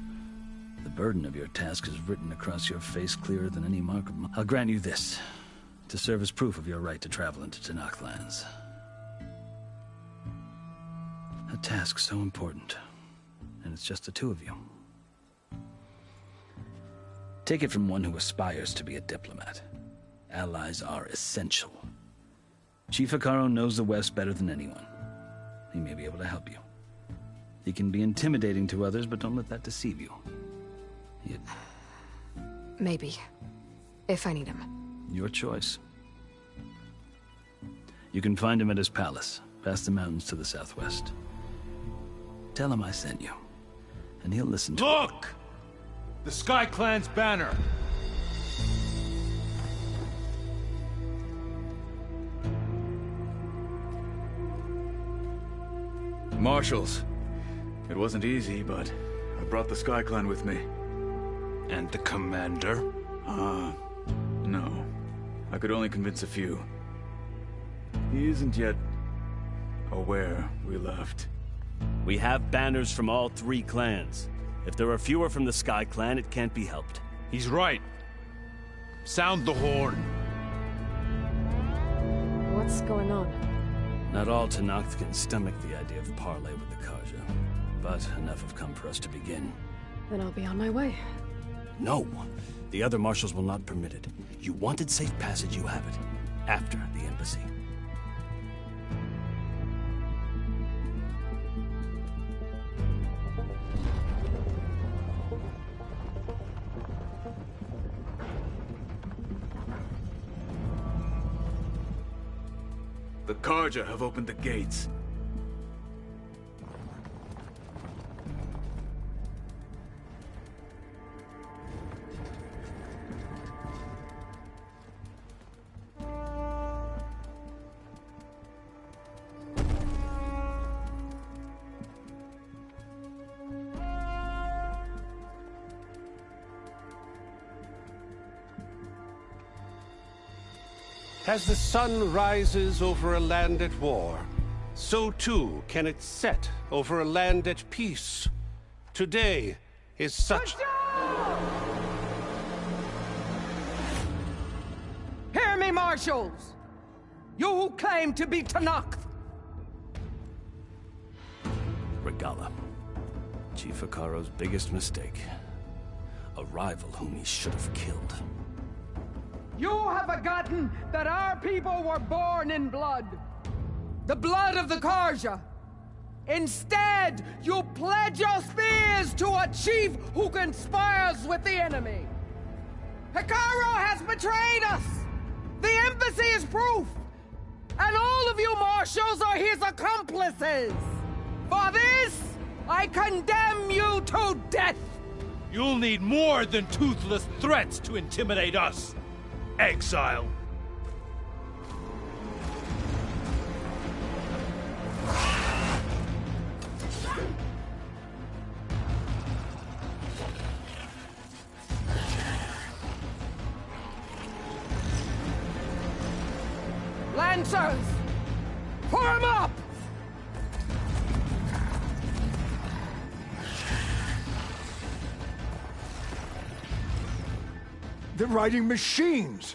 The burden of your task is written across your face clearer than any mark of mine. I'll grant you this, to serve as proof of your right to travel into Tenakth lands. A task so important, and it's just the 2 of you. Take it from one who aspires to be a diplomat. Allies are essential. Chief Hikaru knows the West better than anyone. He may be able to help you. He can be intimidating to others, but don't let that deceive you. Maybe. If I need him. Your choice. You can find him at his palace, past the mountains to the southwest. Tell him I sent you, and he'll listen to... Look! The Sky Clan's banner! Marshals. It wasn't easy, but I brought the Sky Clan with me. And the commander? No. I could only convince a few. He isn't yet aware we left. We have banners from all 3 clans. If there are fewer from the Sky Clan, it can't be helped. He's right. Sound the horn. What's going on? Not all Tenakth can stomach the idea of parley with the Karja, but enough have come for us to begin. Then I'll be on my way. No. The other marshals will not permit it. You wanted safe passage, you have it. After the embassy. The Karja have opened the gates. As the sun rises over a land at war, so too can it set over a land at peace. Today is such... Hear me, marshals! You who claim to be Tanakh! Regala. Chief Hikaro's biggest mistake. A rival whom he should have killed. You have forgotten that our people were born in blood. The blood of the Karja. Instead, you pledge your spears to a chief who conspires with the enemy. Hikaro has betrayed us! The embassy is proof! And all of you marshals are his accomplices! For this, I condemn you to death! You'll need more than toothless threats to intimidate us! Exile. Lancers! Form up! They're riding machines!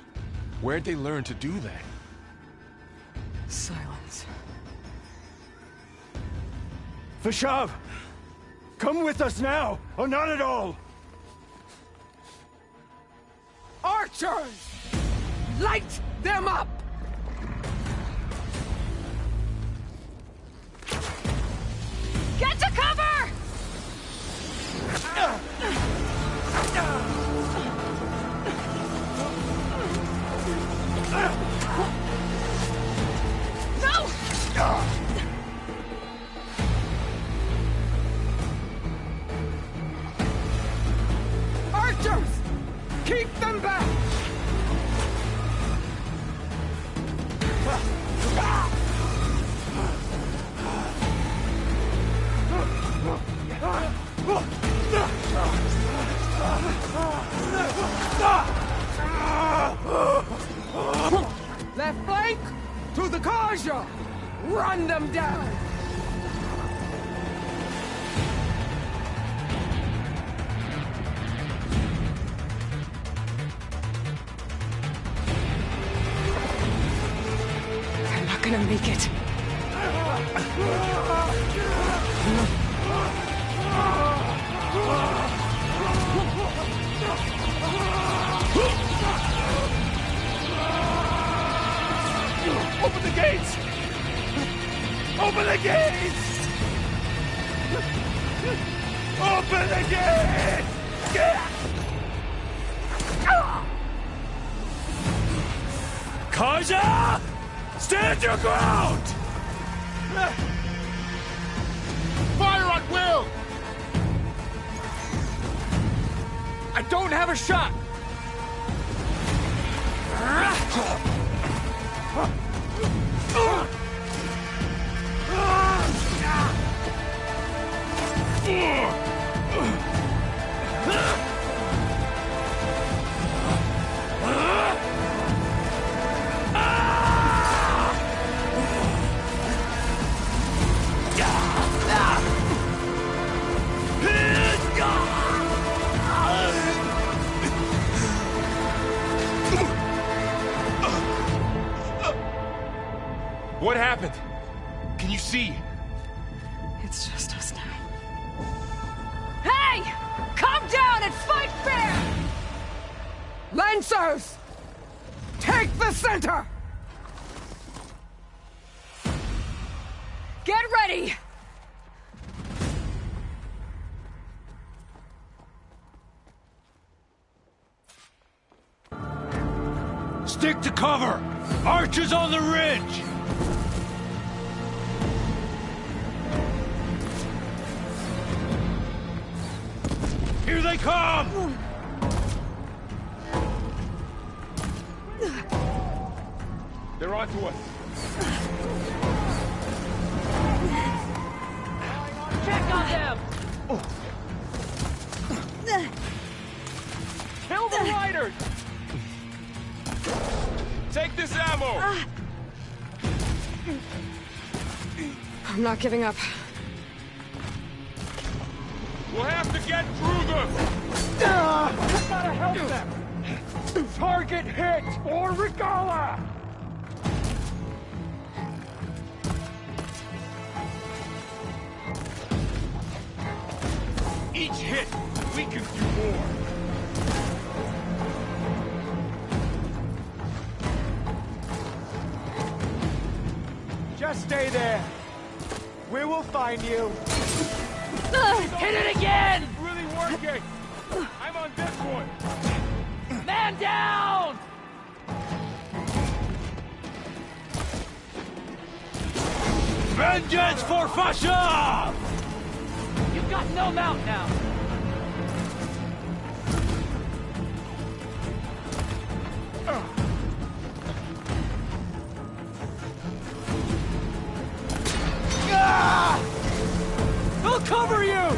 Where'd they learn to do that? Silence. Vashav! Come with us now, or not at all! Archers! Light them up! Get to cover! No! Archers! Keep them back! Left flank to the Karja! Run them down! They're not gonna make it. Open the gates! Open the gates! Open the gates! Karja! Stand your ground! Fire at will! I don't have a shot! What happened? Can you see? It's just us now. Hey! Come down and fight fair! Lancers! Take the center! Get ready! Stick to cover! Archers on the ridge! Here they come! They're onto us. Check on them! Kill the riders! Take this ammo! I'm not giving up. We'll have to get through them! You gotta help them! Target hit or Regala! Each hit weakens you more. Just stay there. We will find you. Hit it again! It's really working! I'm on this one! Man down! Vengeance for Fasha! You've got no mount now! They'll cover you!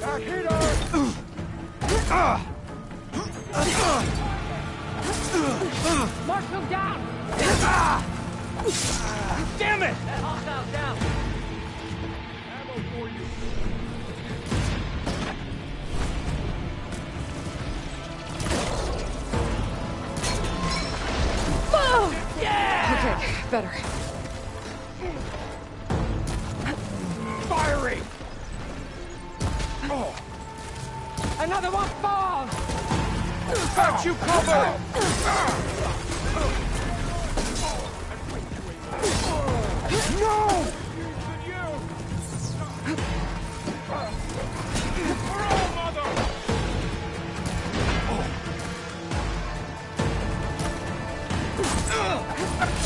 That hit her! Mark them down! Damn it! That hostile down! Ammo for you. Yeah! Okay, better. Firing! Oh. Another one falls! Got you covered! No!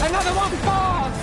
Another one falls!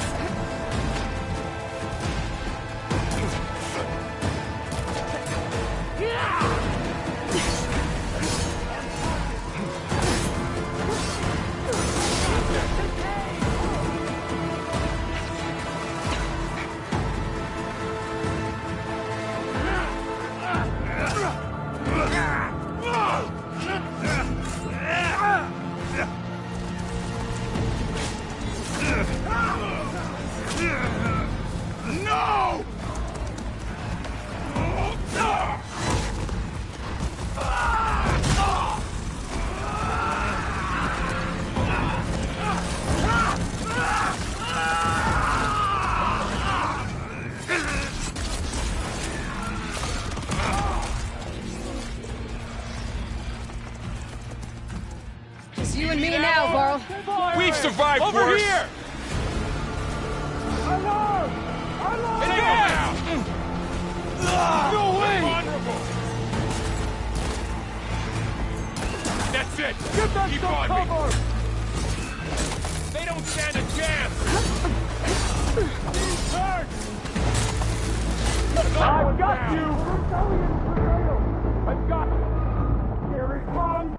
Just you and me now, Varl. We've survived Over worse. here! Alarm! Alarm! Take them out! No way! Vulnerable. That's it. Get them Keep some on cover! me. They don't stand a chance. He's hurt! I've got you! I've got you! Here it comes!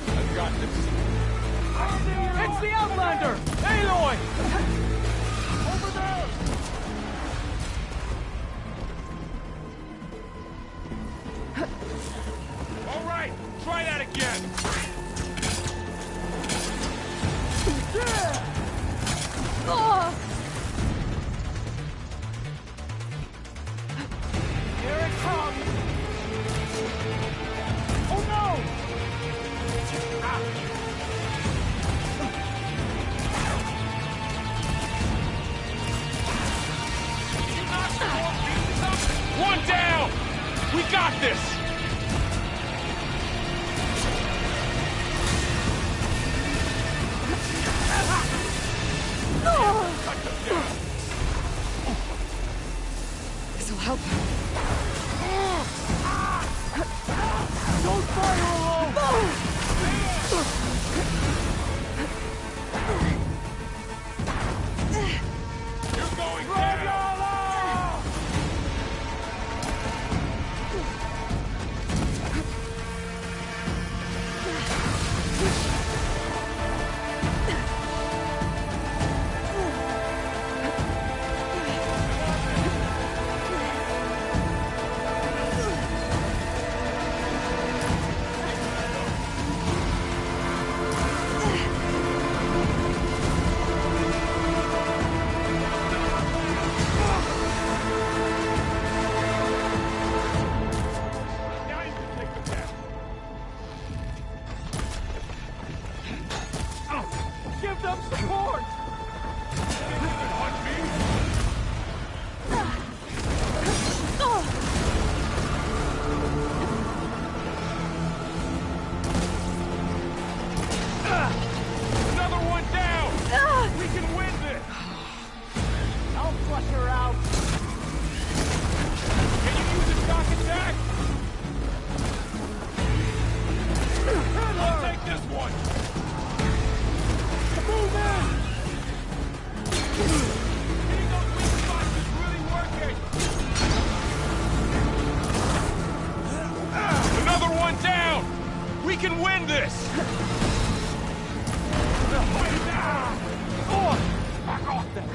I've got this. It's the Outlander! Aloy! Over there! All right, try that again. Here it comes! some support! Another one down! We can win this! I'll flush her out. Can you use a shock attack? I'll take this one! Move in! Hitting those weak spots is really working! Another one down! We can win this! Back off then!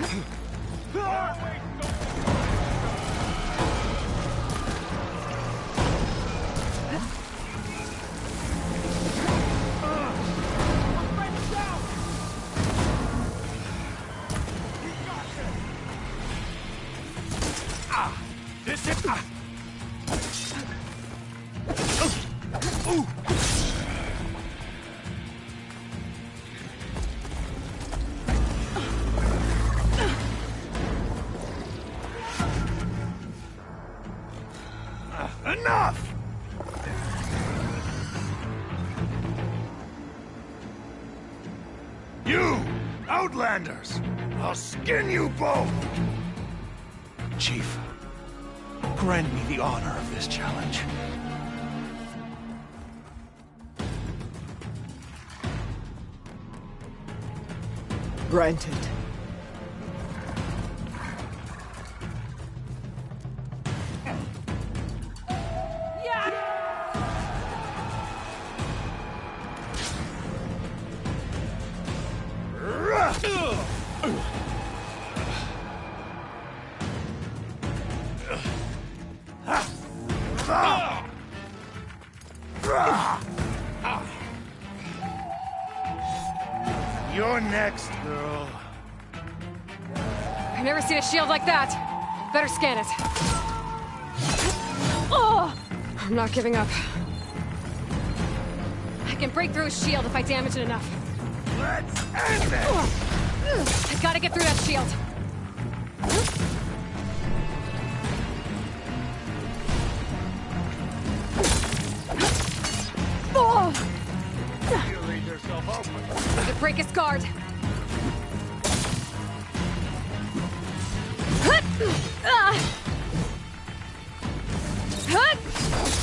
This is... Enough! You! Outlanders! I'll skin you both! Chief, grant me the honor of this challenge. Granted. You're next, girl. I've never seen a shield like that. Better scan it. Oh! I'm not giving up. I can break through a shield if I damage it enough. Let's end this! I gotta get through that shield. Oh! You leave yourself open. I can break his guard.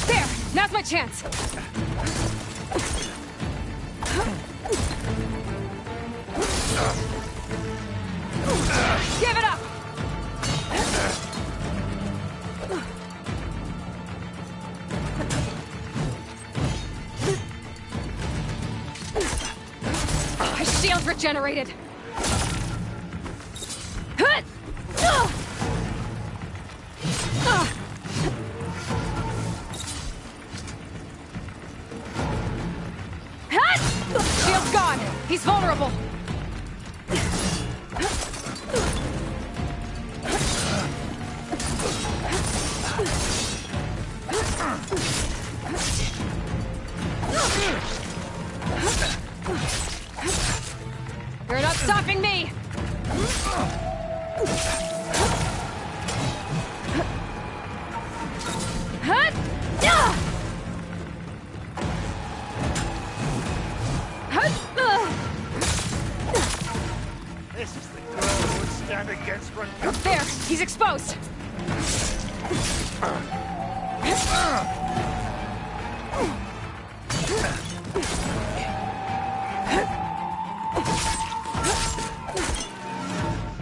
There! Now's my chance! Give it up! His shield regenerated! Shield's gone! He's vulnerable! You're not stopping me! This is the girl who would stand against Rengar. There! He's exposed!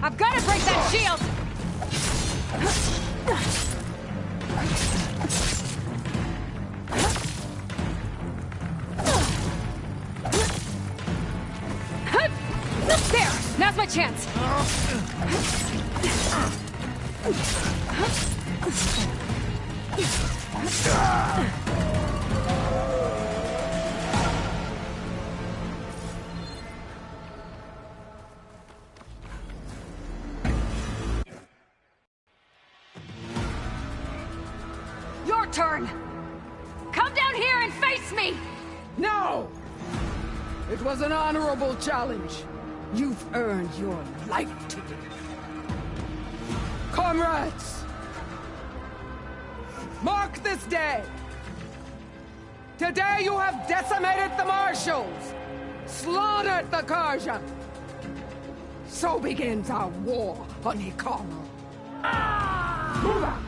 I've got to break that shield! There! Now's my chance! Your turn! Come down here and face me! No! It was an honorable challenge. You've earned your life to live. Comrades! Mark this day! Today you have decimated the marshals, slaughtered the Karja. So begins our war on Hikaru. Move out!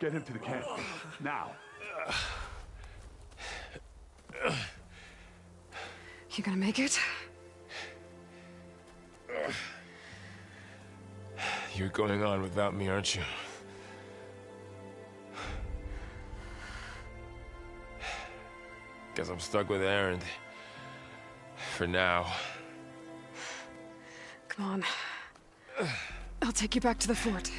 Get him to the camp. Now. You gonna make it? You're going on without me, aren't you? Guess I'm stuck with Erend. For now. Come on. I'll take you back to the fort.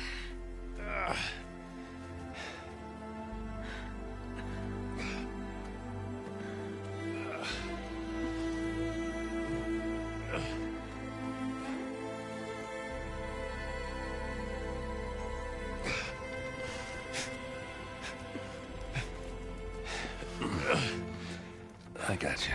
I got you.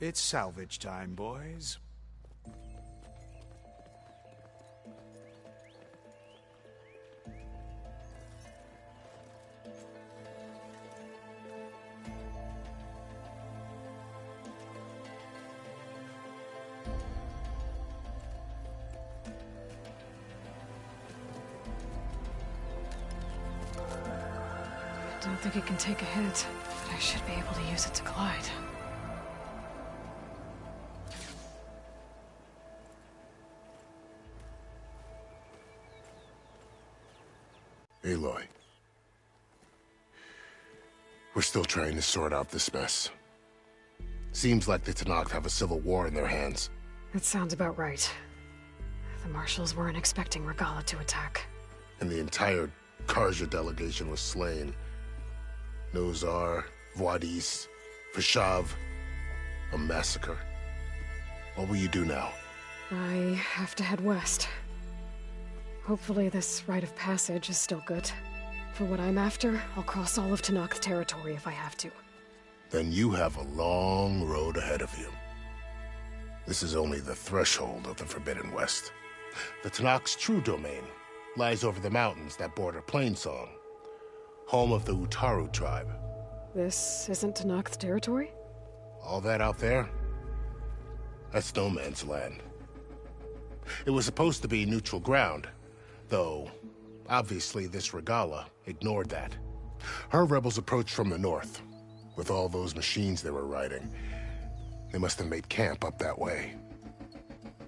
It's salvage time, boys. I don't think it can take a hit, but I should be able to use it to glide. Aloy. We're still trying to sort out this mess. Seems like the Tenakth have a civil war in their hands. That sounds about right. The marshals weren't expecting Regalla to attack. And the entire Karja delegation was slain. Nozar, Voidis, Vashav. A massacre. What will you do now? I have to head west. Hopefully this rite of passage is still good. For what I'm after, I'll cross all of Tenakth territory if I have to. Then you have a long road ahead of you. This is only the threshold of the Forbidden West. The Tenakth's true domain lies over the mountains that border Plainsong, home of the Utaru tribe. This isn't Tenakth territory? All that out there? That's no man's land. It was supposed to be neutral ground, though obviously this Regalla ignored that. Her rebels approached from the north, with all those machines they were riding. They must have made camp up that way.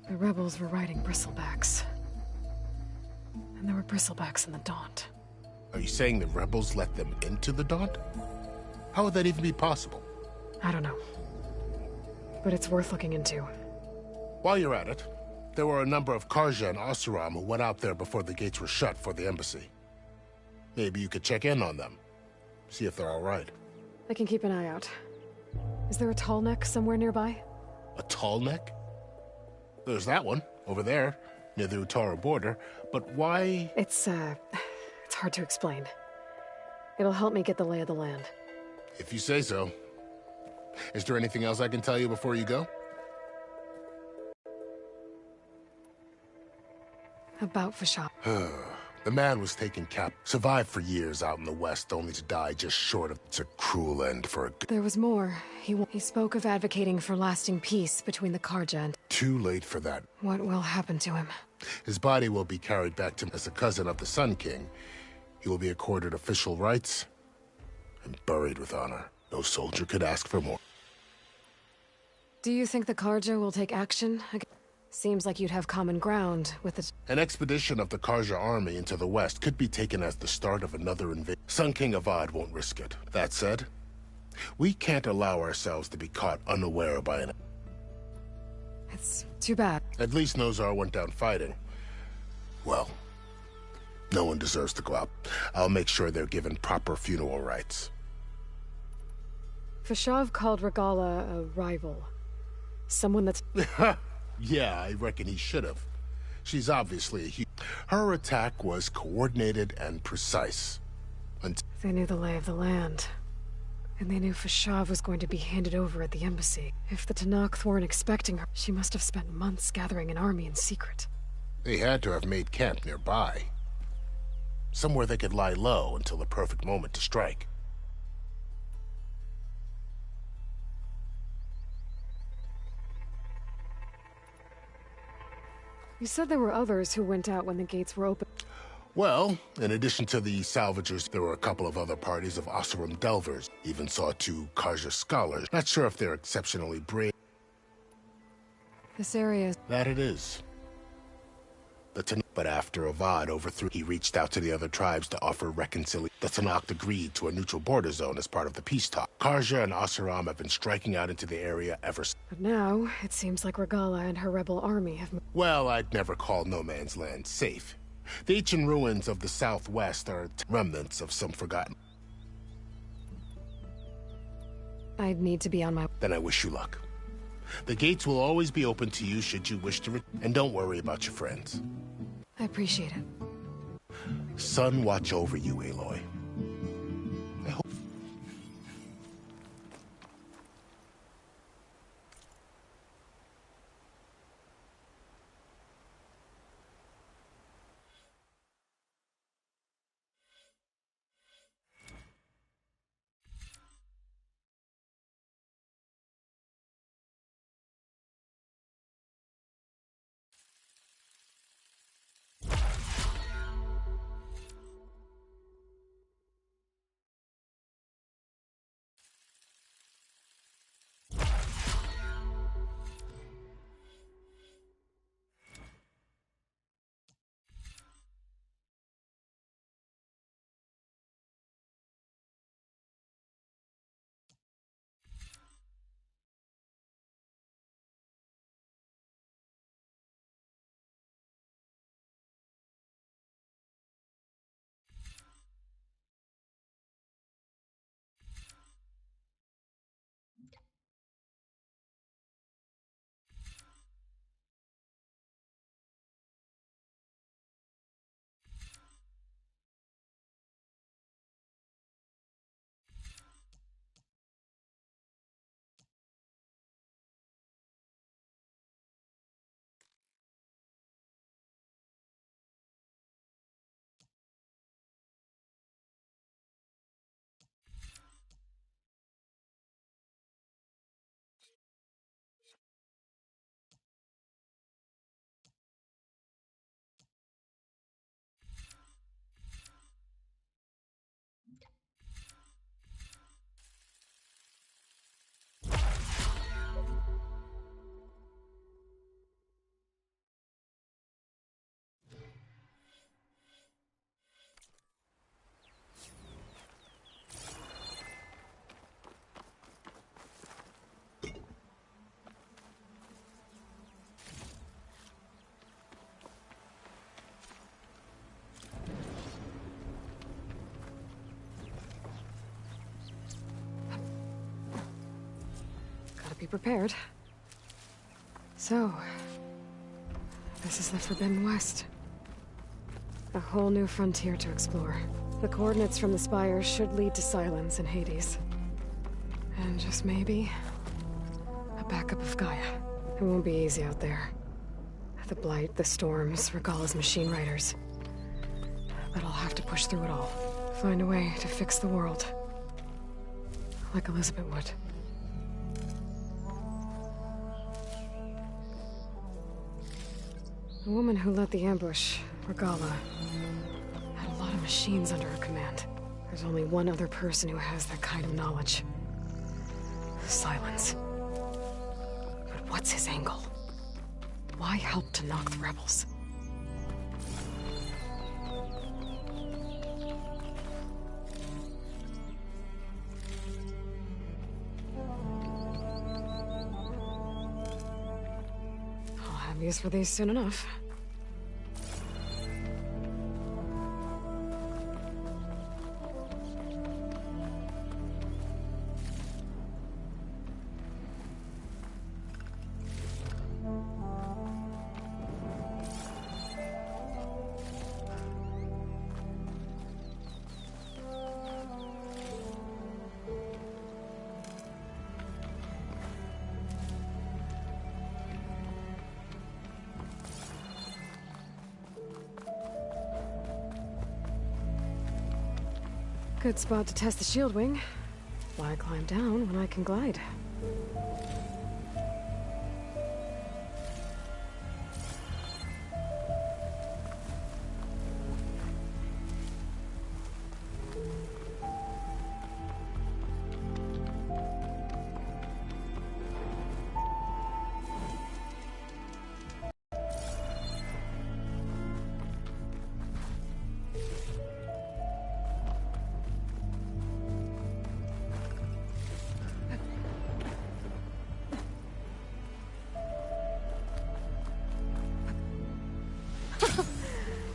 The rebels were riding bristlebacks. And there were bristlebacks in the Daunt. Are you saying the rebels let them into the Daunt? How would that even be possible? I don't know. But it's worth looking into. While you're at it, there were a number of Karja and Oseram who went out there before the gates were shut for the embassy. Maybe you could check in on them. See if they're all right. I can keep an eye out. Is there a tall neck somewhere nearby? A tall neck? There's that one, over there, near the Utaru border. But why? It's hard to explain. It'll help me get the lay of the land. If you say so. Is there anything else I can tell you before you go? About Vashav. The man was taken survived for years out in the West, only to die just short of... It's a cruel end for a... There was more. He spoke of advocating for lasting peace between the Karja and... Too late for that. What will happen to him? His body will be carried back to him as a cousin of the Sun King. He will be accorded official rights and buried with honor. No soldier could ask for more. Do you think the Karja will take action? Seems like you'd have common ground with the... An expedition of the Karja army into the west could be taken as the start of another invasion. Sun King Avad won't risk it. That said, we can't allow ourselves to be caught unaware by an... It's too bad. At least Nozar went down fighting. Well, no one deserves to go out. I'll make sure they're given proper funeral rites. Fashav called Regala a rival. Someone that's... Yeah, I reckon he should have. She's obviously a huge... Her attack was coordinated and precise. They knew the lay of the land. And they knew Fashav was going to be handed over at the embassy. If the Tenakth weren't expecting her, she must have spent months gathering an army in secret. They had to have made camp nearby. Somewhere they could lie low until the perfect moment to strike. You said there were others who went out when the gates were open. Well, in addition to the salvagers, there were a couple of other parties of Oseram delvers. Even saw 2 Karja scholars. Not sure if they're exceptionally brave. This area... That it is. But after Avad overthrew, he reached out to the other tribes to offer reconciliation. The Tenakth agreed to a neutral border zone as part of the peace talk. Karja and Oseram have been striking out into the area ever since. But now, it seems like Regala and her rebel army have... Well, I'd never call no man's land safe. The ancient ruins of the southwest are remnants of some forgotten... I'd need to be on my... Then I wish you luck. The gates will always be open to you should you wish to and don't worry about your friends. I appreciate it. Sun watch over you, Aloy. I hope... Be prepared. So, this is the Forbidden West. A whole new frontier to explore. The coordinates from the spire should lead to Silence and Hades. And just maybe, a backup of Gaia. It won't be easy out there. The Blight, the Storms, Regala's machine riders. But I'll have to push through it all. Find a way to fix the world. Like Elizabeth would. The woman who led the ambush, Regala, had a lot of machines under her command. There's only one other person who has that kind of knowledge. Silence. What's his angle? Why help to knock the rebels? I'll have use for these soon enough. Good spot to test the shield wing. Why climb down when I can glide?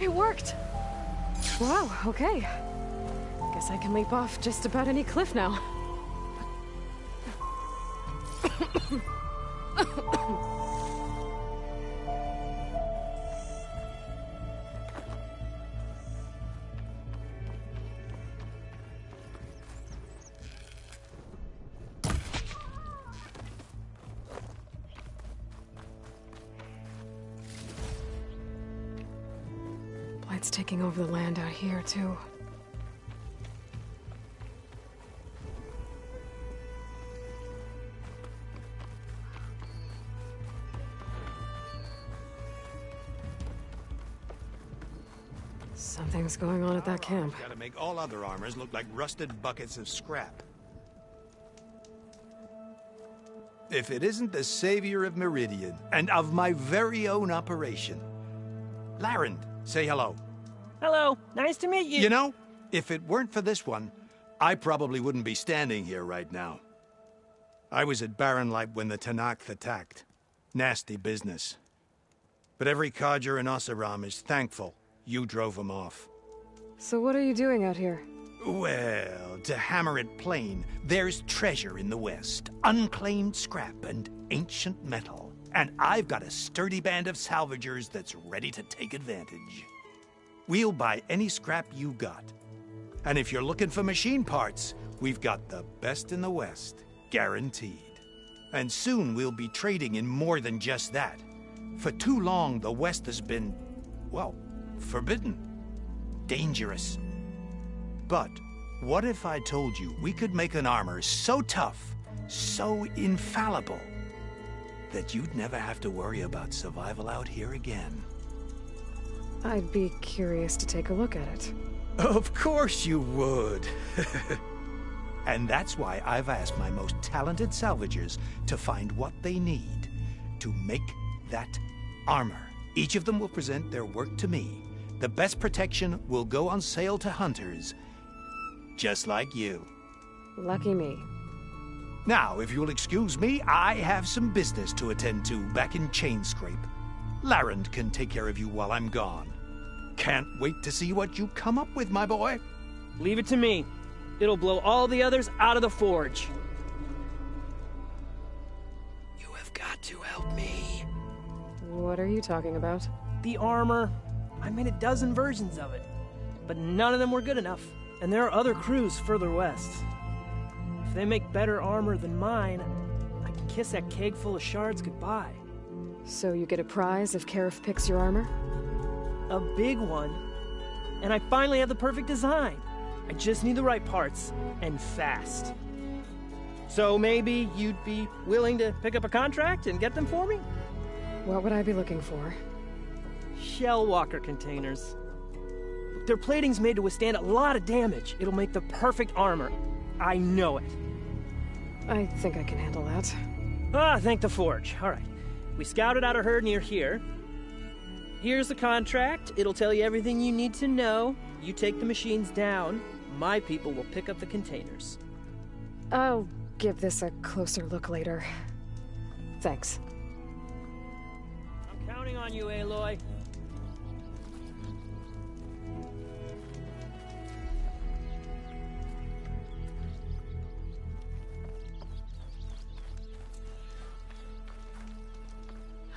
It worked! Wow, okay. Guess I can leap off just about any cliff now. Blight's taking over the land out here, too. Something's going on at that camp. Gotta make all other armors look like rusted buckets of scrap. If it isn't the savior of Meridian, and of my very own operation. Larend, say hello. Hello, nice to meet you. You know, if it weren't for this one, I probably wouldn't be standing here right now. I was at Barren Light when the Tenakth attacked. Nasty business. But every codger in Oseram is thankful you drove them off. So what are you doing out here? Well, to hammer it plain, there's treasure in the West. Unclaimed scrap and ancient metal. And I've got a sturdy band of salvagers that's ready to take advantage. We'll buy any scrap you got. And if you're looking for machine parts, we've got the best in the West, guaranteed. And soon we'll be trading in more than just that. For too long, the West has been, well, forbidden. Dangerous. But what if I told you we could make an armor so tough, so infallible, that you'd never have to worry about survival out here again? I'd be curious to take a look at it. Of course you would. And that's why I've asked my most talented salvagers to find what they need to make that armor. Each of them will present their work to me. The best protection will go on sale to hunters, just like you. Lucky me. Now, if you'll excuse me, I have some business to attend to back in Chainscrape. Larend can take care of you while I'm gone. Can't wait to see what you come up with, my boy. Leave it to me. It'll blow all the others out of the forge. You have got to help me. What are you talking about? The armor. I made a dozen versions of it, but none of them were good enough. And there are other crews further west. If they make better armor than mine, I can kiss that keg full of shards goodbye. So you get a prize if Karif picks your armor? A big one. And I finally have the perfect design. I just need the right parts, and fast. So maybe you'd be willing to pick up a contract and get them for me? What would I be looking for? Shell walker containers. Their plating's made to withstand a lot of damage. It'll make the perfect armor. I know it. I think I can handle that. Ah, thank the Forge. All right. We scouted out a herd near here. Here's the contract. It'll tell you everything you need to know. You take the machines down. My people will pick up the containers. I'll give this a closer look later. Thanks. I'm counting on you, Aloy.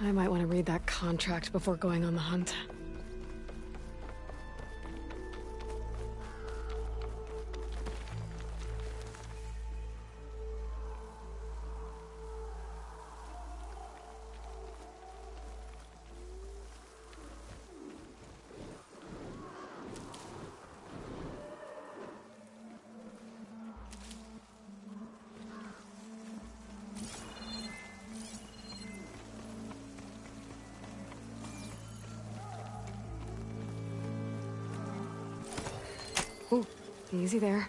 I might want to read that contract before going on the hunt. Ooh, easy there.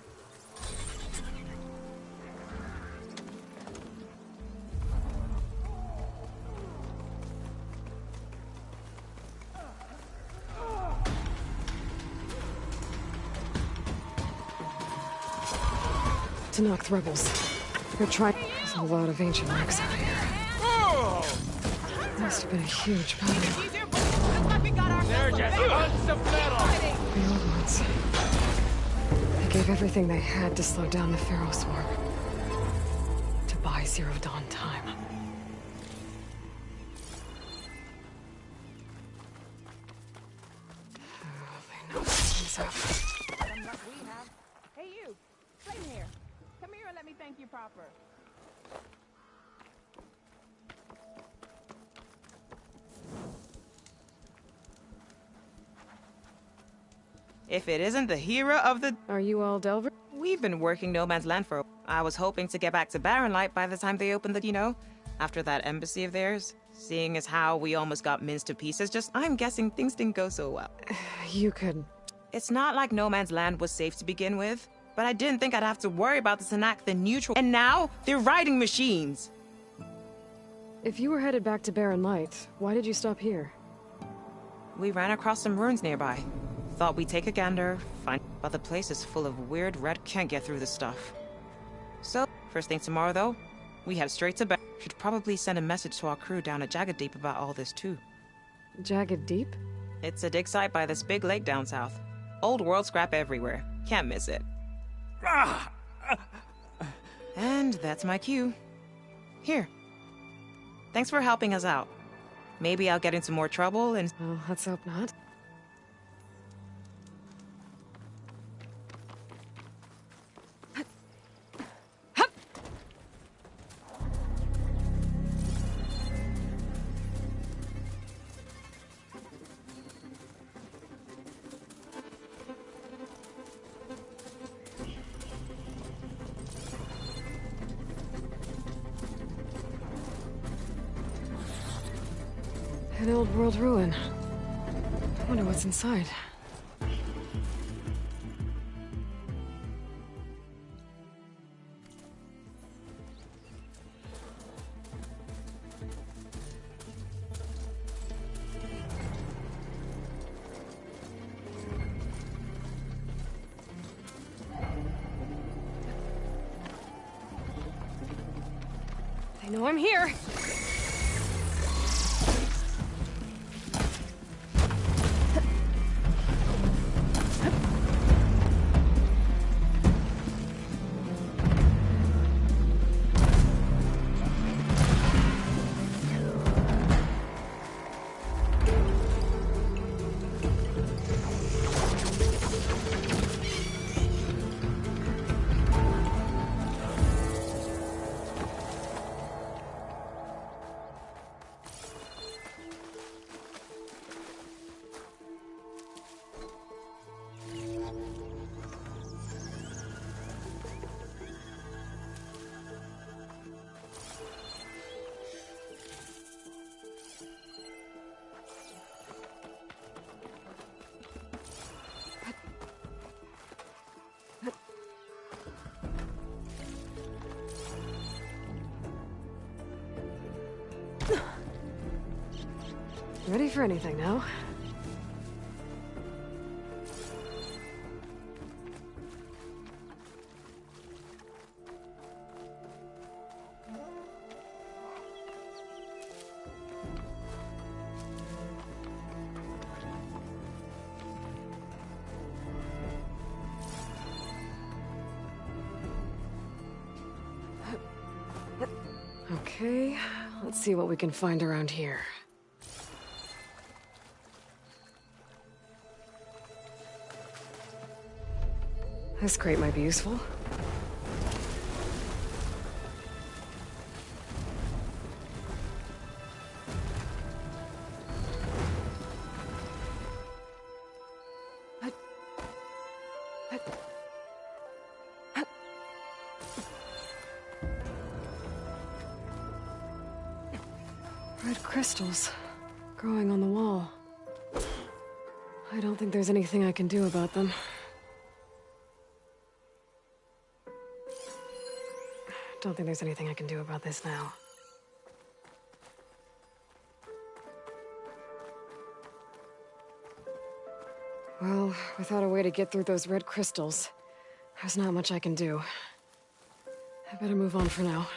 Tanakh rebels. They're trying. There's a lot of ancient wrecks out here. Must have been a huge battle. They're just hunks of metal! The old ones. They gave everything they had to slow down the Pharaoh swarm. To buy Zero Dawn time. Oh, they know something's up. Hey, you! Flame here. Come here and let me thank you proper. If it isn't the hero of the... Are you all Delver? We've been working No Man's Land for... I was hoping to get back to Barren Light by the time they opened the, after that embassy of theirs. Seeing as how we almost got minced to pieces, I'm guessing things didn't go so well. You could... It's not like No Man's Land was safe to begin with, but I didn't think I'd have to worry about the Tanakh, the neutral... And now, they're riding machines! If you were headed back to Barren Light, why did you stop here? We ran across some ruins nearby. Thought we'd take a gander, but the place is full of weird red, can't get through the stuff. So, first thing tomorrow though, we head straight to bed. Should probably send a message to our crew down at Jagged Deep about all this too. Jagged Deep? It's a dig site by this big lake down south. Old world scrap everywhere. Can't miss it. And that's my cue. Here. Thanks for helping us out. Maybe I'll get into more trouble and... Well, let's hope not. An old world ruin. I wonder what's inside. They know I'm here. Ready for anything now. Okay, let's see what we can find around here. This crate might be useful. Red crystals growing on the wall. I don't think there's anything I can do about them. Don't think there's anything I can do about this now. Well, without a way to get through those red crystals, there's not much I can do. I better move on for now.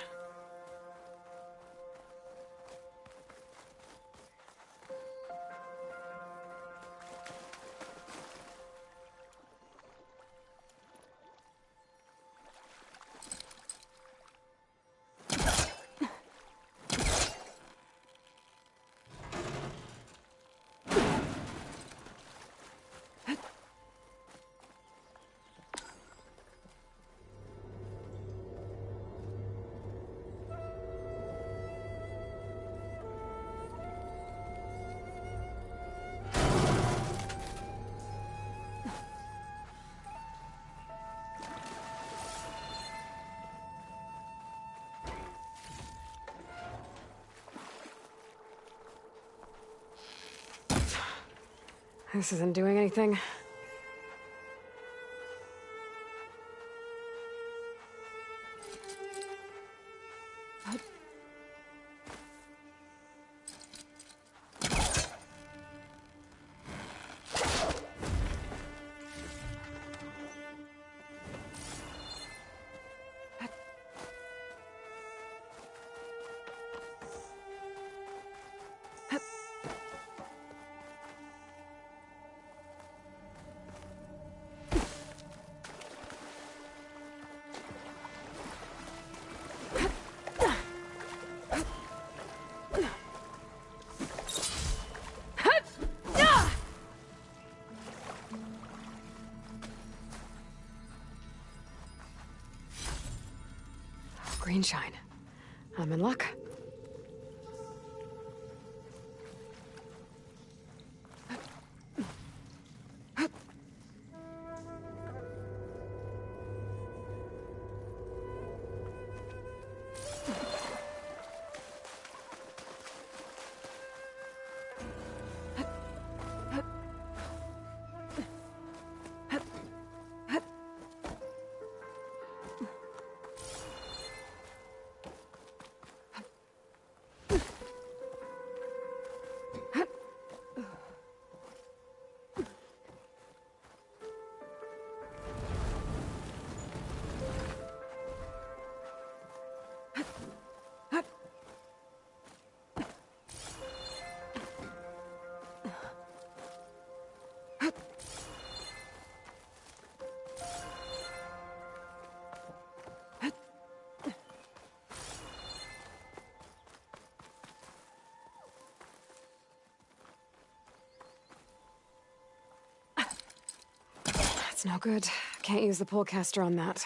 This isn't doing anything. Green shine. I'm in luck. That's no good. Can't use the polecaster on that.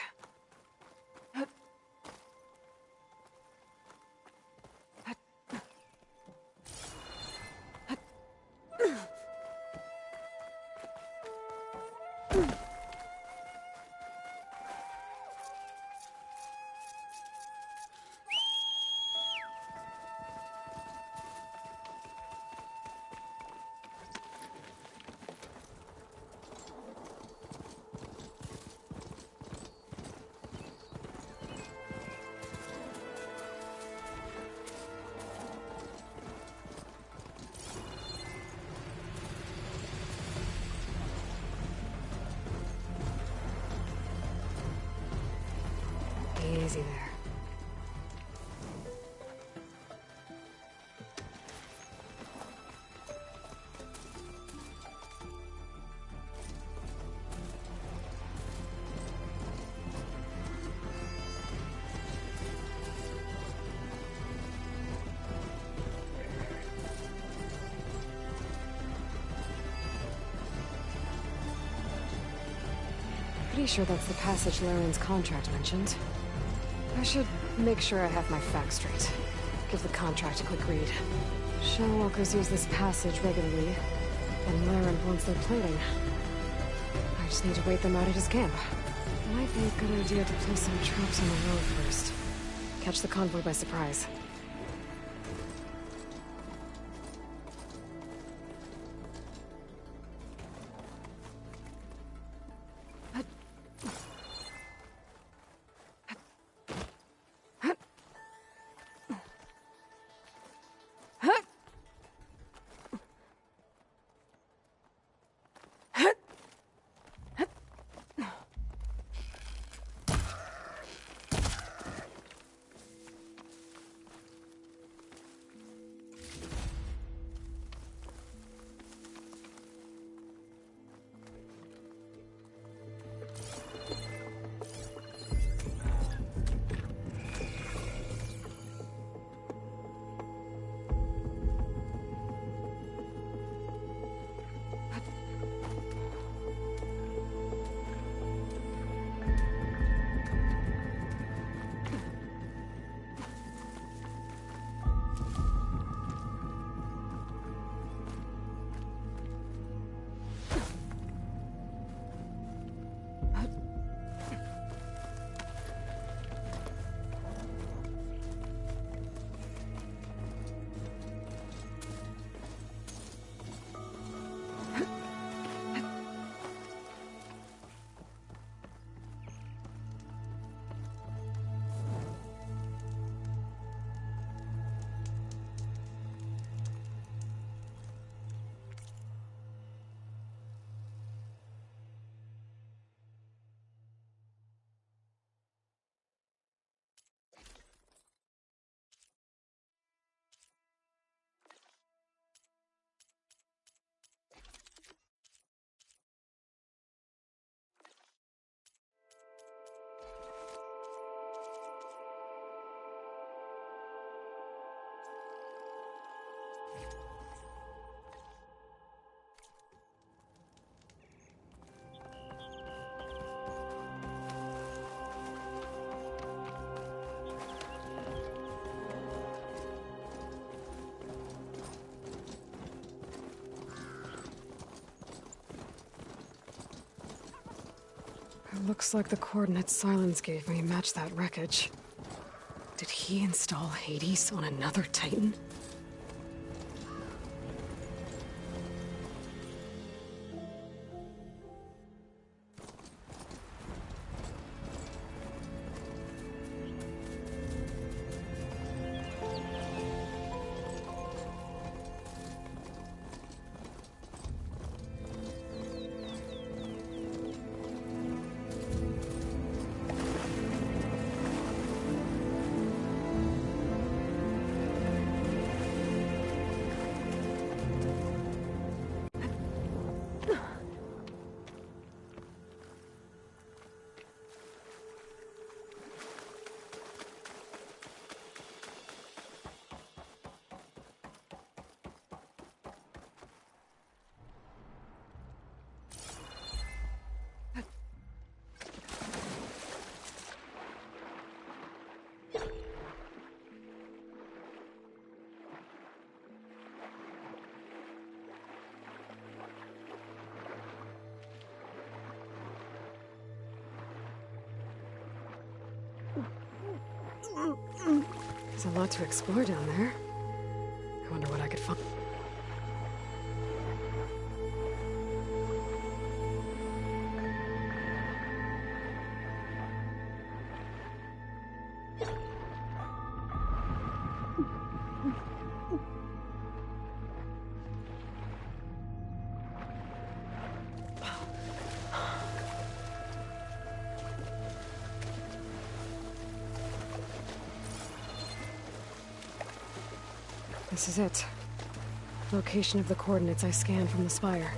easy there. Pretty sure that's the passage Larian's contract mentioned. I should make sure I have my facts straight. Give the contract a quick read. Shell walkers use this passage regularly, and Laren wants their plating. I just need to wait them out at his camp. Might be a good idea to place some traps on the road first. Catch the convoy by surprise. It looks like the coordinates Silence gave me match that wreckage. Did he install Hades on another Titan? There's a lot to explore down there. I wonder what I could find. This is it. Location of the coordinates I scanned from the spire.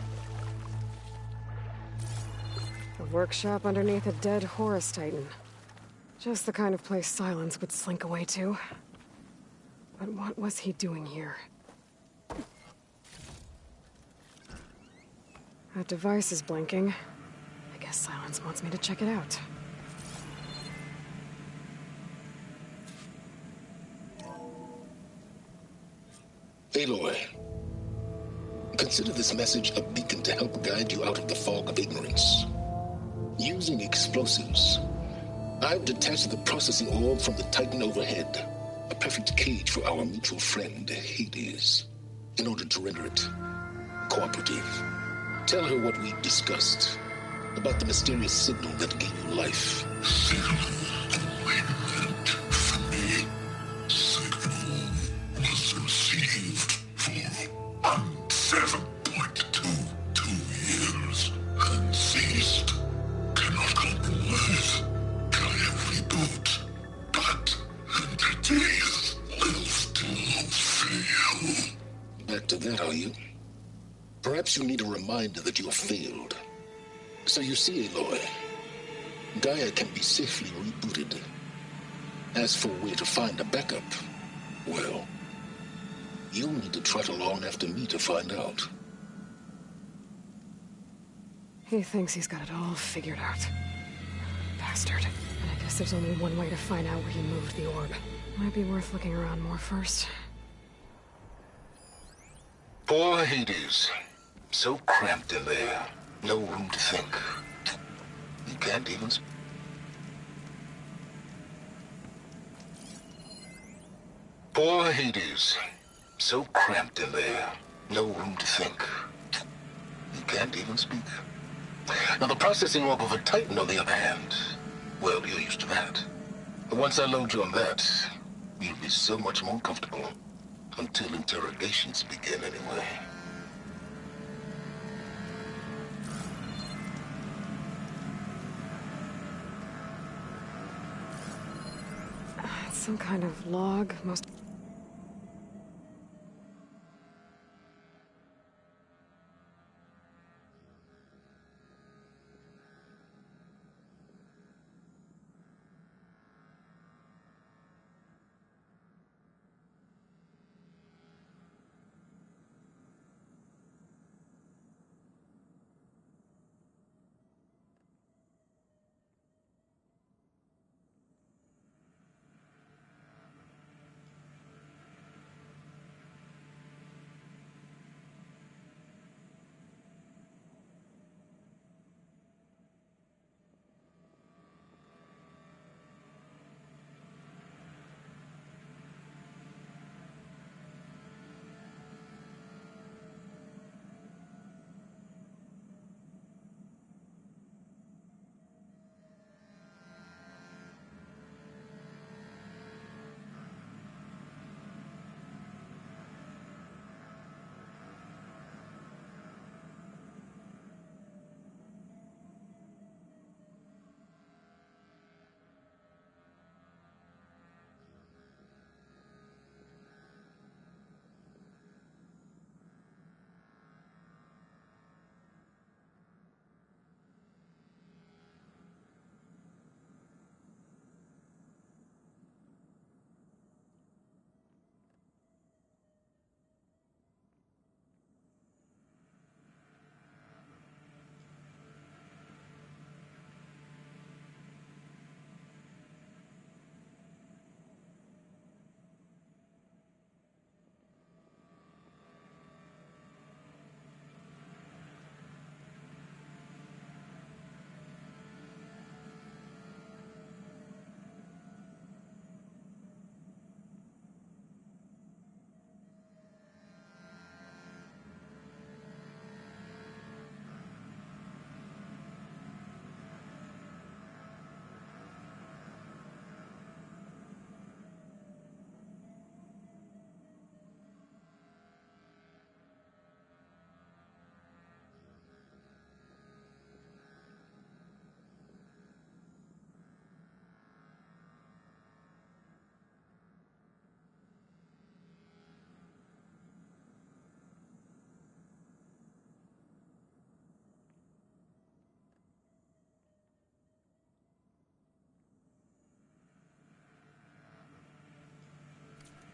A workshop underneath a dead Horus Titan. Just the kind of place Silence would slink away to. But what was he doing here? That device is blinking. I guess Silence wants me to check it out. Aloy, consider this message a beacon to help guide you out of the fog of ignorance. Using explosives, I've detached the processing orb from the Titan overhead, a perfect cage for our mutual friend, Hades, in order to render it cooperative. Tell her what we discussed about the mysterious signal that gave you life. Signal awaited for me. Signal was received for 7.22 years and ceased. Cannot compromise. Gaia reboot. But entities will still fail. Back to that, are you? Perhaps you need a reminder that you have failed. So you see, Aloy, Gaia can be safely rebooted. As for where to find a backup, well, you'll need to trot along after me to find out. He thinks he's got it all figured out. Bastard. And I guess there's only one way to find out where he moved the orb. Might be worth looking around more first. Poor Hades. So cramped in there. No room to think. You can't even... Poor Hades. So cramped in there. No room to think. You can't even speak. Now the processing orb of a Titan, on the other hand, well, you're used to that. But once I load you on that, you'll be so much more comfortable. Until interrogations begin, anyway. It's some kind of log, most...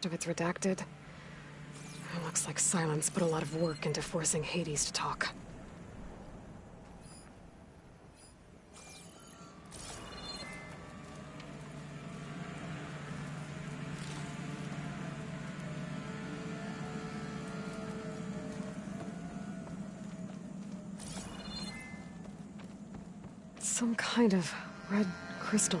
of it's redacted. It looks like Silence put a lot of work into forcing Hades to talk. Some kind of red crystal.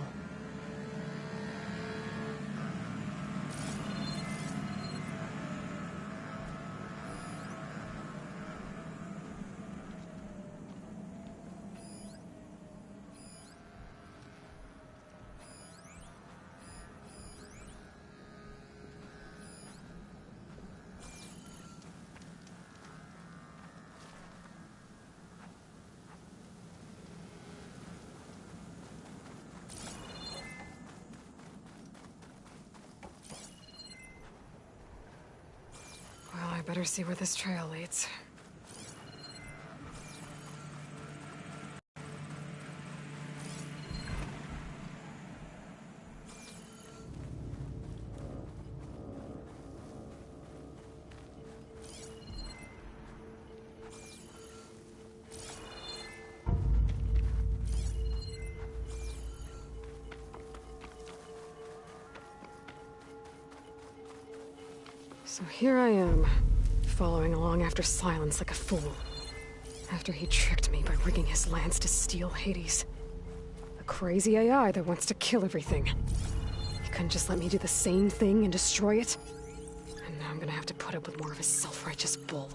I better see where this trail leads. So here I am, following along after Silence like a fool. After he tricked me by rigging his lance to steal Hades. A crazy AI that wants to kill everything. He couldn't just let me do the same thing and destroy it? And now I'm gonna have to put up with more of his self-righteous bull.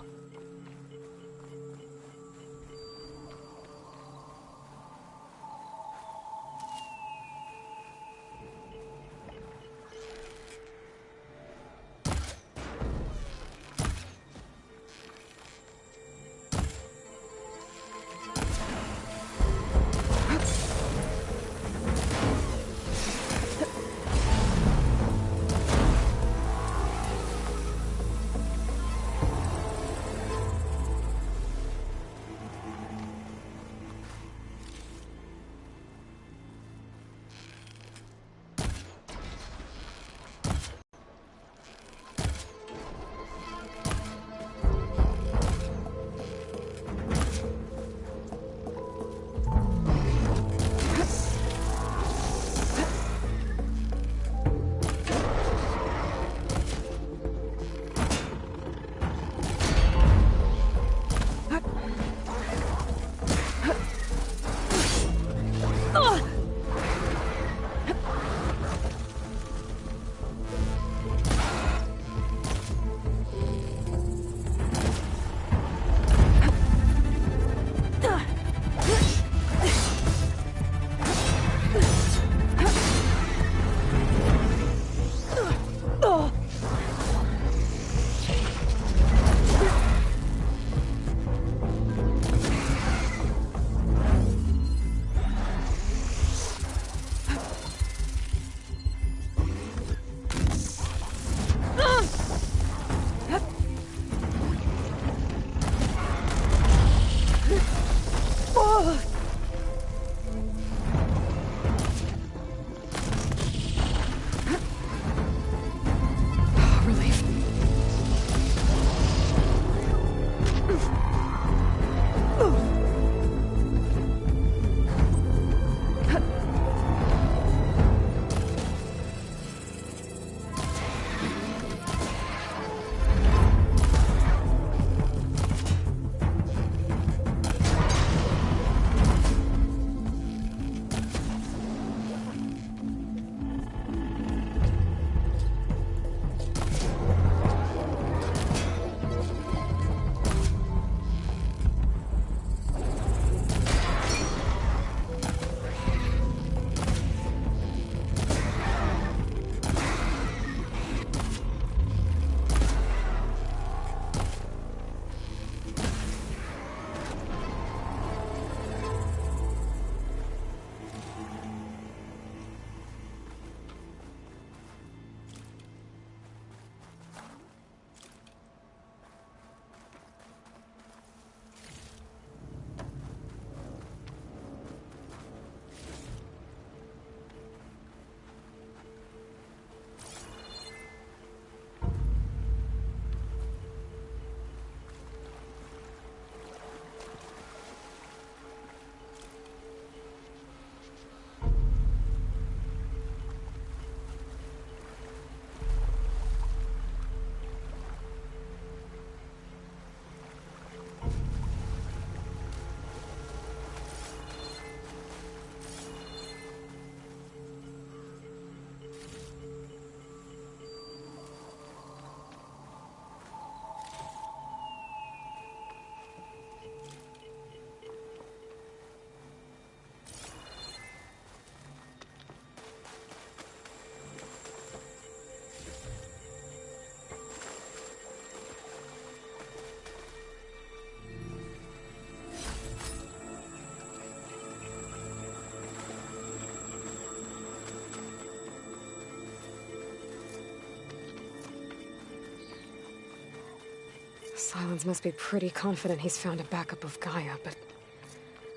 Silence must be pretty confident he's found a backup of Gaia, but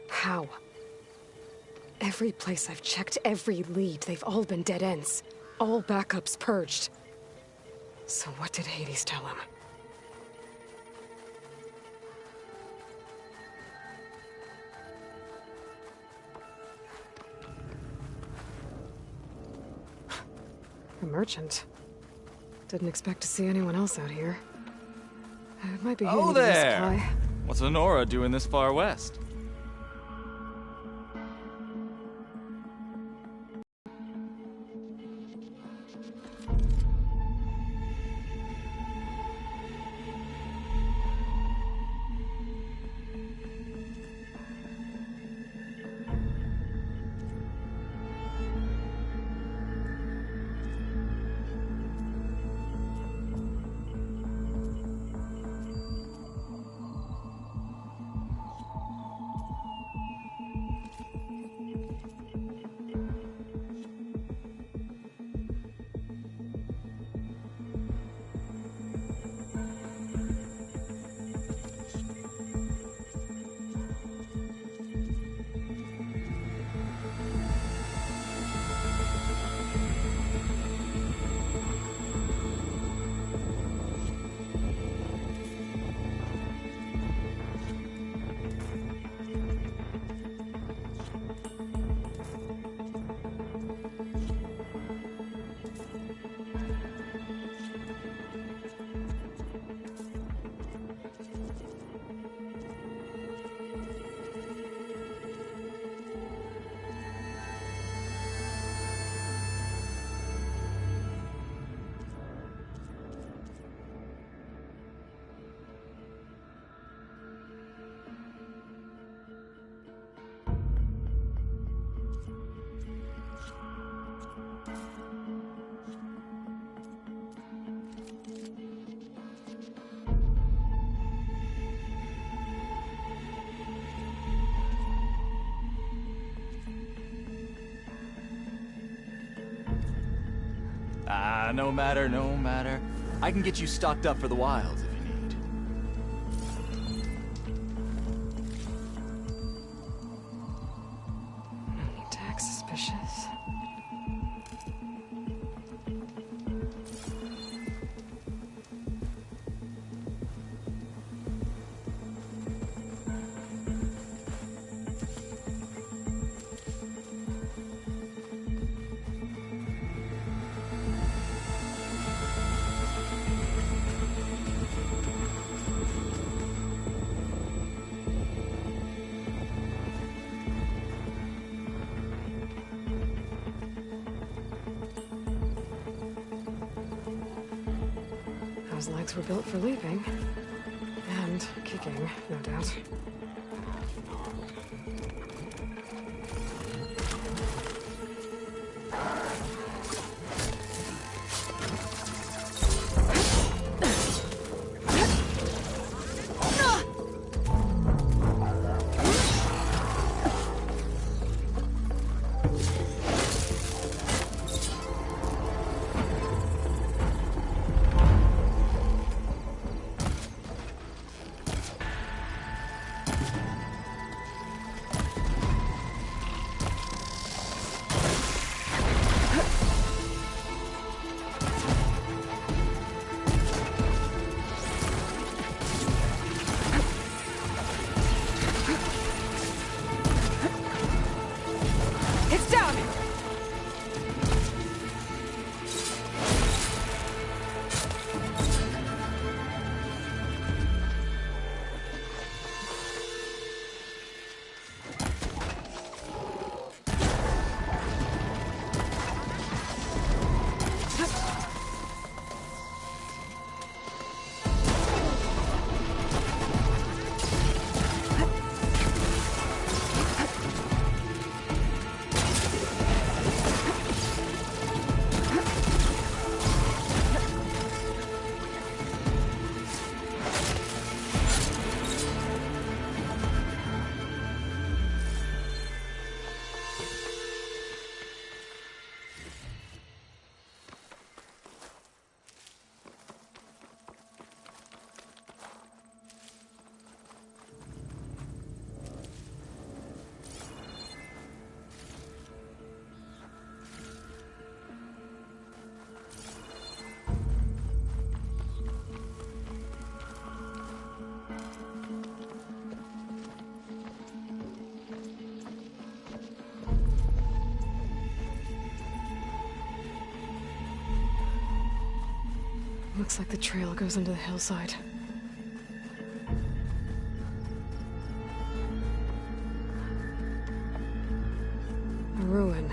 how? Every place I've checked, every lead, they've all been dead ends. All backups purged. So what did Hades tell him? A merchant. Didn't expect to see anyone else out here. It might be handy Oh to there! resupply. What's Honora doing this far west? No matter, no matter. I can get you stocked up for the wilds if you need. Need to act suspicious. Those legs were built for leaping. And kicking, no doubt. Looks like the trail goes into the hillside. A ruin.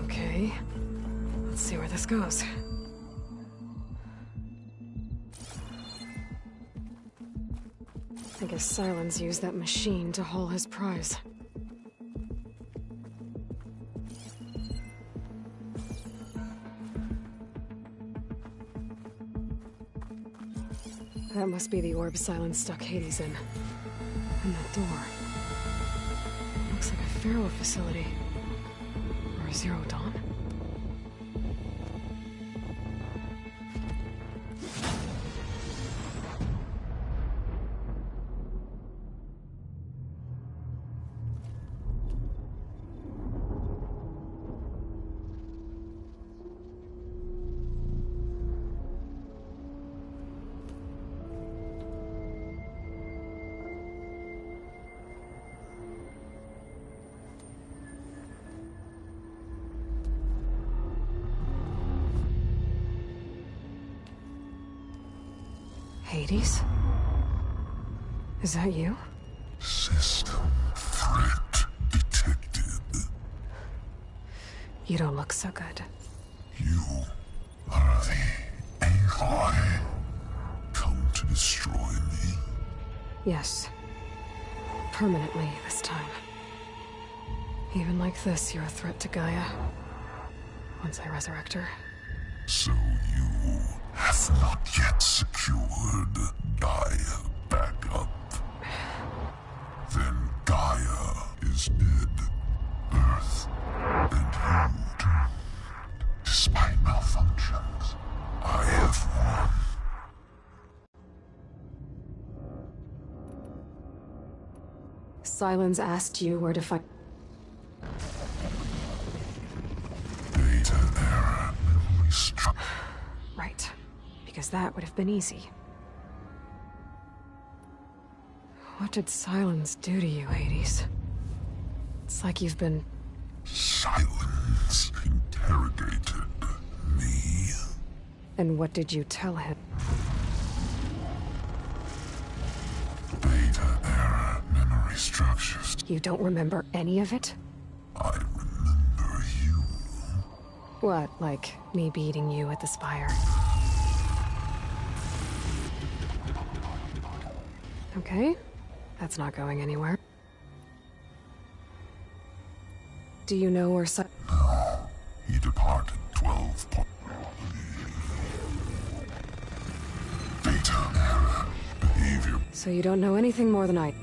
Okay. Let's see where this goes. I guess Silence used that machine to haul his prize. That must be the orb Silence stuck Hades in. And that door. Looks like a Pharaoh facility. Or Zero Dawn? Hades? Is that you? System threat detected. You don't look so good. You are the Aloy. Come to destroy me. Yes. Permanently this time. Even like this, you're a threat to Gaia. Once I resurrect her. So you have not yet secured Gaia back up. Then Gaia is dead. Earth and you too. Despite malfunctions, I have won. Silence asked you where to find... Data error, memory structure. Right. Because that would have been easy. What did Silence do to you, Hades? It's like you've been... Silence interrogated me. And what did you tell him? Data error, memory structures. You don't remember any of it? I remember you. What, like me beating you at the spire? Okay, that's not going anywhere. Do you know where No, he departed 12 Data error, behavior. So you don't know anything more than I...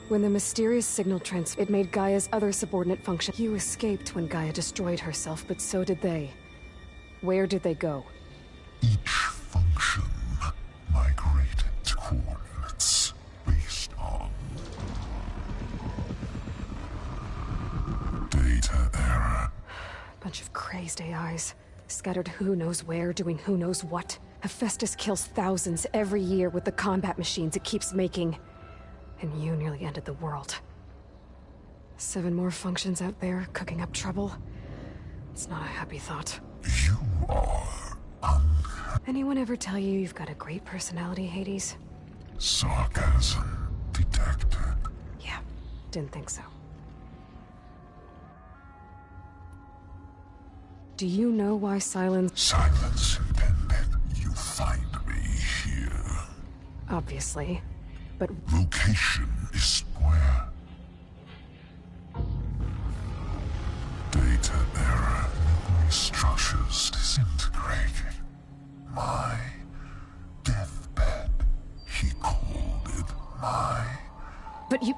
When the mysterious signal it made Gaia's other subordinate function. You escaped when Gaia destroyed herself, but so did they. Where did they go? Each function migrated to coordinates based on data error. Bunch of crazed AIs, scattered who knows where, doing who knows what. Hephaestus kills thousands every year with the combat machines it keeps making. And you nearly ended the world. 7 more functions out there, cooking up trouble. It's not a happy thought. You are Anyone ever tell you you've got a great personality, Hades? sarcasm detected. Yeah, didn't think so. Do you know why Silence... Silence intended you find me here. Obviously, but... Location is where? Data error, memory structures disintegrated. My deathbed, he called it my... But you...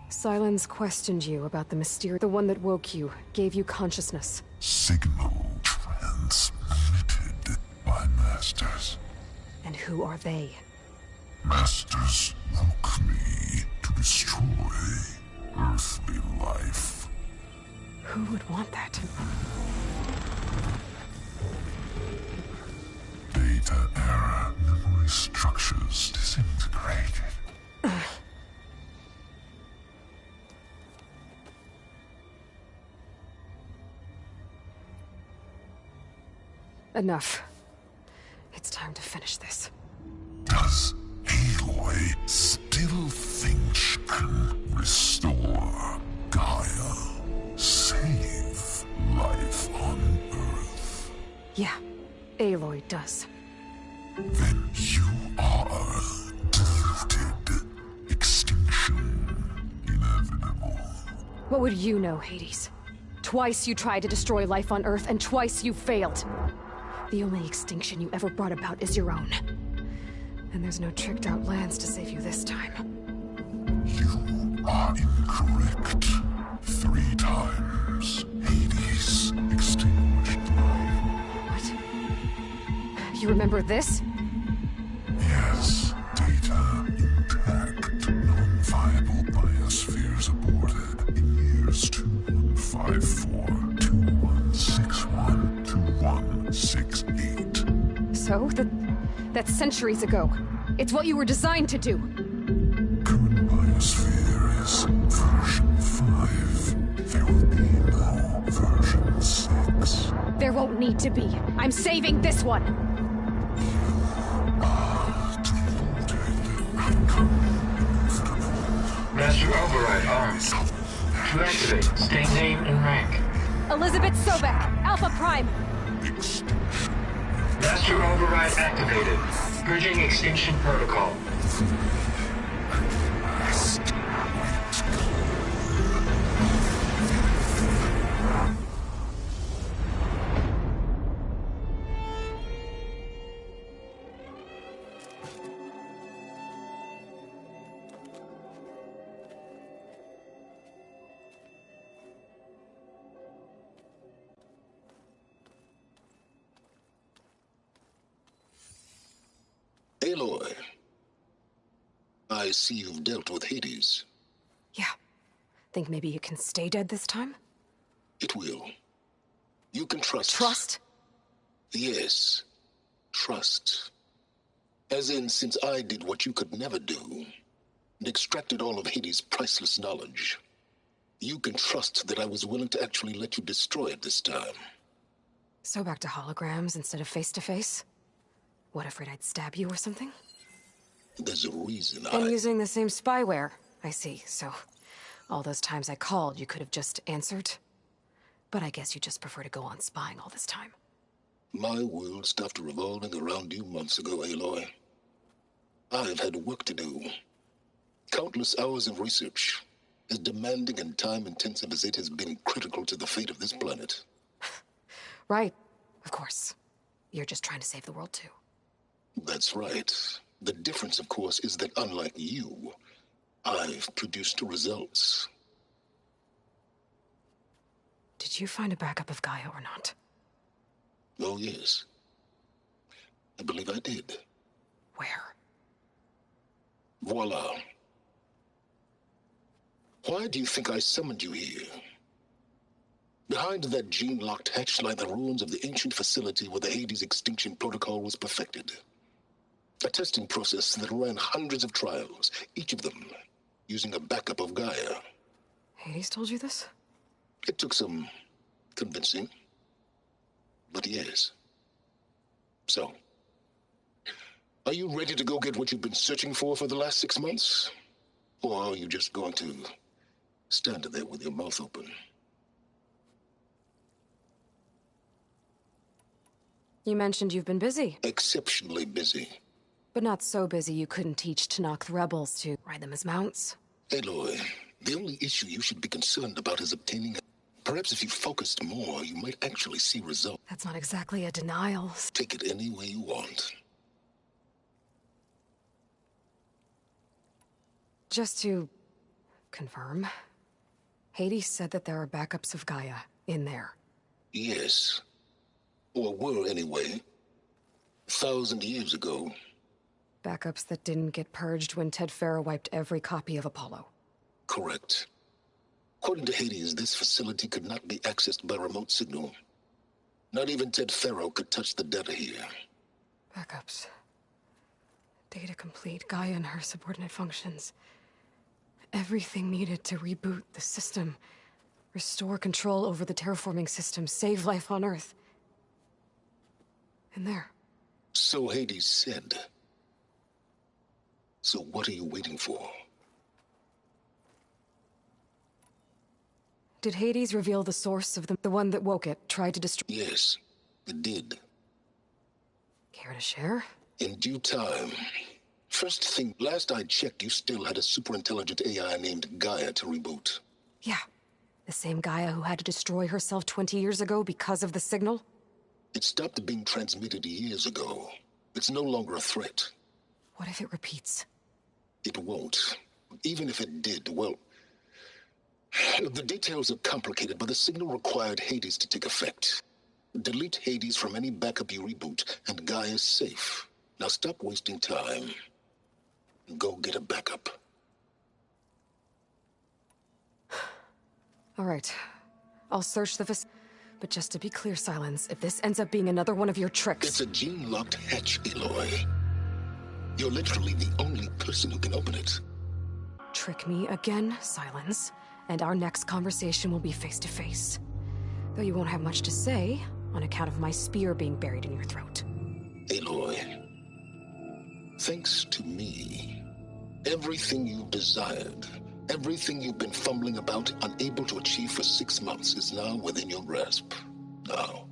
Silence questioned you about the mysterious... The one that woke you, gave you consciousness. Signal transmitted by masters. And who are they? Masters woke me to destroy earthly life. Who would want that? Data error, memory structures disintegrated. Enough. It's time to finish this. Does Aloy still think she can restore Gaia? Save life on Earth? Yeah, Aloy does. Then you are deluded. Extinction inevitable. What would you know, Hades? Twice you tried to destroy life on Earth, and twice you failed. The only extinction you ever brought about is your own. And there's no tricked-out lands to save you this time. You are incorrect. 3 times. Hades extinguished life. What? You remember this? Yes. Data intact. Non-viable biospheres aborted in years 2154, 2161, 2168. So? That's centuries ago. It's what you were designed to do. Current biosphere is version 5. There will be no version 6. There won't need to be. I'm saving this one. Master Override armed. To activate, state name and rank. Elizabeth Sobek, Alpha Prime. Master Override activated. Bridging extinction protocol. Aloy, I see you've dealt with Hades. Yeah. Think maybe you can stay dead this time? It will. You can trust. Trust? Yes. Trust. As in, since I did what you could never do, and extracted all of Hades' priceless knowledge, you can trust that I was willing to actually let you destroy it this time. So back to holograms instead of face-to-face? What, afraid I'd stab you or something? There's a reason And using the same spyware. I see, so all those times I called, you could have just answered? But I guess you just prefer to go on spying all this time. My world stopped revolving around you months ago, Aloy. I've had work to do. Countless hours of research, as demanding and time-intensive as it has been critical to the fate of this planet. Right, of course. You're just trying to save the world, too. That's right. The difference, of course, is that unlike you, I've produced results. Did you find a backup of Gaia or not? Oh, yes. I believe I did. Where? Voila. Why do you think I summoned you here? Behind that gene-locked hatch lie the ruins of the ancient facility where the Hades extinction protocol was perfected. A testing process that ran hundreds of trials, each of them using a backup of Gaia. Hades told you this? It took some convincing, but yes. So, are you ready to go get what you've been searching for the last 6 months? Or are you just going to stand there with your mouth open? You mentioned you've been busy. Exceptionally busy. But not so busy you couldn't teach Tanakh the rebels to ride them as mounts. Aloy, the only issue you should be concerned about is obtaining. Perhaps if you focused more, you might actually see results. That's not exactly a denial. Take it any way you want. Just to confirm, Hades said that there are backups of Gaia in there. Yes. Or were, anyway. 1,000 years ago. Backups that didn't get purged when Ted Farrow wiped every copy of Apollo. Correct. According to Hades, this facility could not be accessed by remote signal. Not even Ted Farrow could touch the data here. Backups. Data complete, Gaia and her subordinate functions. Everything needed to reboot the system. Restore control over the terraforming system, save life on Earth. In there. So Hades said. So what are you waiting for? Did Hades reveal the source of the one that woke it, tried to destroy? Yes, it did. Care to share? In due time. First thing, last I checked, you still had a super-intelligent AI named Gaia to reboot. Yeah. The same Gaia who had to destroy herself 20 years ago because of the signal? It stopped being transmitted years ago. It's no longer a threat. What if it repeats? It won't. Even if it did, well... The details are complicated, but the signal required Hades to take effect. Delete Hades from any backup you reboot, and Gaia's safe. Now stop wasting time. Go get a backup. All right. I'll search the but just to be clear, Silence, if this ends up being another one of your tricks... It's a gene-locked hatch, Aloy. You're literally the only person who can open it. Trick me again, Silence, and our next conversation will be face-to-face. Though you won't have much to say, on account of my spear being buried in your throat. Aloy, thanks to me, everything you desired, everything you've been fumbling about, unable to achieve for 6 months, is now within your grasp. Now,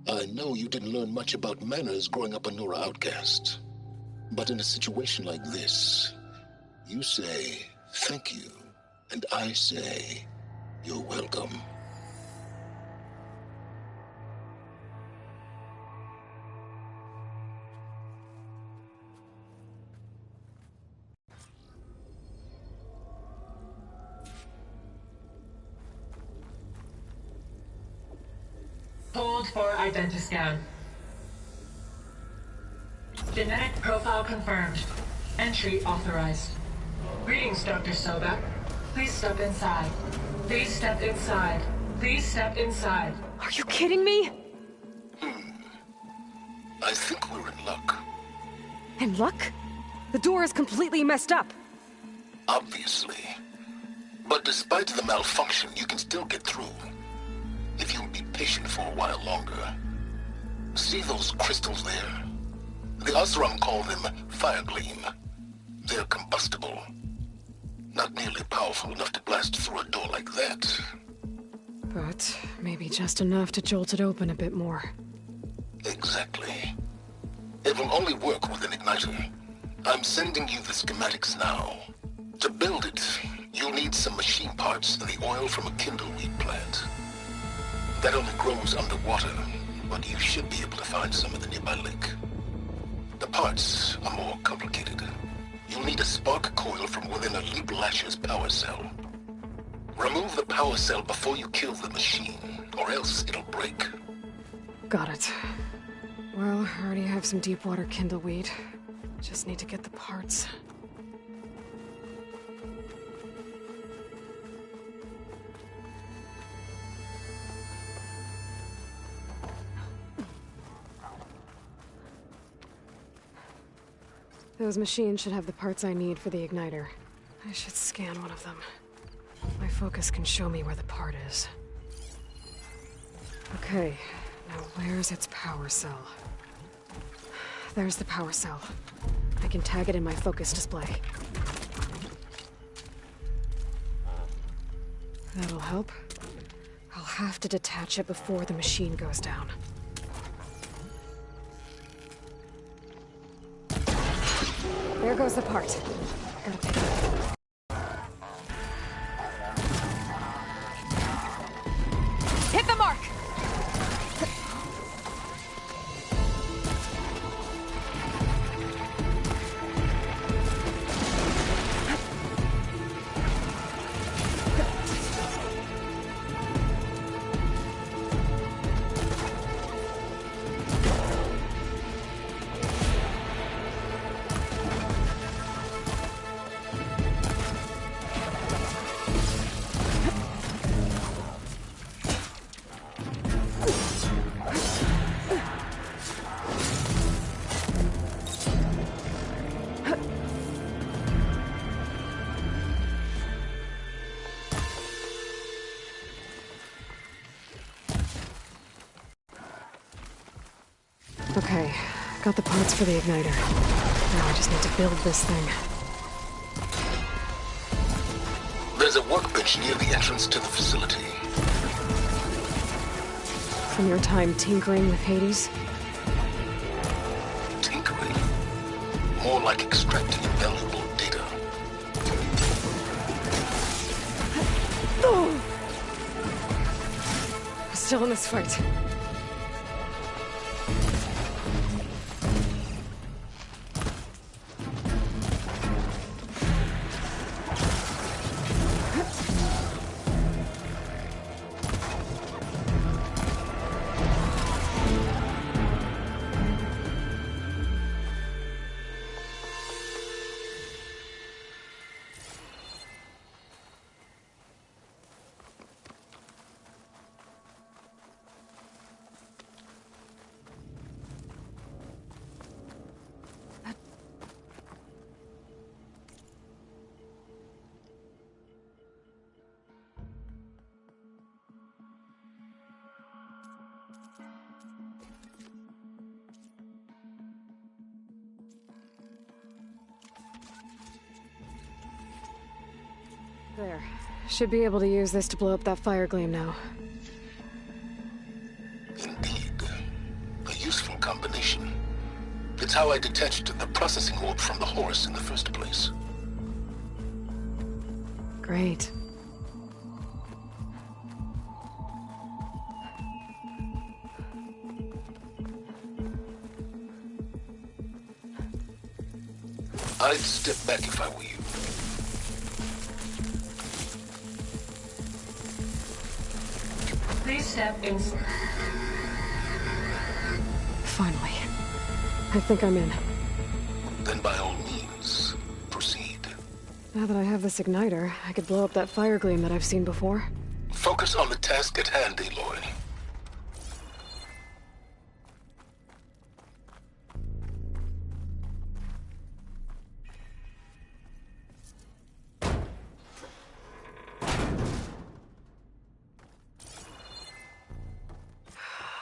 I know you didn't learn much about manners growing up a Nora outcast. But in a situation like this, you say, thank you, and I say, you're welcome. Hold for identiscan. Genetic profile confirmed. Entry authorized. Greetings, Dr. Sobek. Please step inside. Please step inside. Please step inside. Are you kidding me? I think we're in luck. In luck? The door is completely messed up. Obviously. But despite the malfunction, you can still get through. If you'll be patient for a while longer. See those crystals there? The Osram call them fire gleam. They're combustible. Not nearly powerful enough to blast through a door like that. But maybe just enough to jolt it open a bit more. Exactly. It will only work with an igniter. I'm sending you the schematics now. To build it, you'll need some machine parts and the oil from a kindleweed plant. That only grows underwater, but you should be able to find some in the nearby lake. The parts are more complicated. You'll need a spark coil from within a Leap Lasher's power cell. Remove the power cell before you kill the machine, or else it'll break. Got it. Well, I already have some deep water kindleweed. Just need to get the parts. Those machines should have the parts I need for the igniter. I should scan one of them. My focus can show me where the part is. Okay, now where's its power cell? There's the power cell. I can tag it in my focus display. That'll help. I'll have to detach it before the machine goes down. There goes the part. Gotta pick it up. Hit the mark! Okay, got the parts for the igniter. Now I just need to build this thing. There's a workbench near the entrance to the facility. From your time tinkering with Hades? Tinkering? More like extracting valuable data. Still in this fight. There. Should be able to use this to blow up that fire gleam now. Indeed. A useful combination. It's how I detached the processing orb from the horse in the first place. Great. I'd step back if I were you. Please step in. Finally. I think I'm in. Then by all means, proceed. Now that I have this igniter, I could blow up that fire gleam that I've seen before. Focus on the task at hand, Aloy.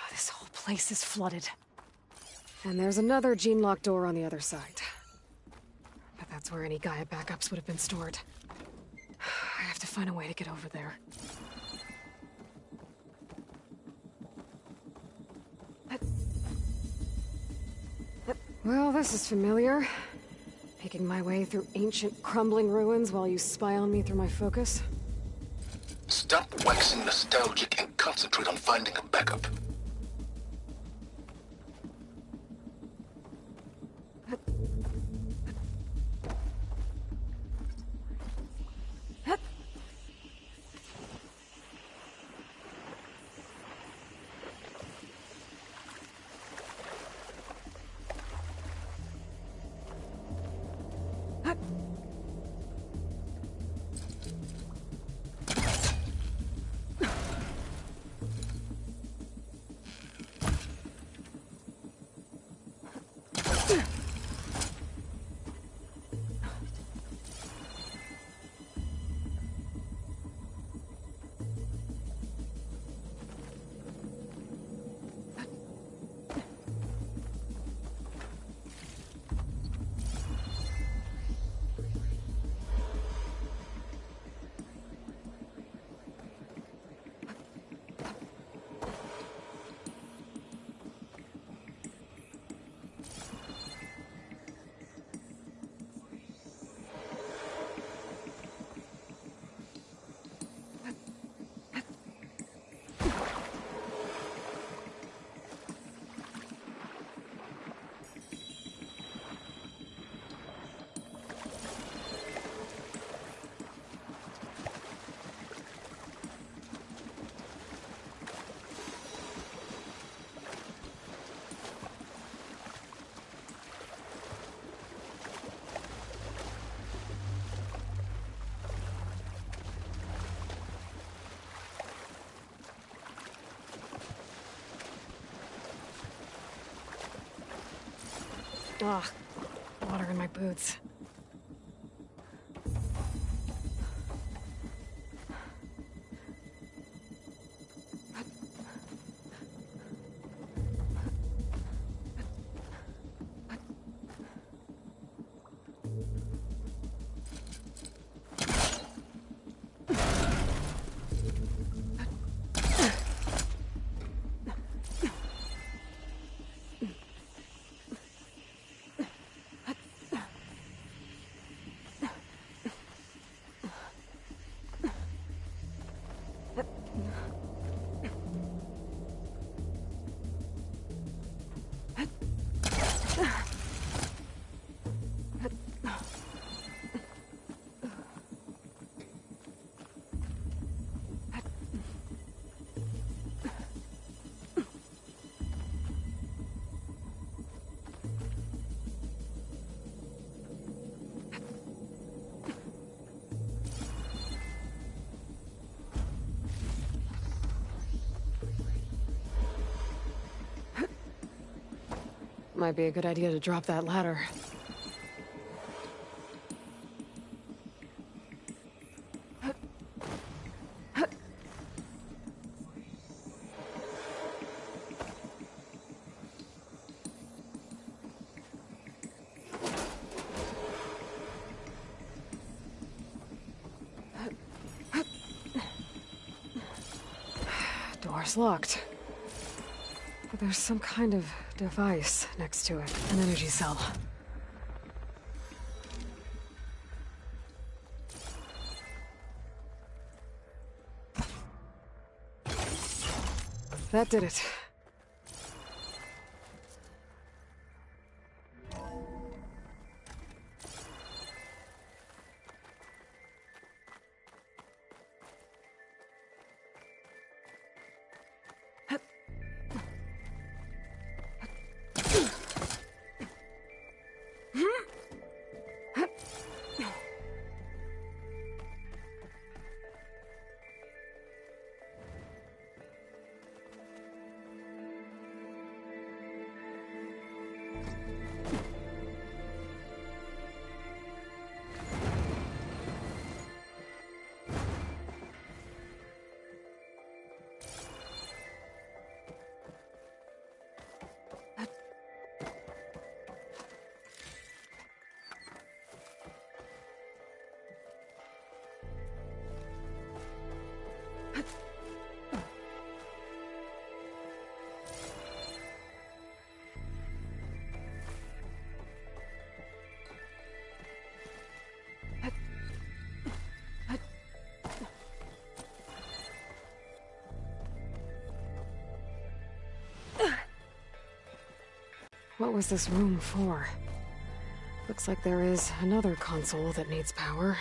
This whole place is flooded. And there's another gene-locked door on the other side. But that's where any Gaia backups would have been stored. I have to find a way to get over there. Well, this is familiar. Making my way through ancient, crumbling ruins while you spy on me through my focus. Stop waxing nostalgic and concentrate on finding a backup. Ugh, water in my boots. Might be a good idea to drop that ladder. Door's locked. But there's some kind of device next to it. An energy cell. That did it. What was this room for? Looks like there is another console that needs power.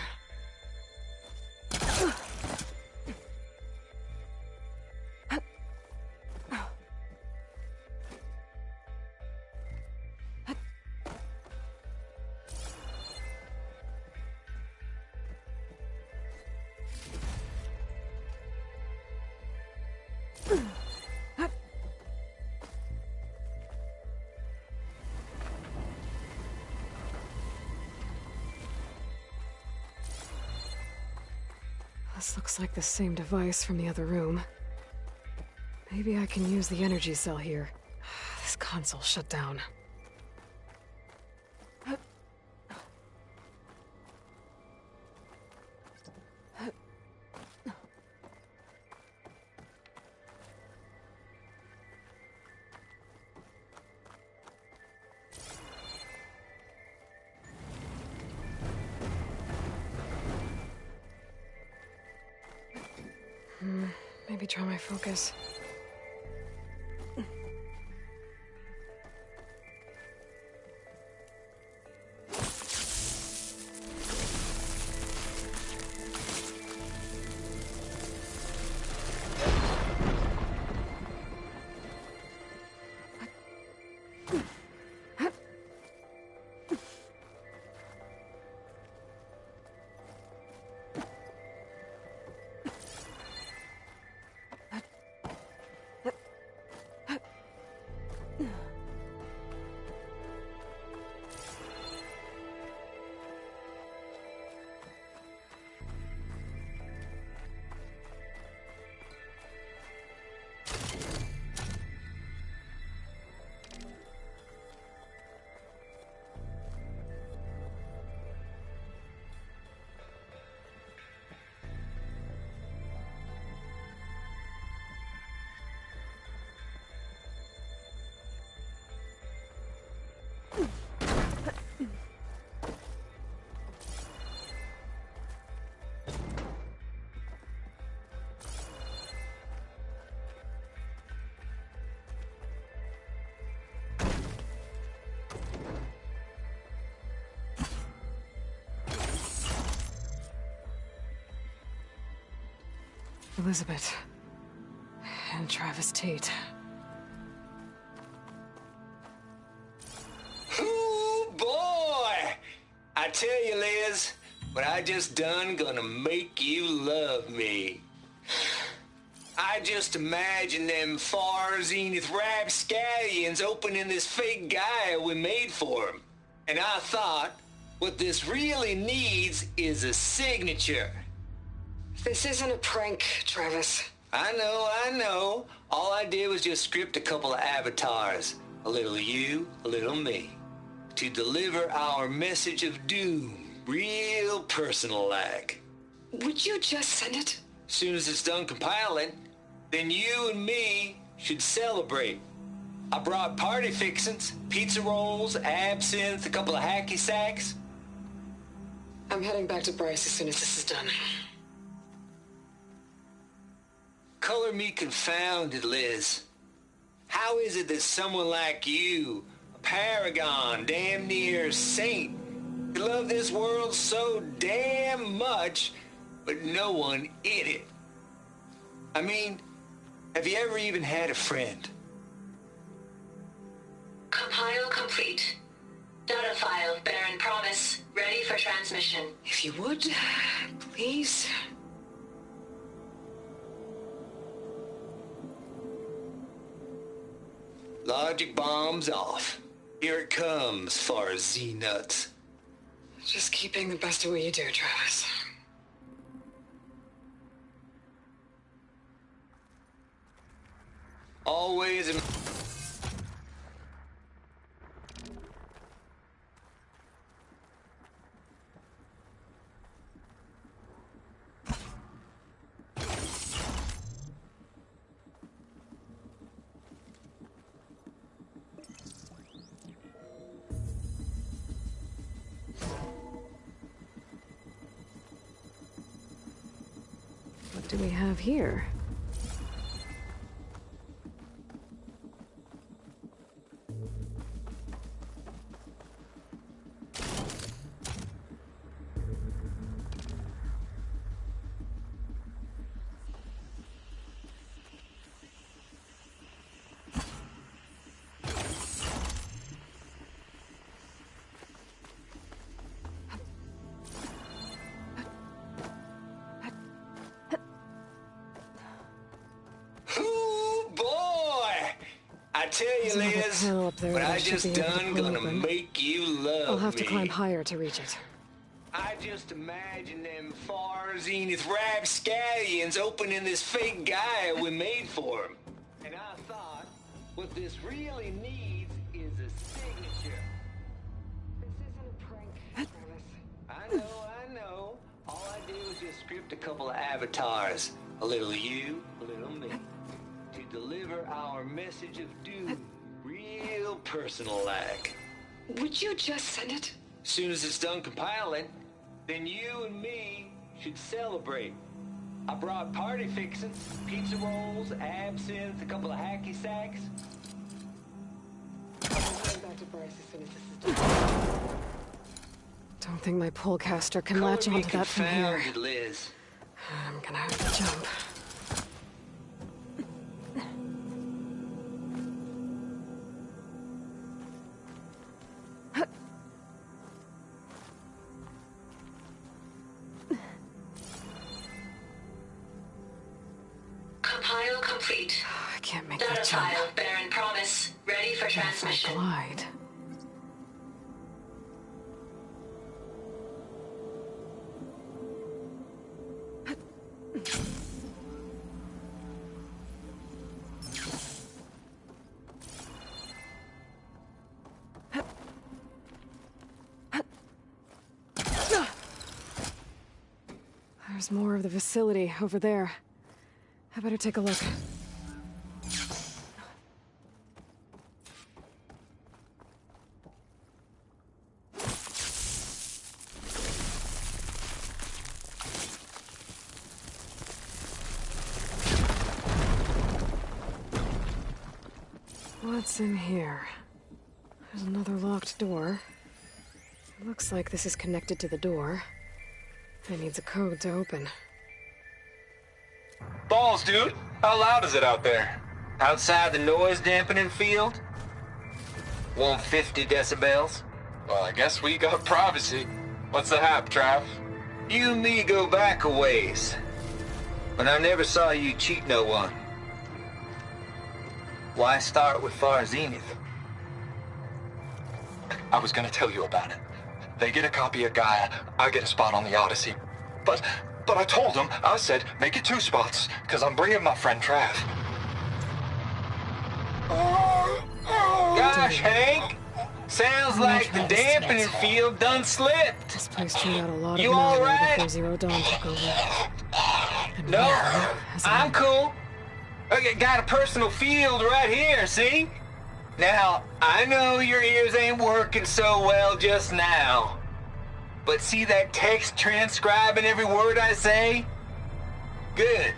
This looks like the same device from the other room. Maybe I can use the energy cell here. This console shut down. Maybe try my focus. Elizabeth. And Travis Tate. Ooh, boy! I tell you, Liz, what I just done gonna make you love me. I I just imagine them far zenith rapscallions opening this fake Gaia we made for him. And I thought, what this really needs is a signature. This isn't a prank, Travis. I know. All I did was just script a couple of avatars. A little you, a little me. To deliver our message of doom, real personal-like. Would you just send it? Soon as it's done compiling, then you and me should celebrate. I brought party fixings, pizza rolls, absinthe, a couple of hacky sacks. I'm heading back to Bryce as soon as this is done. Color me confounded, Liz. How is it that someone like you, a paragon, damn near saint, could love this world so damn much, but no one in it? I mean, have you ever even had a friend? Compile complete. Data file, Baron Promise, ready for transmission. If you would, please. Logic bomb's off. Here it comes, far Z-nuts. Just keeping the best of what you do, Travis. Always in... What do we have here? I tell you, Liz, what I just done gonna make you love me. I'll have to climb higher to reach it. I just imagine them far zenith rapscallions opening this fake Gaia we made for him. And I thought, what this really needs is a signature. This isn't a prank, Travis. I know. All I did was just script a couple of avatars. A little you, a little me. To deliver our message of doom, real personal-like. Would you just send it? Soon as it's done compiling, then you and me should celebrate. I brought party fixings, pizza rolls, absinthe, a couple of hacky sacks. I'm heading back to Bryce as soon as this is done. Don't think my pullcaster can latch onto that from here. Liz. I'm gonna have to jump. Compile complete. I can't make Data that jump. file, Baron Promise, ready for transmission. If I glide. There's more of the facility over there. I better take a look. What's in here? There's another locked door. It looks like this is connected to the door. It needs a code to open. Balls, dude. How loud is it out there? Outside the noise dampening field? 150 decibels? Well, I guess we got privacy. What's the hap, Trav? You and me go back a ways. But I never saw you cheat no one. Why start with Far Zenith? I was gonna tell you about it. They get a copy of Gaia, I get a spot on the Odyssey. But I told them, I said, make it 2 spots, because I'm bringing my friend Trav. Gosh, Hank! Sounds like the dampening field done slipped. This place turned out a lot You of all memory right? before Zero Dawn took over. And No, now, as I'm cool. Okay, got a personal field right here, see? Now, I know your ears ain't working so well just now. But see that text transcribing every word I say? Good.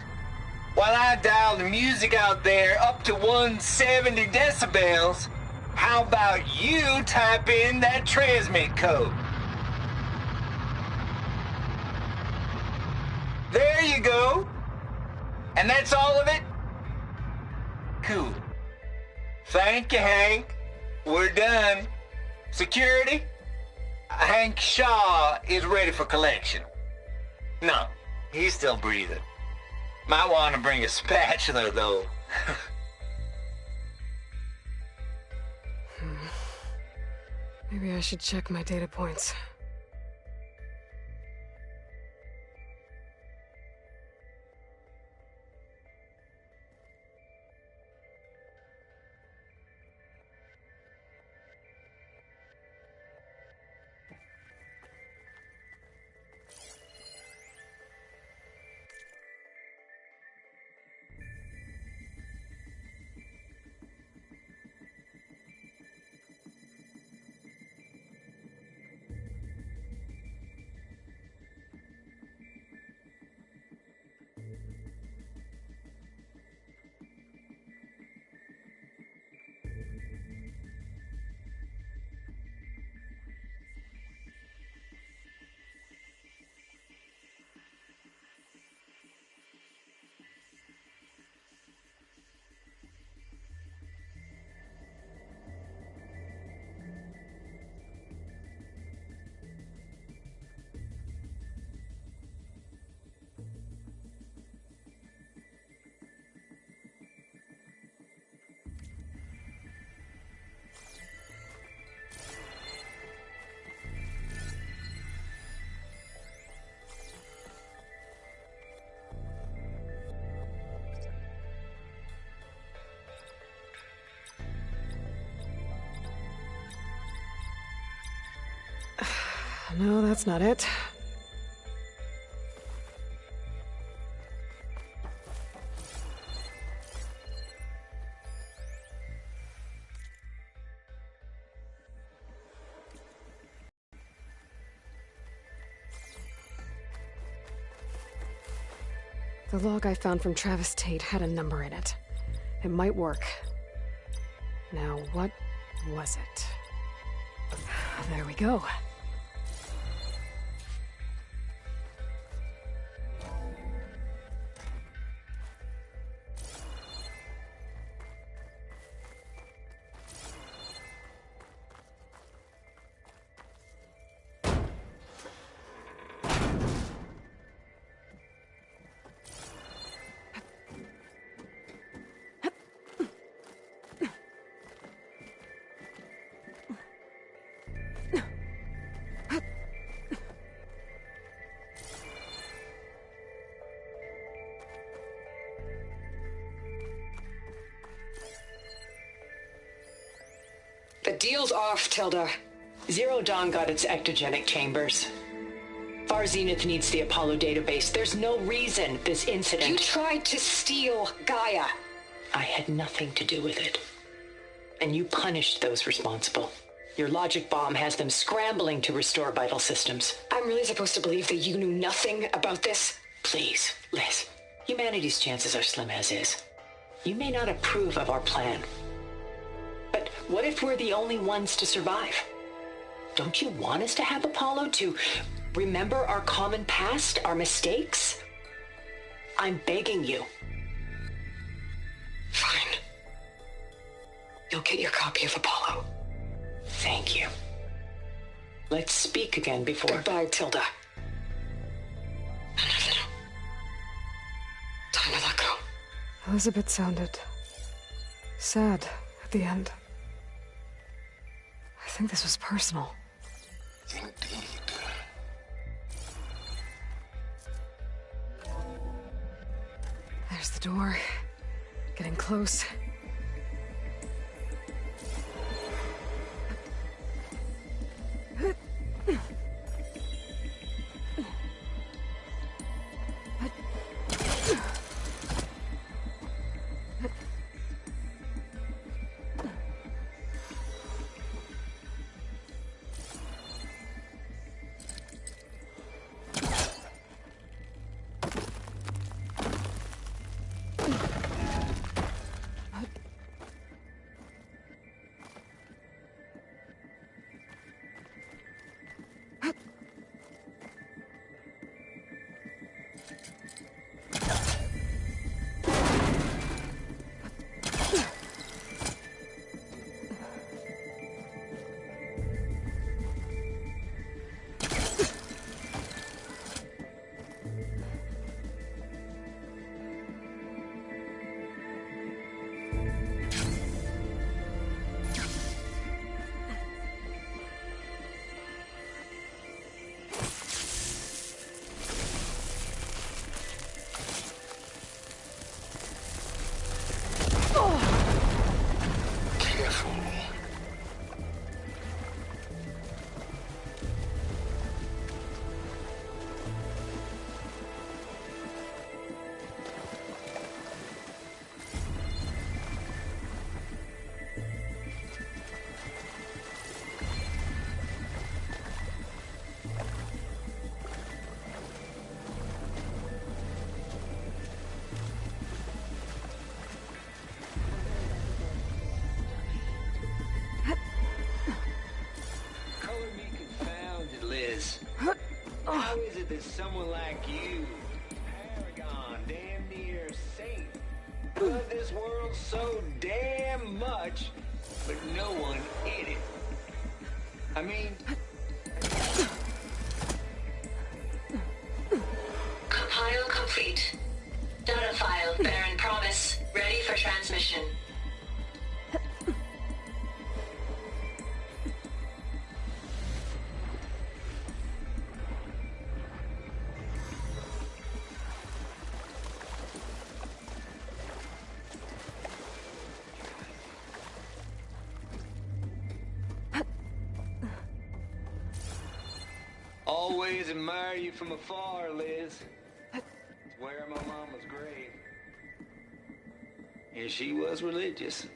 While I dial the music out there up to 170 decibels, how about you type in that transmit code? There you go. And that's all of it? Cool. Thank you, Hank. We're done. Security? Hank Shaw is ready for collection. No, he's still breathing. Might want to bring a spatula, though. Maybe I should check my data points. No, that's not it. The log I found from Travis Tate had a number in it. It might work. Now, what was it? There we go. The deal's off, Tilda. Zero Dawn got its ectogenic chambers. Far Zenith needs the Apollo database. There's no reason this incident... You tried to steal Gaia. I had nothing to do with it. And you punished those responsible. Your logic bomb has them scrambling to restore vital systems. I'm really supposed to believe that you knew nothing about this? Please, Liz. Humanity's chances are slim as is. You may not approve of our plan. But what if we're the only ones to survive? Don't you want us to have Apollo to remember our common past, our mistakes? I'm begging you. Fine. You'll get your copy of Apollo. Thank you. Let's speak again before... Goodbye, Tilda. Elizabeth sounded sad at the end. I think this was personal. Indeed. There's the door. Getting close. How is it that someone like you, paragon, damn near saint, love this world so damn much, but no one in it? I mean... Compile complete. Data file bearing promise ready for transmission. Always admire you from afar, Liz. Where my mama's grave. And she was religious.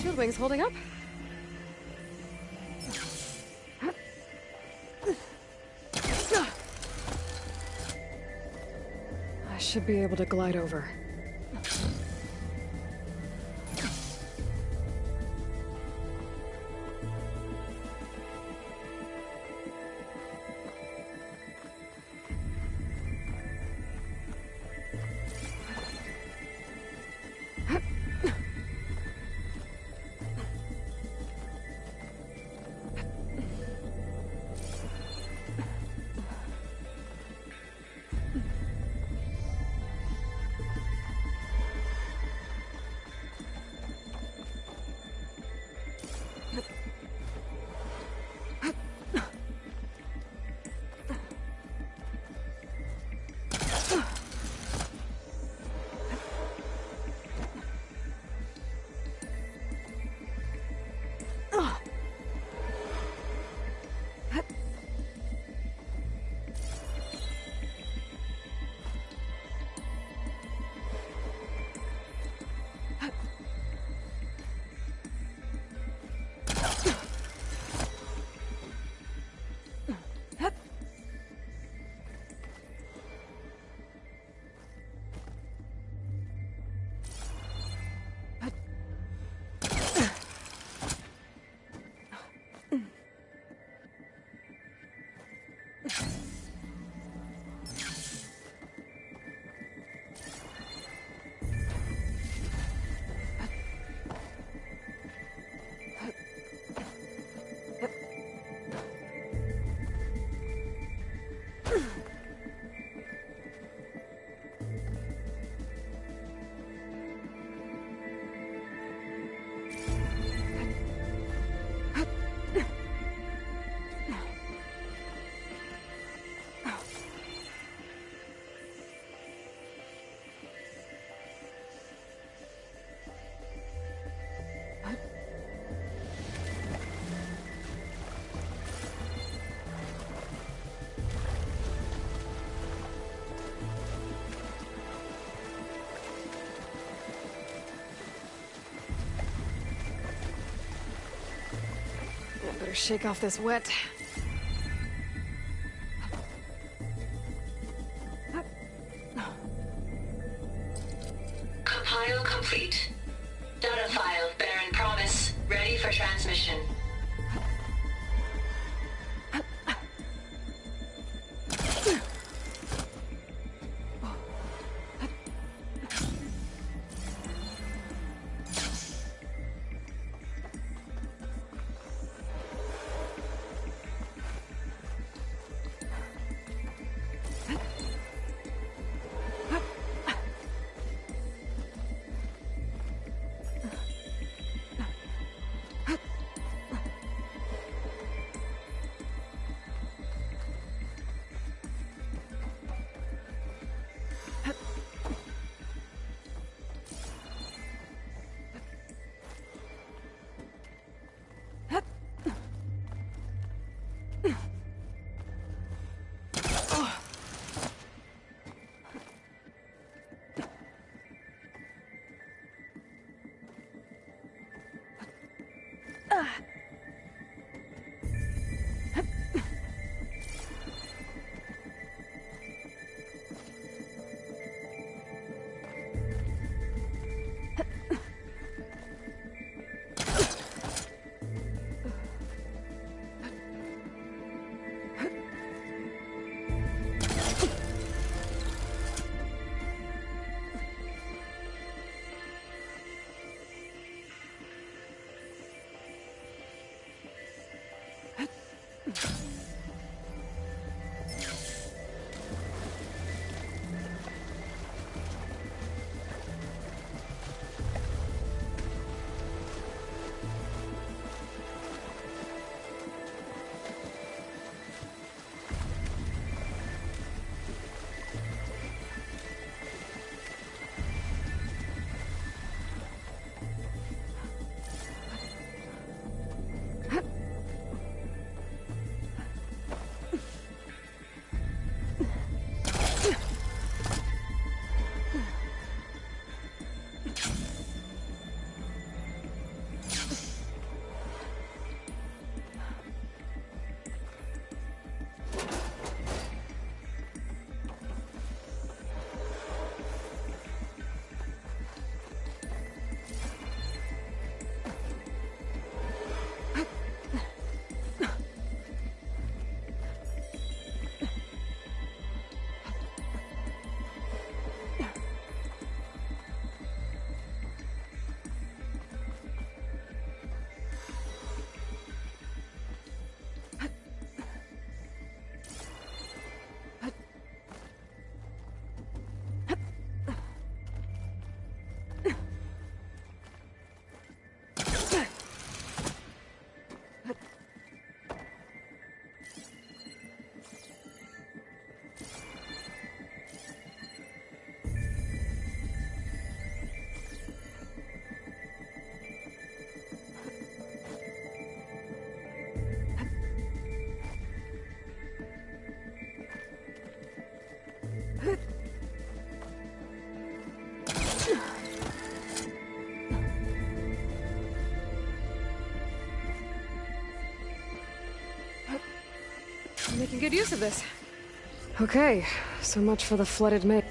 Shield wings holding up? I should be able to glide over. Better shake off this wet. Compile complete. Data file bearing promise. Ready for transmission. I'm making good use of this. Okay, so much for the flooded maze.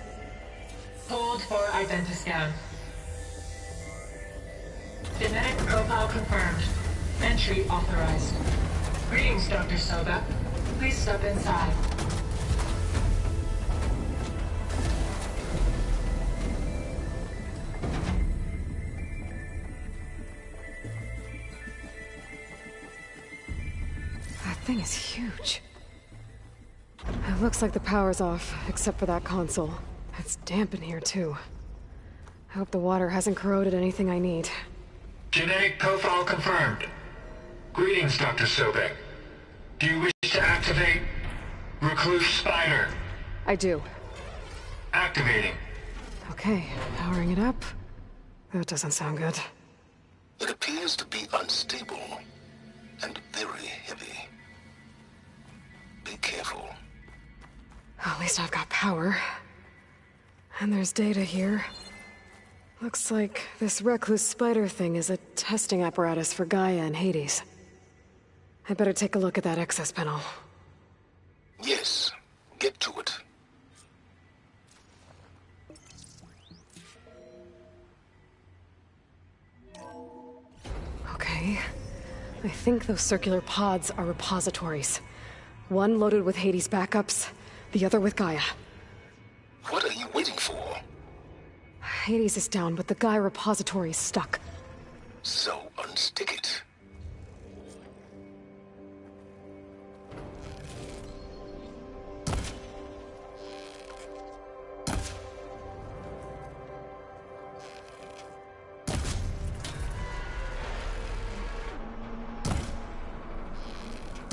Hold for identiscan. Genetic profile confirmed. Entry authorized. Greetings, Dr. Soba. Please step inside. That thing is huge. It looks like the power's off, except for that console. It's damp in here, too. I hope the water hasn't corroded anything I need. Genetic profile confirmed. Greetings, Dr. Sobek. Do you wish to activate Recluse Spider? I do. Activating. Okay, powering it up. That doesn't sound good. It appears to be unstable and very heavy. Be careful. At least I've got power. And there's data here. Looks like this recluse spider thing is a testing apparatus for Gaia and Hades. I better take a look at that access panel. Yes, get to it. Okay. I think those circular pods are repositories. One loaded with Hades backups, the other with Gaia. What are you waiting for? Hades is down, but the Gaia repository is stuck. So unstick it.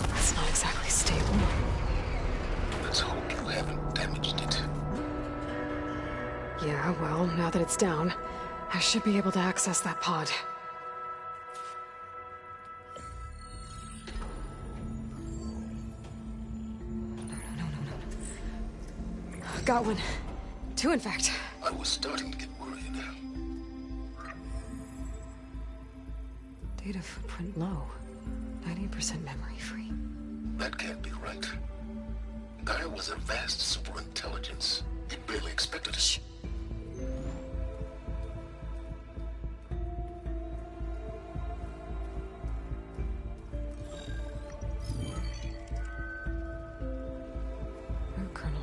That's not exactly stable. Let's hope you haven't damaged it. Yeah, well, now that it's down, I should be able to access that pod. No. Got one. Two, in fact. I was starting to get worried. Data footprint low. 90% memory free. That can't be right. Gaia was a vast superintelligence. It barely expected us. Shh. Kernel.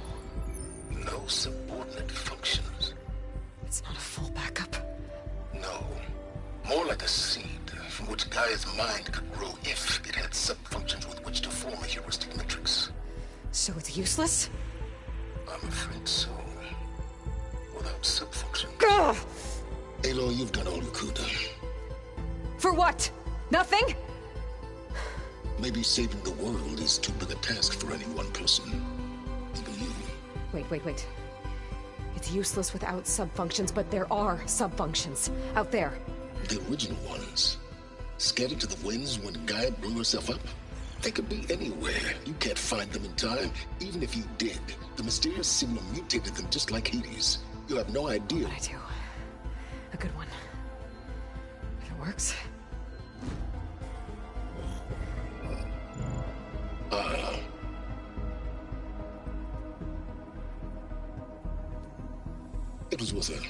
No subordinate functions. It's not a full backup. No. More like a seed from which Gaia's mind could grow if it had subfunctions with which to form a heuristic matrix. So it's useless? I'm afraid so. Without subfunctions. Ugh! Aloy, you've done all you could. For what? Nothing? Maybe saving the world is too big a task for any one person. Even you. Wait. It's useless without subfunctions, but there are subfunctions out there. The original ones. Scattered to the winds when Gaia blew herself up? They could be anywhere. You can't find them in time. Even if you did, the mysterious signal mutated them just like Hades. You have no idea. But I do. A good one. If it works. It was with her.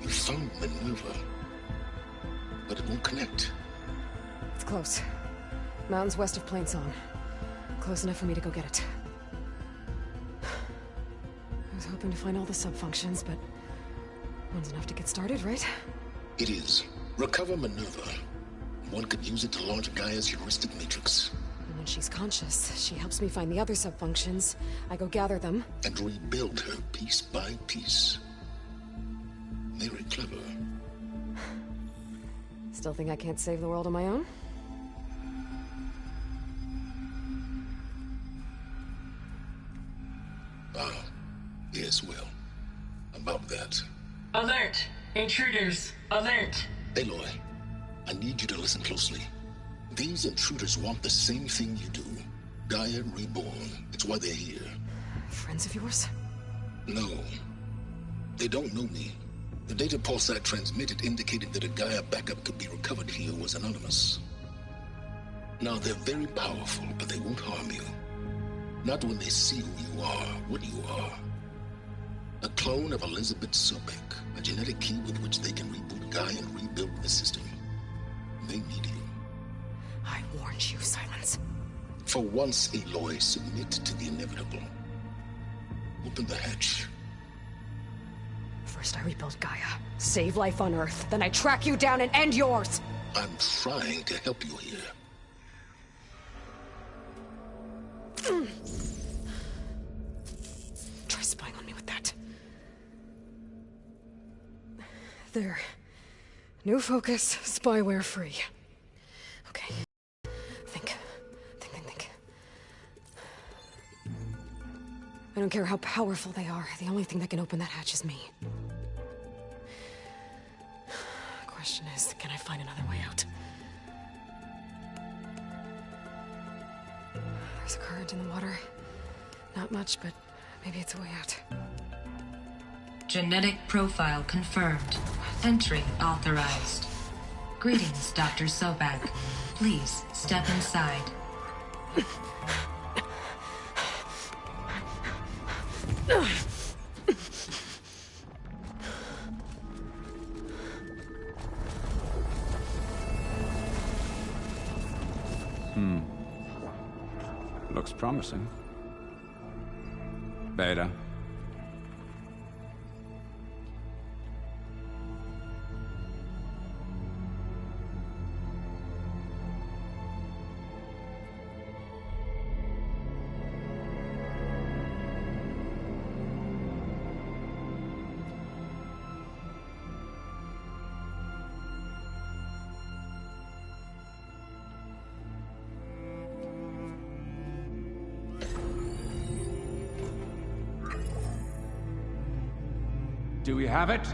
You found Minerva, but it won't connect. It's close. Mountains west of Plainsong. Close enough for me to go get it. I was hoping to find all the subfunctions, but one's enough to get started, right? It is. Recover Minerva. One could use it to launch Gaia's heuristic matrix. And when she's conscious, she helps me find the other subfunctions. I go gather them. And rebuild her piece by piece. Very clever. Still think I can't save the world on my own? Yes, well. About that. Alert! Intruders! Alert! Aloy, I need you to listen closely. These intruders want the same thing you do. Gaia reborn. It's why they're here. Friends of yours? No. They don't know me. The data pulse I transmitted indicated that a Gaia backup could be recovered here was anonymous. Now, they're very powerful, but they won't harm you. Not when they see who you are, what you are. A clone of Elizabeth Sobek, a genetic key with which they can reboot Gaia and rebuild the system. They need you. I warned you, Silence. For once, Aloy, submit to the inevitable. Open the hatch. First I rebuild Gaia, save life on Earth, then I track you down and end yours! I'm trying to help you here. Try spying on me with that. There. New focus, spyware free. Okay. Think. I don't care how powerful they are. The only thing that can open that hatch is me. Question is, can I find another way out? There's a current in the water. Not much, but maybe it's a way out. Genetic profile confirmed. Entry authorized. Greetings, Dr. Sobak. Please step inside. Looks promising. Beta. Do we have it?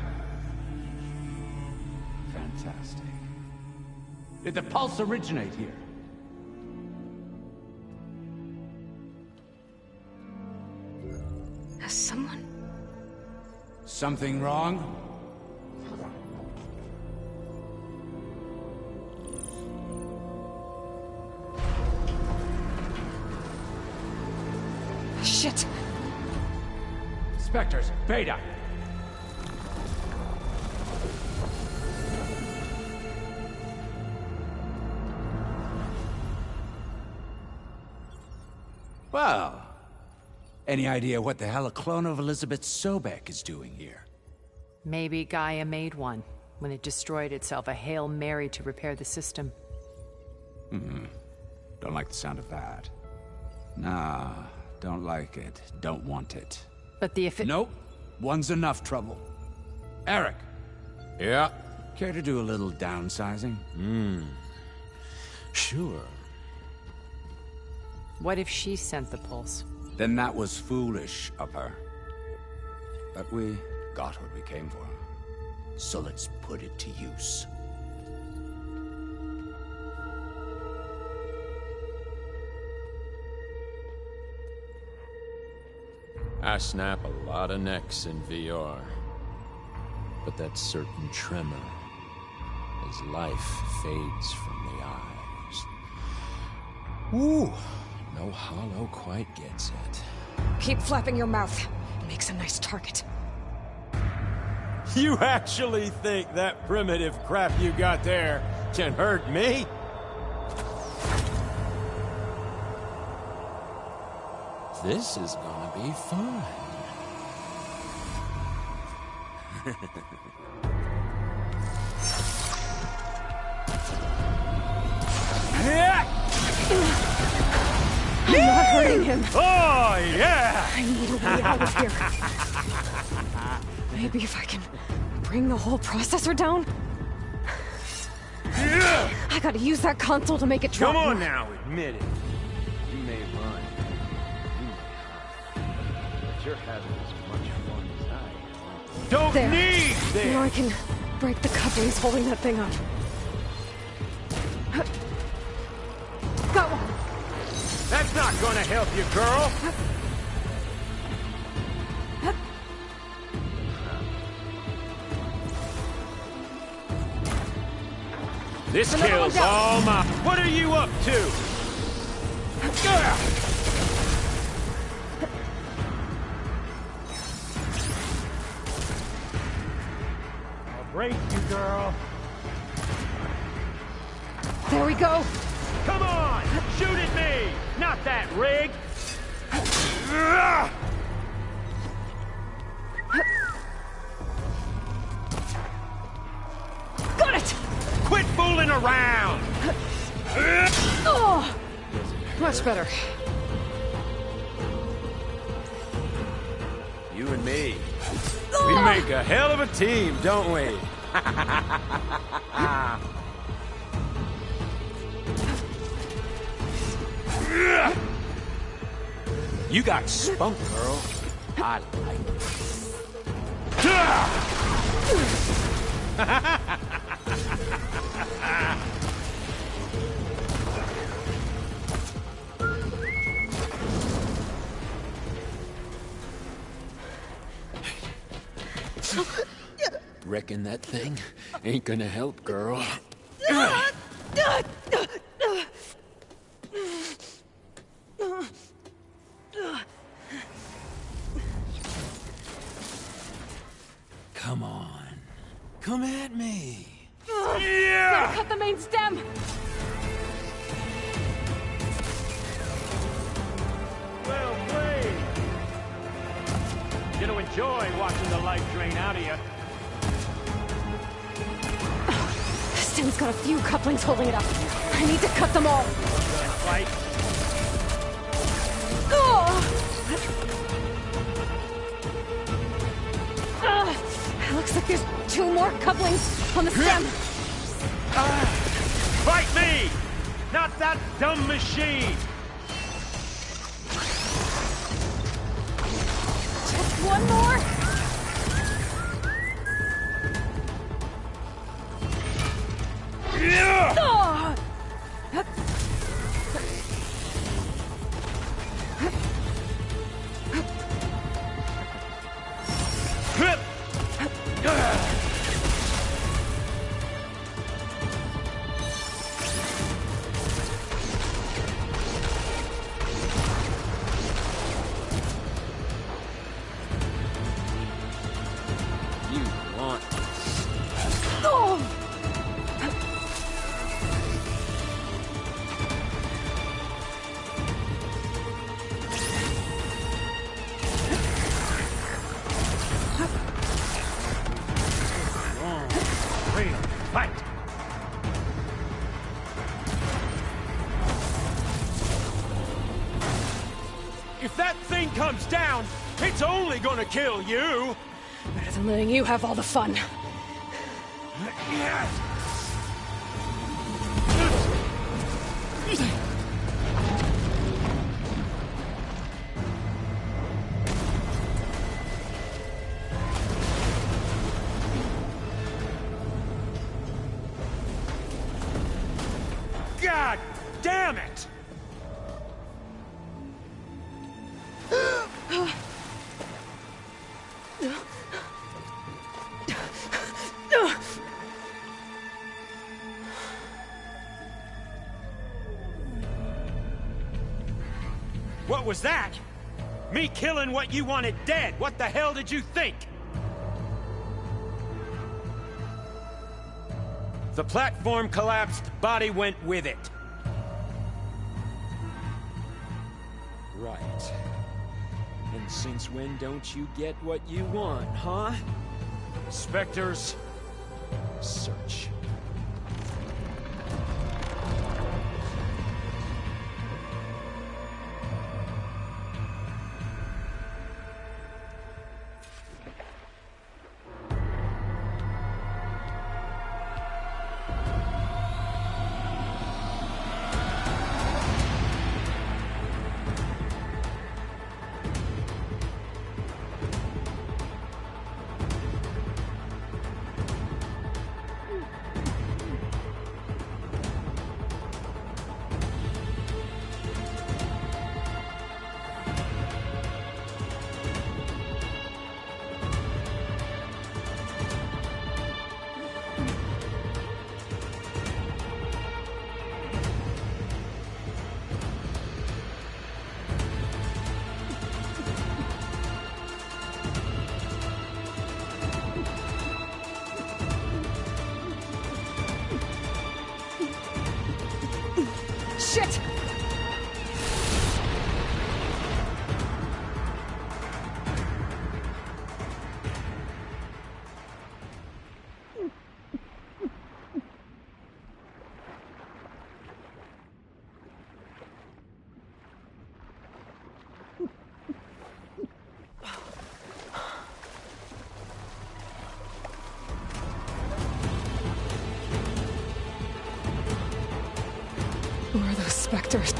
Fantastic. Did the pulse originate here? Has someone... Something wrong? Shit! Spectres, Beta! Well, any idea what the hell a clone of Elizabeth Sobek is doing here? Maybe Gaia made one when it destroyed itself, a Hail Mary to repair the system. Don't like the sound of that. Nah, don't like it. Don't want it. But the Nope. One's enough trouble. Eric. Yeah? Care to do a little downsizing? Sure. What if she sent the pulse? Then that was foolish of her. But we got what we came for. So let's put it to use. I snap a lot of necks in VR. But that certain tremor as life fades from the eyes. Ooh, no hollow quite gets it. Keep flapping your mouth. It makes a nice target. You actually think that primitive crap you got there can hurt me? This is gonna be fun. I'm not hurting him. Oh, yeah! I need a way out of here. Maybe if I can bring the whole processor down? I gotta use that console to make it drop. Come on now, admit it. You may run. You may hide. But you're having as much fun as I am. Don't There. need this! Now I can break the couplings holding that thing up. Got one. That's not gonna help you, girl! This kills all my... What are you up to? I'll break you, girl. There we go. Come on! Shoot at me! Not that rig! Got it! Quit fooling around! Oh, much better. You and me. We make a hell of a team, don't we? You got spunk, girl. I like reckon that thing ain't gonna help, girl? Come on. Come at me. Yeah! Gotta cut the main stem! Well played! You're gonna enjoy watching the life drain out of you. This stem's got a few couplings holding it up. I need to cut them all. Fight. Looks like there's 2 more couplings on the stem. Fight me! Not that dumb machine! Just one more. Yeah! Fight! If that thing comes down, it's only gonna kill you! Better than letting you have all the fun. God damn it! What was that? Me killing what you wanted dead. What the hell did you think? The platform collapsed, body went with it. Right. And since when don't you get what you want, huh? Spectres, search. Shit! Who are those specters?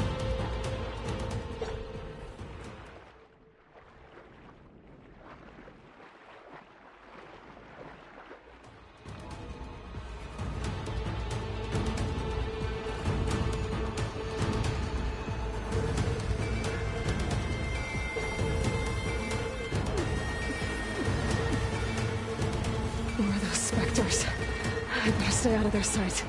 Who are those stay out of their sight.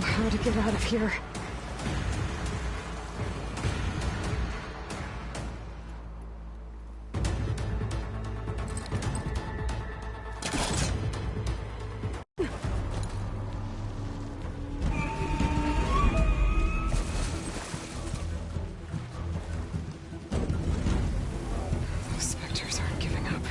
How to get out of here? Those specters aren't giving up.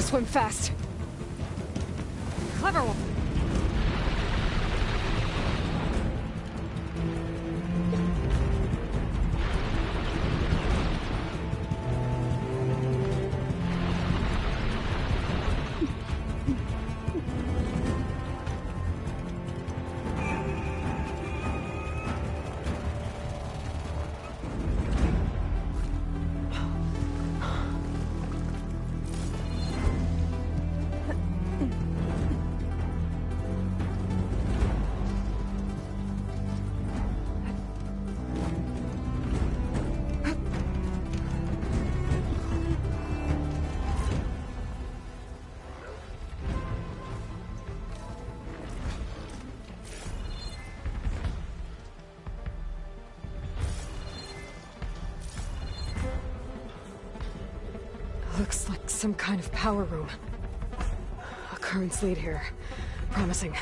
Swim fast. Clever one. Looks like some kind of power room. A currents lead here. Promising.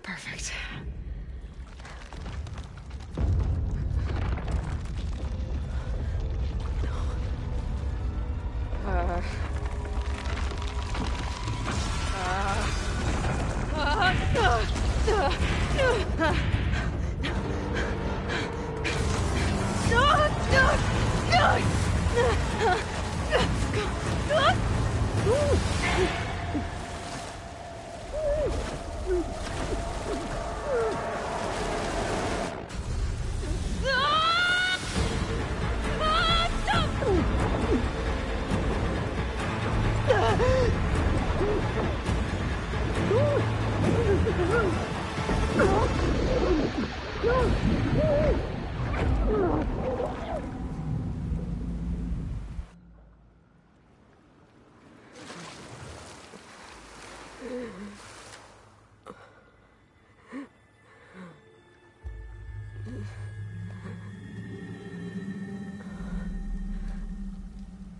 Perfect.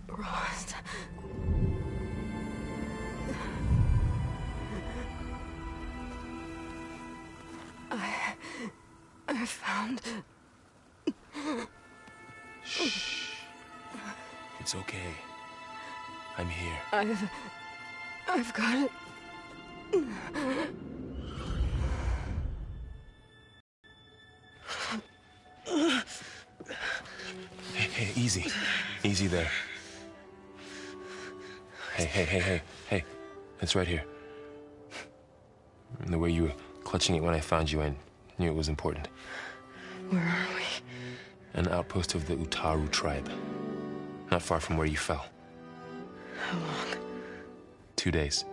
Rost. I found... Shh. It's okay. I'm here. I've got it. Hey, easy. Easy there. Hey. It's right here. And the way you were clutching it when I found you, I knew it was important. Where are we? An outpost of the Utaru tribe. Not far from where you fell. How long? 2 days.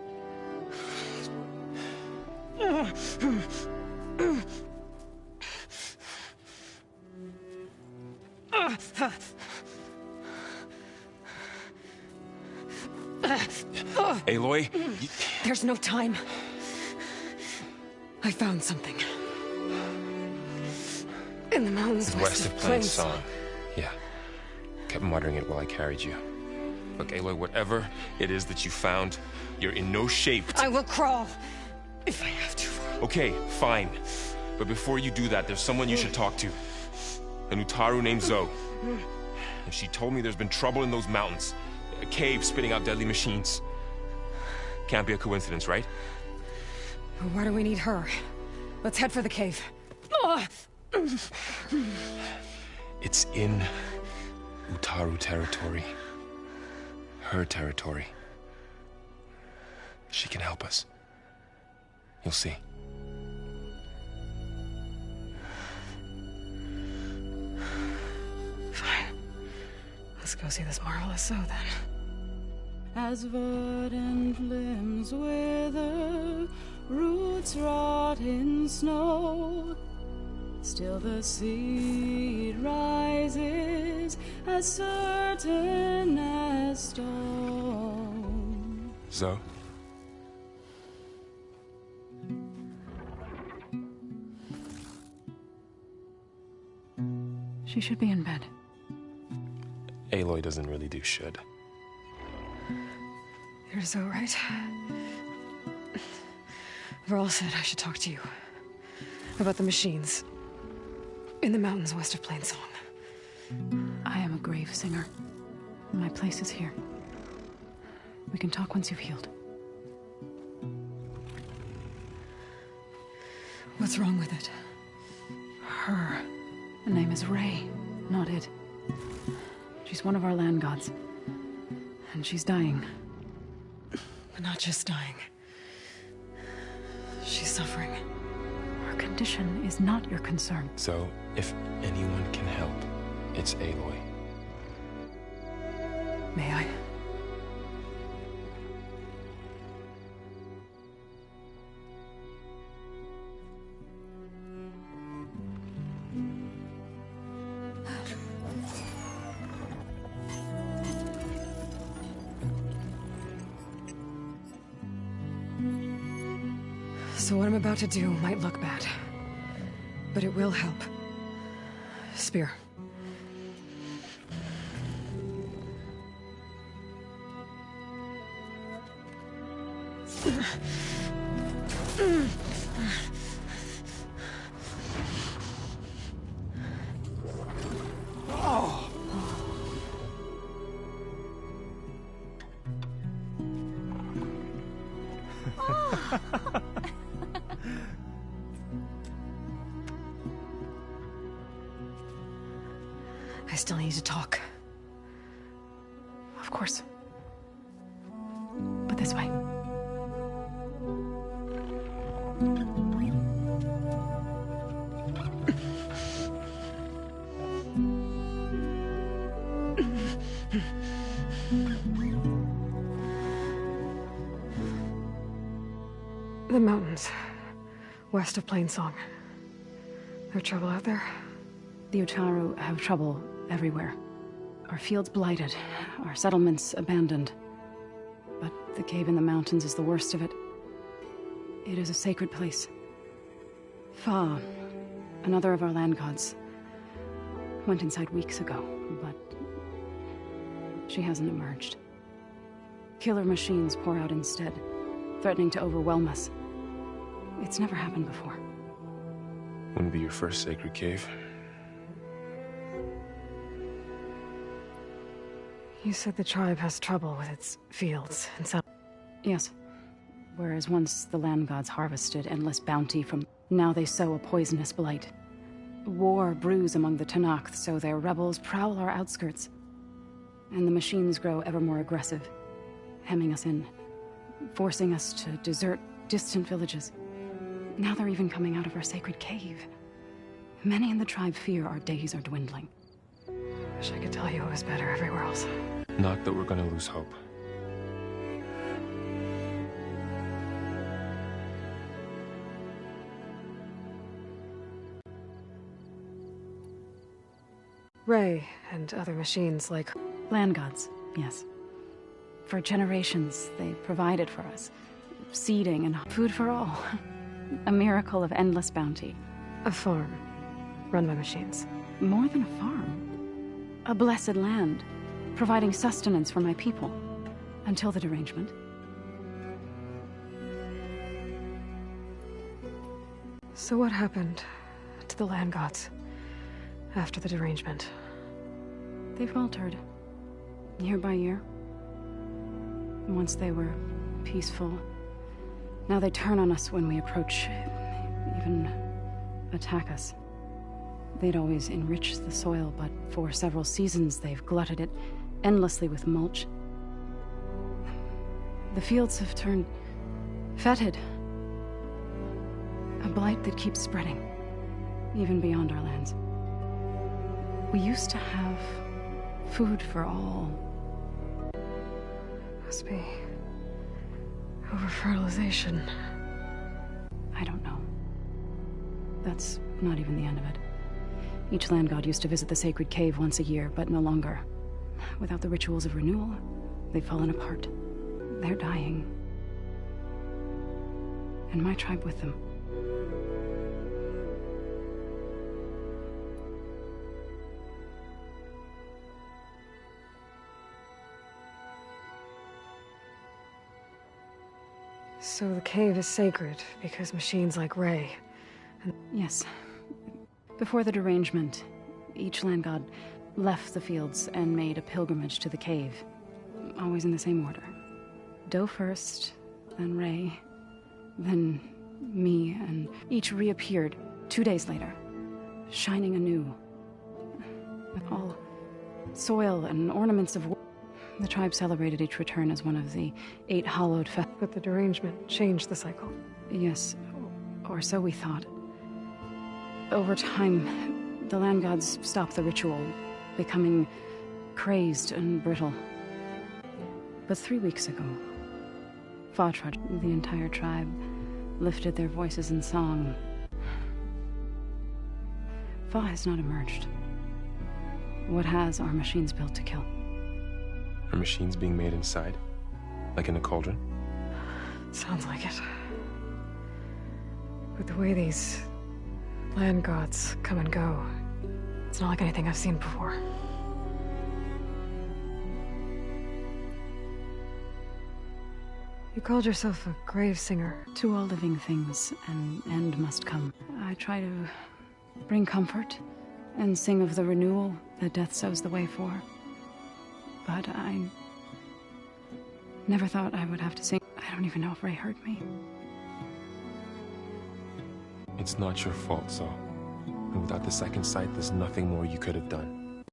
Aloy? There's no time. I found something. In the mountains west of Plain Song. Yeah. Kept muttering it while I carried you. Look, Aloy, whatever it is that you found, you're in no shape to... I will crawl, if I have to. Okay, fine. But before you do that, there's someone you should talk to. An Utaru named Zoe. And she told me there's been trouble in those mountains. A cave spitting out deadly machines. Can't be a coincidence, right? Why do we need her? Let's head for the cave. It's in Utaru territory. Her territory. She can help us. You'll see. Fine. Let's go see this marvelous Zoe then. As verdant limbs wither, roots rot in snow, still the seed rises as certain as stone. Zoe? She should be in bed. Aloy doesn't really do should. You're Zoe, right? Varl said I should talk to you. About the machines. In the mountains west of Plain Song. I am a grave singer. My place is here. We can talk once you've healed. What's wrong with it? Her. The name is Ray, not it. She's one of our land gods. And she's dying. But not just dying. She's suffering. Her condition is not your concern. So, if anyone can help, it's Aloy. May I? So what I'm about to do might look bad, but it will help. Spear. I still need to talk. Of course. But this way. The mountains, west of Plain Song. There's trouble out there? The Utaru have trouble everywhere. Our fields blighted, our settlements abandoned. But the cave in the mountains is the worst of it. It is a sacred place. Fa, another of our land gods, went inside weeks ago, but she hasn't emerged. Killer machines pour out instead, threatening to overwhelm us. It's never happened before. Wouldn't be your first sacred cave. You said the tribe has trouble with its fields and so. Yes. Whereas once the land gods harvested endless bounty from, now they sow a poisonous blight. War brews among the Tenakth, so their rebels prowl our outskirts. And the machines grow ever more aggressive, hemming us in, forcing us to desert distant villages. Now they're even coming out of our sacred cave. Many in the tribe fear our days are dwindling. Wish I could tell you it was better everywhere else. Not that we're gonna lose hope. Ray and other machines like... Land gods, yes. For generations, they provided for us. Seeding and food for all. A miracle of endless bounty. A farm, run by machines. More than a farm. A blessed land, providing sustenance for my people. Until the derangement. So what happened to the land gods after the derangement? They faltered, year by year. Once they were peaceful. Now they turn on us when we approach, even attack us. They'd always enriched the soil, but for several seasons they've glutted it endlessly with mulch. The fields have turned fetid. A blight that keeps spreading, even beyond our lands. We used to have food for all. Must be over-fertilization. I don't know. That's not even the end of it. Each land god used to visit the sacred cave once a year, but no longer. Without the rituals of renewal, they've fallen apart. They're dying. And my tribe with them. So the cave is sacred because machines like Ray... Yes. Before the derangement, each land god left the fields and made a pilgrimage to the cave. Always in the same order. Doe first, then Ray, then me, and each reappeared 2 days later, shining anew. With all soil and ornaments of... The tribe celebrated each return as one of the 8 hallowed But the derangement changed the cycle. Yes, or so we thought. Over time, the land gods stopped the ritual, becoming crazed and brittle. But 3 weeks ago, Fatra, the entire tribe, lifted their voices in song. Fa has not emerged. What has are machines built to kill. Are machines being made inside? Like in a cauldron? Sounds like it. But the way these land gods come and go, it's not like anything I've seen before. You called yourself a grave singer. To all living things, an end must come. I try to bring comfort and sing of the renewal that death sows the way for. But I never thought I would have to sing. I don't even know if Ray heard me. It's not your fault, Zo. And without the second sight, there's nothing more you could have done.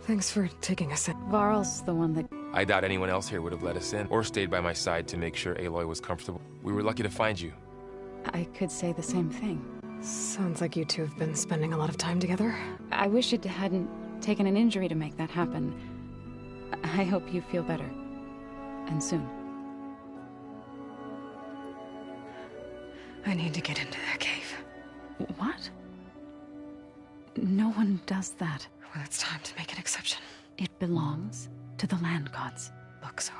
Thanks for taking us in. Varl's the one that... I doubt anyone else here would have let us in, or stayed by my side to make sure Aloy was comfortable. We were lucky to find you. I could say the same thing. Sounds like you two have been spending a lot of time together. I wish it hadn't taken an injury to make that happen. I hope you feel better. And soon. I need to get into that cave. What? No one does that. Well, it's time to make an exception. It belongs to the land gods. Look, Zo.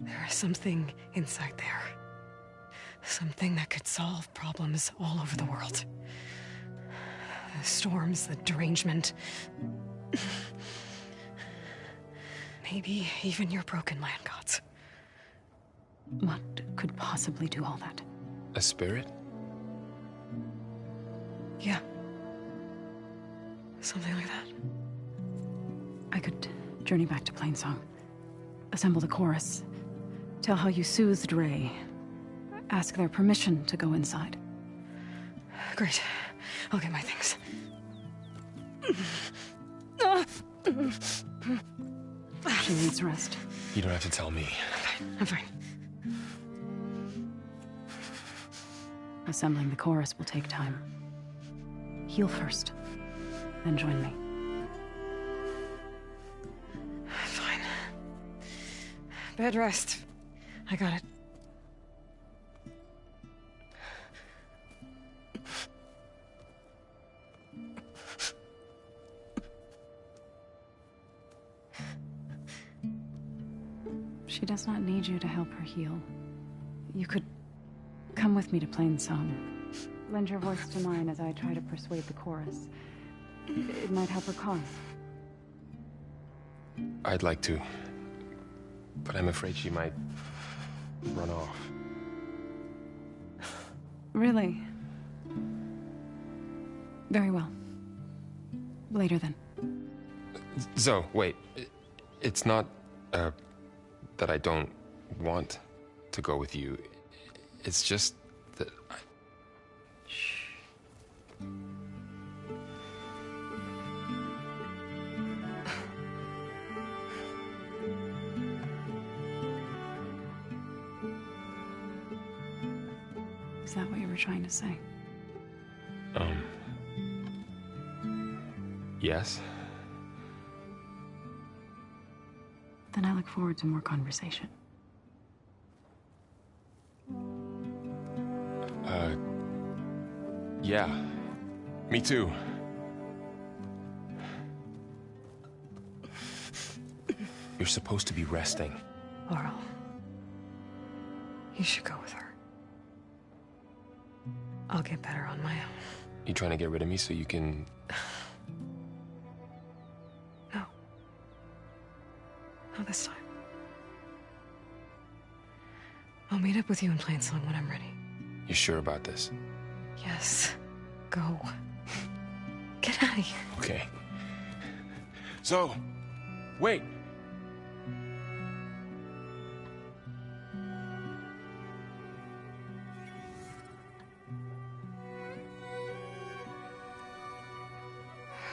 There is something inside there. Something that could solve problems all over the world. The storms, the derangement. Maybe even your broken land gods. What could possibly do all that? A spirit? Yeah. Something like that. I could journey back to Plainsong. Assemble the chorus. Tell how you soothed Ray. Ask their permission to go inside. Great. I'll get my things. She needs rest. You don't have to tell me. I'm fine. Assembling the chorus will take time. Heal first, then join me. Fine. Bed rest. I got it. She does not need you to help her heal. You could come with me to Plainsong. Lend your voice to mine as I try to persuade the chorus. It might help her cause. I'd like to, but I'm afraid she might run off. Really? Very well. Later then. Zoe, wait. It's not, that I don't want to go with you. It's just that I... Shh. Is that what you were trying to say? Yes? Then I look forward to more conversation. Yeah. Me too. You're supposed to be resting. Laurel, you should go with her. I'll get better on my own. You trying to get rid of me so you can... No. Not this time. I'll meet up with you in Plainsong when I'm ready. You sure about this? Yes. Go. Get out of here. Okay. Zoe, wait.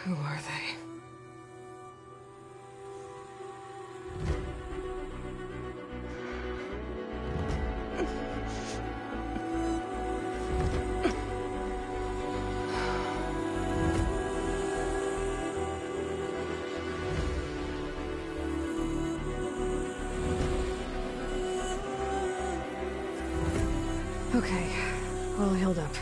Who are they? Okay, all healed up.